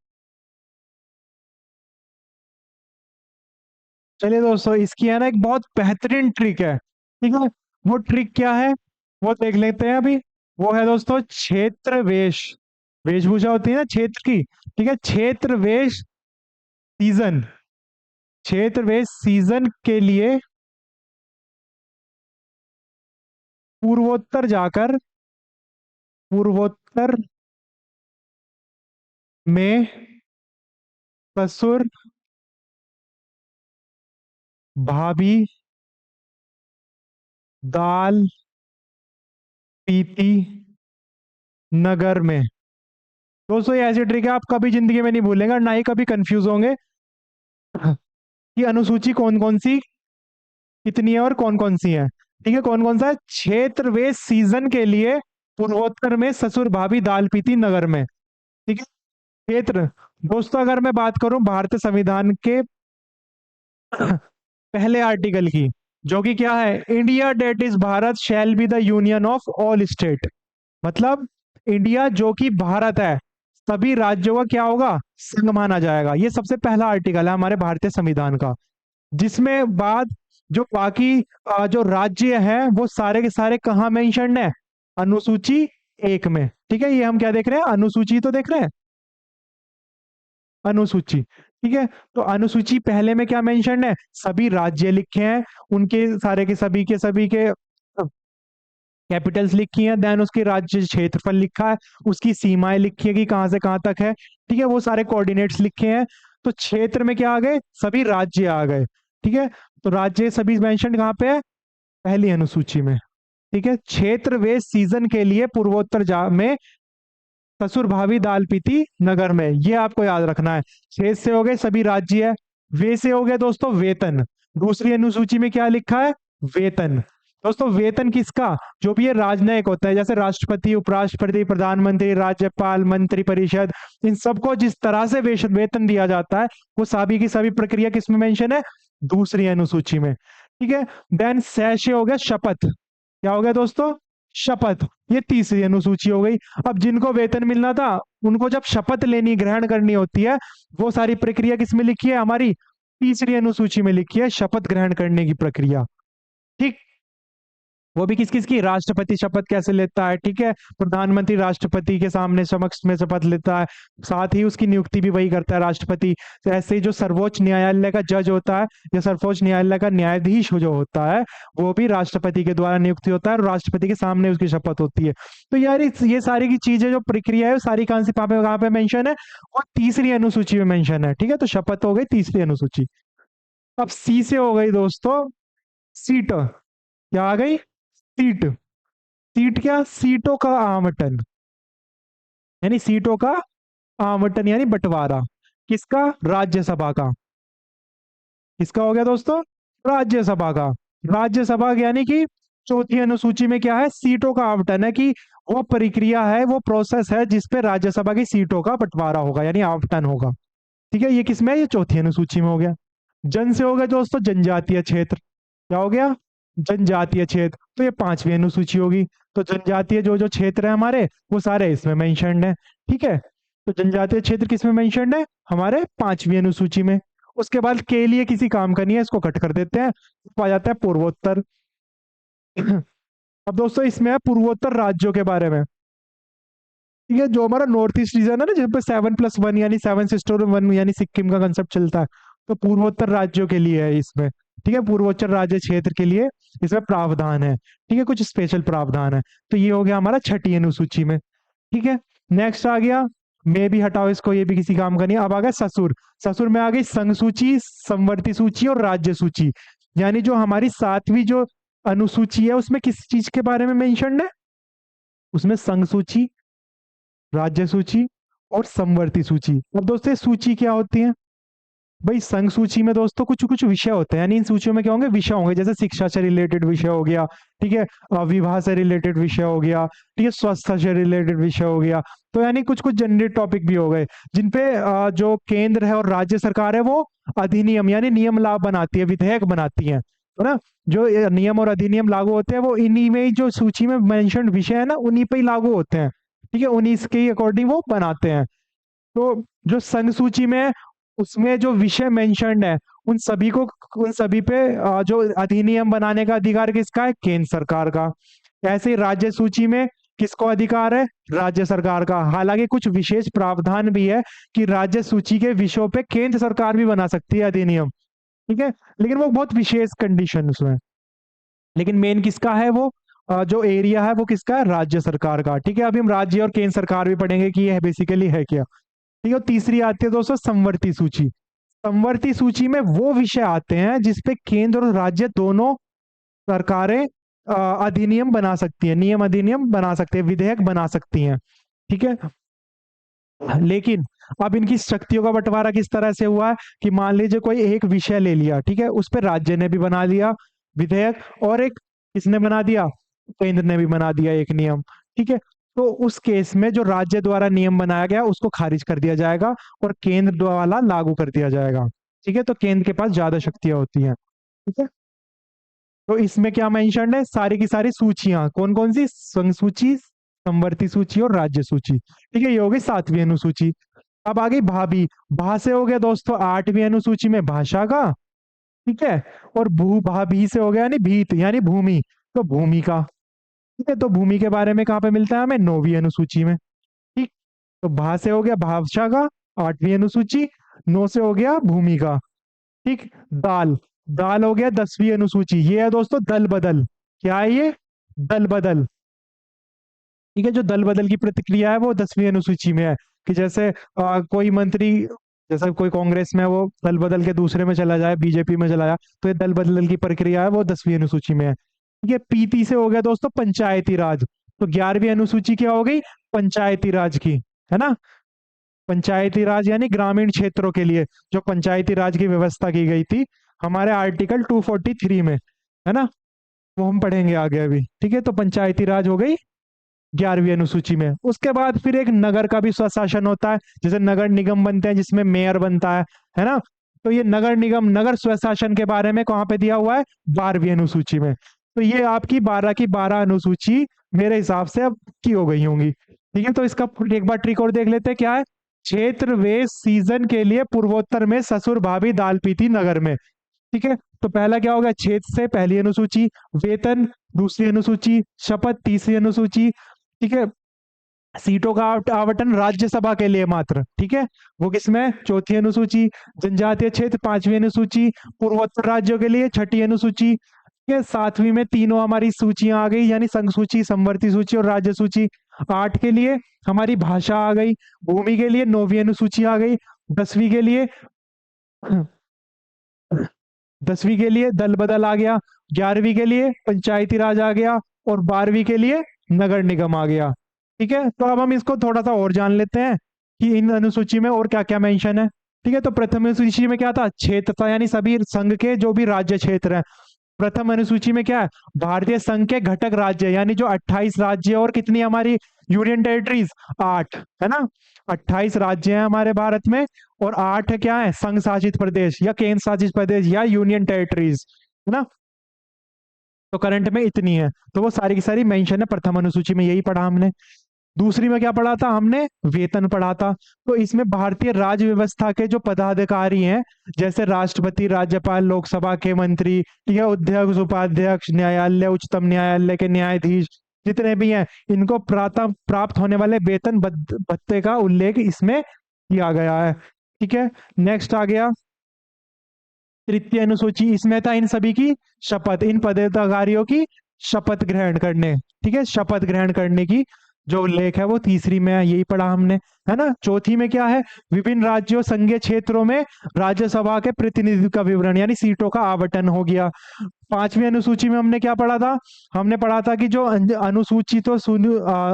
चलिए दोस्तों इसकी है ना एक बहुत बेहतरीन ट्रिक है। ठीक है। वो ट्रिक क्या है वो देख लेते हैं अभी। वो है दोस्तों क्षेत्र वेश। वेशभूषा होती है ना क्षेत्र की। ठीक है। क्षेत्र वेश सीजन। क्षेत्र वेश सीजन के लिए पूर्वोत्तर जाकर, पूर्वोत्तर में ससुर भाभी दाल पीती नगर में। दोस्तों ये ऐसी ट्रिक है आप कभी जिंदगी में नहीं भूलेंगे और ना ही कभी कंफ्यूज होंगे कि अनुसूची कौन कौन सी कितनी है और कौन कौन सी है। ठीक है। कौन कौन सा है? क्षेत्र वे सीजन के लिए पूर्वोत्तर में ससुर भाभी दाल पीती नगर में। ठीक है। क्षेत्र। दोस्तों अगर मैं बात करूं भारतीय संविधान के पहले आर्टिकल की, जो कि क्या है? India that is Bharat shall be the union of all state. मतलब इंडिया जो कि भारत है सभी राज्यों का क्या होगा? संघ माना जाएगा। ये सबसे पहला आर्टिकल है हमारे भारतीय संविधान का, जिसमें बाद जो बाकी जो राज्य हैं वो सारे के सारे कहाँ मेंशन्ड है? अनुसूची एक में। ठीक है। ये हम क्या देख रहे हैं? अनुसूची तो देख रहे हैं, अनुसूची। ठीक है। तो अनुसूची पहले में क्या मेंशन्ड है? सभी राज्य लिखे हैं, उनके सारे के सभी के कैपिटल्स लिखी हैं, देन उसकी राज्य क्षेत्रफल लिखा है, उसकी सीमाएं लिखी है कि कहां से कहां तक है। ठीक है। वो सारे कोऑर्डिनेट्स लिखे हैं। तो क्षेत्र में क्या आ गए? सभी राज्य आ गए। ठीक है। तो राज्य सभी मेंशन कहाँ पे है? पहली अनुसूची में। ठीक है। क्षेत्र वे सीजन के लिए पूर्वोत्तर में ससुर भाभी दाल पीती नगर में, ये आपको याद रखना है। क्षेत्र से हो गए सभी राज्य है। वे से हो गए दोस्तों वेतन। दूसरी अनुसूची में क्या लिखा है? वेतन। दोस्तों वेतन किसका? जो भी ये राजनयिक होता है, जैसे राष्ट्रपति, उपराष्ट्रपति, प्रधानमंत्री, राज्यपाल, मंत्री परिषद, इन सबको जिस तरह से वेतन दिया जाता है वो सभी की सभी प्रक्रिया किसमें मेंशन है? दूसरी अनुसूची में। ठीक है। देन से हो गया शपथ। क्या हो गया दोस्तों? शपथ। ये तीसरी अनुसूची हो गई। अब जिनको वेतन मिलना था उनको जब शपथ लेनी, ग्रहण करनी होती है, वो सारी प्रक्रिया किसमें लिखी है? हमारी तीसरी अनुसूची में लिखी है, शपथ ग्रहण करने की प्रक्रिया। ठीक। वो भी किस किस की? राष्ट्रपति शपथ कैसे लेता है। ठीक है। प्रधानमंत्री राष्ट्रपति के सामने समक्ष में शपथ लेता है, साथ ही उसकी नियुक्ति भी वही करता है, राष्ट्रपति। तो ऐसे ही जो सर्वोच्च न्यायालय का जज होता है या सर्वोच्च न्यायालय का न्यायाधीश जो होता है वो भी राष्ट्रपति के द्वारा नियुक्ति होता है और राष्ट्रपति के सामने उसकी शपथ होती है। तो यार ये सारी की चीजें जो प्रक्रिया है वो सारी कहाँ पे मेंशन है? और तीसरी अनुसूची में मेंशन है। ठीक है। तो शपथ हो गई तीसरी अनुसूची। अब सी से हो गई दोस्तों सीट। क्या आ गई? सीट। सीट क्या? सीटों का आवंटन, यानी सीटों का आवंटन यानी बंटवारा। किसका? राज्यसभा का। किसका हो गया दोस्तों? राज्यसभा का। राज्यसभा यानी कि चौथी अनुसूची में क्या है? सीटों का आवंटन है, कि वो प्रक्रिया है, वो प्रोसेस है जिसपे राज्यसभा की सीटों का बंटवारा होगा यानी आवंटन होगा। ठीक है। ये किसमें है? ये चौथी अनुसूची में हो गया। जन से हो गया दोस्तों जनजातीय क्षेत्र। क्या हो गया? जनजातीय क्षेत्र। तो ये पांचवी अनुसूची होगी। तो जनजातीय जो जो क्षेत्र है हमारे वो सारे इसमें मेंशन्ड है। ठीक है। तो जनजातीय क्षेत्र किसमें मेंशन्ड है? हमारे पांचवी अनुसूची में। उसके बाद के लिए किसी काम का नहीं है, इसको कट कर देते हैं। तो आ जाता है पूर्वोत्तर। अब दोस्तों इसमें है पूर्वोत्तर राज्यों के बारे में। ठीक है। जो हमारा नॉर्थ ईस्ट रीजन है ना, जिस पे 7+1 यानी 7 सिस्टर वन यानी सिक्किम का कंसेप्ट चलता है, तो पूर्वोत्तर राज्यों के लिए है इसमें। ठीक है, पूर्वोत्तर राज्य क्षेत्र के लिए इसमें प्रावधान है। ठीक है, कुछ स्पेशल प्रावधान है। तो ये हो गया हमारा छठी अनुसूची में। ठीक है, नेक्स्ट आ गया, मैं भी हटाओ इसको, ये भी किसी काम का नहीं। अब आ गया ससुर। ससुर में आ गई संघ सूची, संवर्ती सूची और राज्य सूची। यानी जो हमारी सातवीं जो अनुसूची है उसमें किस चीज के बारे में मेंशन है? उसमें संघ सूची, राज्य सूची और समवर्ती सूची। अब दोस्तों ये सूची क्या होती है? भाई संघ सूची में दोस्तों कुछ कुछ विषय होते हैं, यानी इन सूचियों में क्या होंगे? विषय होंगे, जैसे शिक्षा से रिलेटेड विषय हो गया, ठीक है, विवाह से रिलेटेड विषय हो गया, ठीक है, स्वास्थ्य से रिलेटेड विषय हो गया। तो यानी कुछ कुछ जनरल टॉपिक भी हो गए जिनपे जो केंद्र है और राज्य सरकार है वो अधिनियम यानी नियम लाभ बनाती है, विधेयक बनाती है ना। जो ये नियम और अधिनियम लागू होते हैं वो इन्हीं में ही, जो सूची में मेंशन्ड विषय है ना उन्हीं पे ही लागू होते हैं। ठीक है, उन्हीं के अकॉर्डिंग वो बनाते हैं। तो जो संघ सूची में है, उसमें जो विषय मेंशन्ड है उन सभी को, उन सभी पे जो अधिनियम बनाने का अधिकार किसका है? केंद्र सरकार का। ऐसे ही राज्य सूची में किसको अधिकार है? राज्य सरकार का। हालांकि कुछ विशेष प्रावधान भी है कि राज्य सूची के विषयों पे केंद्र सरकार भी बना सकती है अधिनियम। ठीक है, लेकिन वो बहुत विशेष कंडीशन उसमें। लेकिन मेन किसका है वो? जो एरिया है वो किसका है? राज्य सरकार का। ठीक है, अभी हम राज्य और केंद्र सरकार भी पढ़ेंगे कि ये बेसिकली है क्या। ठीक है, तीसरी आती है दोस्तों संवर्ती सूची। संवर्ती सूची में वो विषय आते हैं जिसपे केंद्र और राज्य दोनों सरकारें अधिनियम बना सकती है, नियम अधिनियम बना सकते हैं, विधेयक बना सकती हैं। ठीक है, लेकिन अब इनकी शक्तियों का बंटवारा किस तरह से हुआ है कि मान लीजिए कोई एक विषय ले लिया, ठीक है, उस पर राज्य ने भी बना लिया विधेयक, और एक किसने बना दिया? केंद्र ने भी बना दिया एक नियम। ठीक है, तो उस केस में जो राज्य द्वारा नियम बनाया गया उसको खारिज कर दिया जाएगा और केंद्र द्वारा लागू कर दिया जाएगा। ठीक है, तो केंद्र के पास ज्यादा शक्तियां होती हैं। ठीक है, तो इसमें क्या मेंशन है? सारी की सारी सूचियां कौन कौन सी? संघ सूची, संवर्ती सूची और राज्य सूची। ठीक है, ये हो गई सातवीं अनुसूची। अब आ गई भाभी। भा से हो गया दोस्तों आठवीं अनुसूची में भाषा का। ठीक है, और भू भाभी से हो गया यानी भीत यानी भूमि, तो भूमि का। ठीक है, तो भूमि के बारे में कहाँ पे मिलता है हमें? नौवीं अनुसूची में। ठीक, तो भा से हो गया भाषा का, आठवीं अनुसूची। नौ से हो गया भूमि का। ठीक, दाल। दाल हो गया 10वीं अनुसूची। ये है दोस्तों दल बदल। क्या है ये? दल बदल। ठीक है, जो दल बदल की प्रतिक्रिया है वो 10वीं अनुसूची में है, कि जैसे कोई मंत्री, जैसे कोई कांग्रेस में वो दल बदल के दूसरे में चला जाए, बीजेपी में चला जाए, तो ये दल बदल की प्रक्रिया है वो 10वीं अनुसूची में है। ठीक है, पीती से हो गया दोस्तों पंचायती राज। तो 11वीं अनुसूची क्या हो गई? पंचायती राज की, है ना। पंचायती राज यानी ग्रामीण क्षेत्रों के लिए जो पंचायती राज की व्यवस्था की गई थी हमारे आर्टिकल 243 में, है ना, वो हम पढ़ेंगे आगे अभी। ठीक है, तो पंचायती राज हो गई 11वीं अनुसूची में। उसके बाद फिर एक नगर का भी स्वशासन होता है, जैसे नगर निगम बनते हैं जिसमें मेयर बनता है ना। तो ये नगर निगम, नगर स्वशासन के बारे में कहाँ पे दिया हुआ है? 12वीं अनुसूची में। तो ये आपकी 12 की 12 अनुसूची मेरे हिसाब से अब की हो गई होंगी। ठीक है, तो इसका एक बार ट्रिक और देख लेते हैं क्या है। क्षेत्र वे सीजन के लिए पूर्वोत्तर में ससुर भाभी दाल पीती नगर में। ठीक है, तो पहला क्या होगा? क्षेत्र से पहली अनुसूची, वेतन दूसरी अनुसूची, शपथ तीसरी अनुसूची। ठीक है, सीटों का आवंटन राज्यसभा के लिए मात्र, ठीक है, वो किसमें? चौथी अनुसूची। जनजातीय क्षेत्र पांचवी अनुसूची, पूर्वोत्तर राज्यों के लिए छठी अनुसूची। ठीक है, सातवीं में तीनों हमारी सूचियां आ गई, यानी संघ सूची, समवर्ती सूची और राज्य सूची। आठ के लिए हमारी भाषा आ गई। भूमि के लिए नौवीं अनुसूची आ गई। 10वीं के लिए 10वीं के लिए दल बदल आ गया। 11वीं के लिए पंचायती राज आ गया और 12वीं के लिए नगर निगम आ गया। ठीक है, तो अब हम इसको थोड़ा सा और जान लेते हैं कि इन अनुसूची में और क्या क्या मेंशन है। ठीक है, तो प्रथम अनुसूची में क्या था? क्षेत्र था, यानी सभी संघ के जो भी राज्य क्षेत्र हैं। प्रथम अनुसूची में क्या है? भारतीय संघ के घटक राज्य, यानी जो 28 राज्य और कितनी हमारी यूनियन टेरिटरीज? 8, है ना। 28 राज्य हैं हमारे भारत में और 8 क्या है? संघ शासित प्रदेश या केंद्र शासित प्रदेश या यूनियन टेरिटरीज, है ना। तो करंट में इतनी है, तो वो सारी की सारी मेंशन है प्रथम अनुसूची में, यही पढ़ा हमने। दूसरी में क्या पढ़ा था हमने? वेतन पढ़ा था। तो इसमें भारतीय राज्य व्यवस्था के जो पदाधिकारी हैं, जैसे राष्ट्रपति, राज्यपाल, लोकसभा के मंत्री, ठीक है, अध्यक्ष, उपाध्यक्ष, न्यायालय, उच्चतम न्यायालय के न्यायाधीश, जितने भी हैं, इनको प्राप्त होने वाले वेतन भत्ते का उल्लेख इसमें किया गया है। ठीक है, नेक्स्ट आ गया तृतीय अनुसूची, इसमें था इन सभी की शपथ, इन पदाधिकारियों की शपथ ग्रहण करने, ठीक है, शपथ ग्रहण करने की जो उल्लेख है वो तीसरी में है, यही पढ़ा हमने, है ना। चौथी में क्या है, विभिन्न राज्यों संघीय क्षेत्रों में राज्यसभा के प्रतिनिधित्व का विवरण, यानी सीटों का आवंटन हो गया। पांचवी अनुसूची में हमने क्या पढ़ा था, हमने पढ़ा था कि जो अनुसूचित और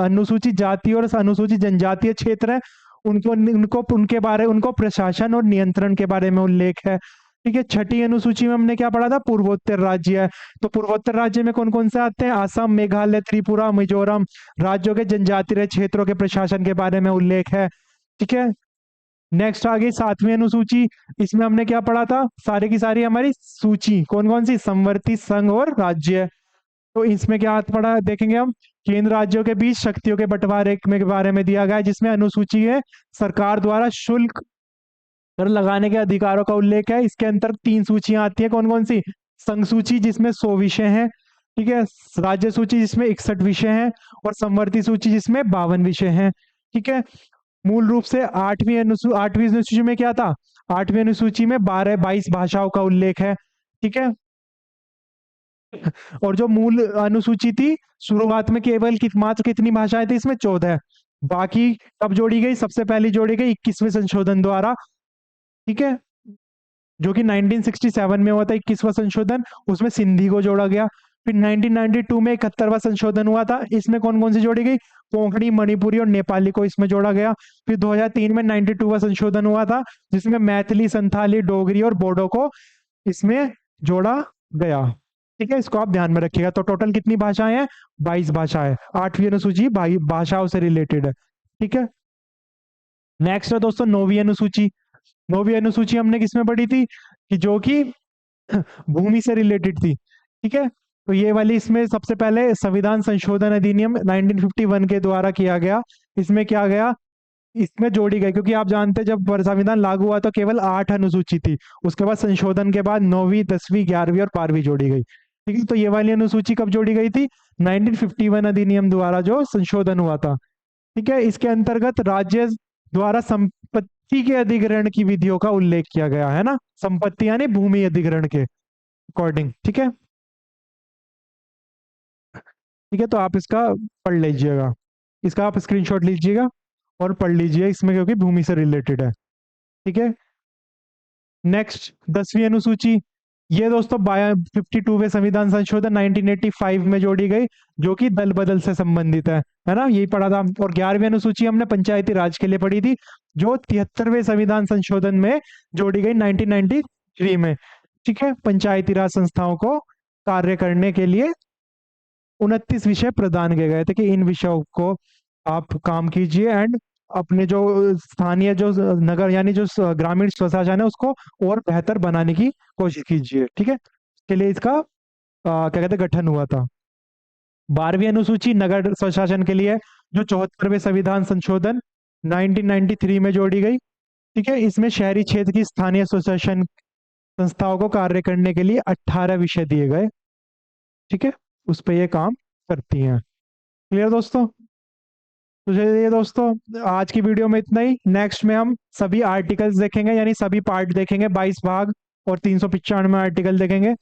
अनुसूचित जाति और अनुसूचित जनजातीय क्षेत्र है, उनको उनको उनके बारे उनको प्रशासन और नियंत्रण के बारे में उल्लेख है, ठीक है। छठी अनुसूची में हमने क्या पढ़ा था, पूर्वोत्तर राज्य है, तो पूर्वोत्तर राज्य में कौन कौन से आते हैं, असम, मेघालय, त्रिपुरा, मिजोरम, राज्यों के जनजातीय क्षेत्रों के प्रशासन के बारे में उल्लेख है, ठीक है। नेक्स्ट आ गई सातवीं अनुसूची, इसमें हमने क्या पढ़ा था, सारी की सारी हमारी सूची कौन कौन सी, समवर्ती संघ और राज्य। तो इसमें क्या पढ़ा देखेंगे हम, केंद्र राज्यों के बीच शक्तियों के बंटवारे के बारे में दिया गया है, जिसमें अनुसूची है सरकार द्वारा शुल्क कर लगाने के अधिकारों का उल्लेख है। इसके अंतर तीन सूचियां आती है, कौन कौन सी, संघ सूची जिसमें 100 विषय हैं, ठीक है, राज्य सूची जिसमें 61 विषय हैं, और समवर्ती सूची जिसमें 52 विषय हैं, ठीक है। मूल रूप से आठवीं अनुसूची में क्या था, आठवीं अनुसूची में 22 भाषाओं का उल्लेख है, ठीक है। और जो मूल अनुसूची थी शुरुआत में केवल मात्र कितनी भाषाएं थी, इसमें 14, बाकी कब जोड़ी गई, सबसे पहले जोड़ी गई 21वें संशोधन द्वारा, ठीक है, जो कि 1967 में हुआ था 21वां संशोधन, उसमें सिंधी को जोड़ा गया। फिर 1992 में 71वां संशोधन हुआ था, इसमें कौन कौन सी जोड़ी गई, कोंकणी, मणिपुरी और नेपाली को इसमें जोड़ा गया। फिर 2003 में 92वां संशोधन हुआ था, जिसमें मैथिली, संथाली, डोगरी और बोडो को इसमें जोड़ा गया, ठीक है, इसको आप ध्यान में रखिएगा। तो टोटल कितनी भाषाएं हैं, 22 भाषाएं, आठवीं अनुसूची भाषाओं से रिलेटेड है, ठीक है। नेक्स्ट है दोस्तों नौवीं अनुसूची। नौवीं अनुसूची हमने किसमें पढ़ी थी, कि जो कि भूमि से रिलेटेड थी, ठीक है। तो ये वाली इसमें सबसे पहले संविधान संशोधन अधिनियम 1951 के द्वारा किया गया, इसमें क्या गया, इसमें जोड़ी गई, क्योंकि आप जानते हैं जब संविधान लागू हुआ तो केवल 8 अनुसूची थी, उसके बाद संशोधन के बाद 9वीं, 10वीं, 11वीं और 12वीं जोड़ी गई, ठीक है। तो ये वाली अनुसूची कब जोड़ी गई थी, 1951 अधिनियम द्वारा जो संशोधन हुआ था, ठीक है। इसके अंतर्गत राज्य द्वारा संपत्ति के अधिग्रहण की विधियों का उल्लेख किया गया है ना, संपत्ति यानी भूमि अधिग्रहण के अकॉर्डिंग, ठीक है, ठीक है। तो आप इसका पढ़ लीजिएगा, इसका आप स्क्रीनशॉट लीजिएगा और पढ़ लीजिए इसमें, क्योंकि भूमि से रिलेटेड है, ठीक है। नेक्स्ट 10वीं अनुसूची, ये दोस्तों 52वें संविधान संशोधन 1985 में जोड़ी गई, जो कि दल बदल से संबंधित है ना, यही पढ़ा था। और 11वीं अनुसूची हमने पंचायती राज के लिए पढ़ी थी, जो 73वें संविधान संशोधन में जोड़ी गई 1993 में, ठीक है। पंचायती राज संस्थाओं को कार्य करने के लिए 29 विषय प्रदान किए गए थे कि इन विषयों को आप काम कीजिए, एंड अपने जो स्थानीय जो नगर यानी जो ग्रामीण स्वशासन है उसको और बेहतर बनाने की कोशिश कीजिए, ठीक है। इसके लिए इसका क्या कहते हैं गठन हुआ था। 12वीं अनुसूची नगर स्वशासन के लिए, जो 74वें संविधान संशोधन 1993 में जोड़ी गई, ठीक है। इसमें शहरी क्षेत्र की स्थानीय स्वशासन संस्थाओं को कार्य करने के लिए 18 विषय दिए गए, ठीक है, उस पर ये काम करती हैं। क्लियर दोस्तों, तो चलिए दोस्तों आज की वीडियो में इतना ही। नेक्स्ट में हम सभी आर्टिकल्स देखेंगे, यानी सभी पार्ट देखेंगे, 22 भाग और 395 आर्टिकल देखेंगे।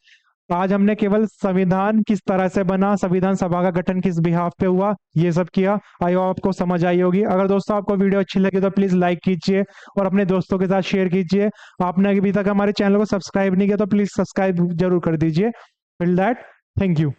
आज हमने केवल संविधान किस तरह से बना, संविधान सभा का गठन किस बिहाफ पे हुआ, ये सब किया। आई होप आपको समझ आई होगी। अगर दोस्तों आपको वीडियो अच्छी लगी तो प्लीज लाइक कीजिए और अपने दोस्तों के साथ शेयर कीजिए। आपने अभी तक हमारे चैनल को सब्सक्राइब नहीं किया तो प्लीज सब्सक्राइब जरूर कर दीजिए। Till that, thank you.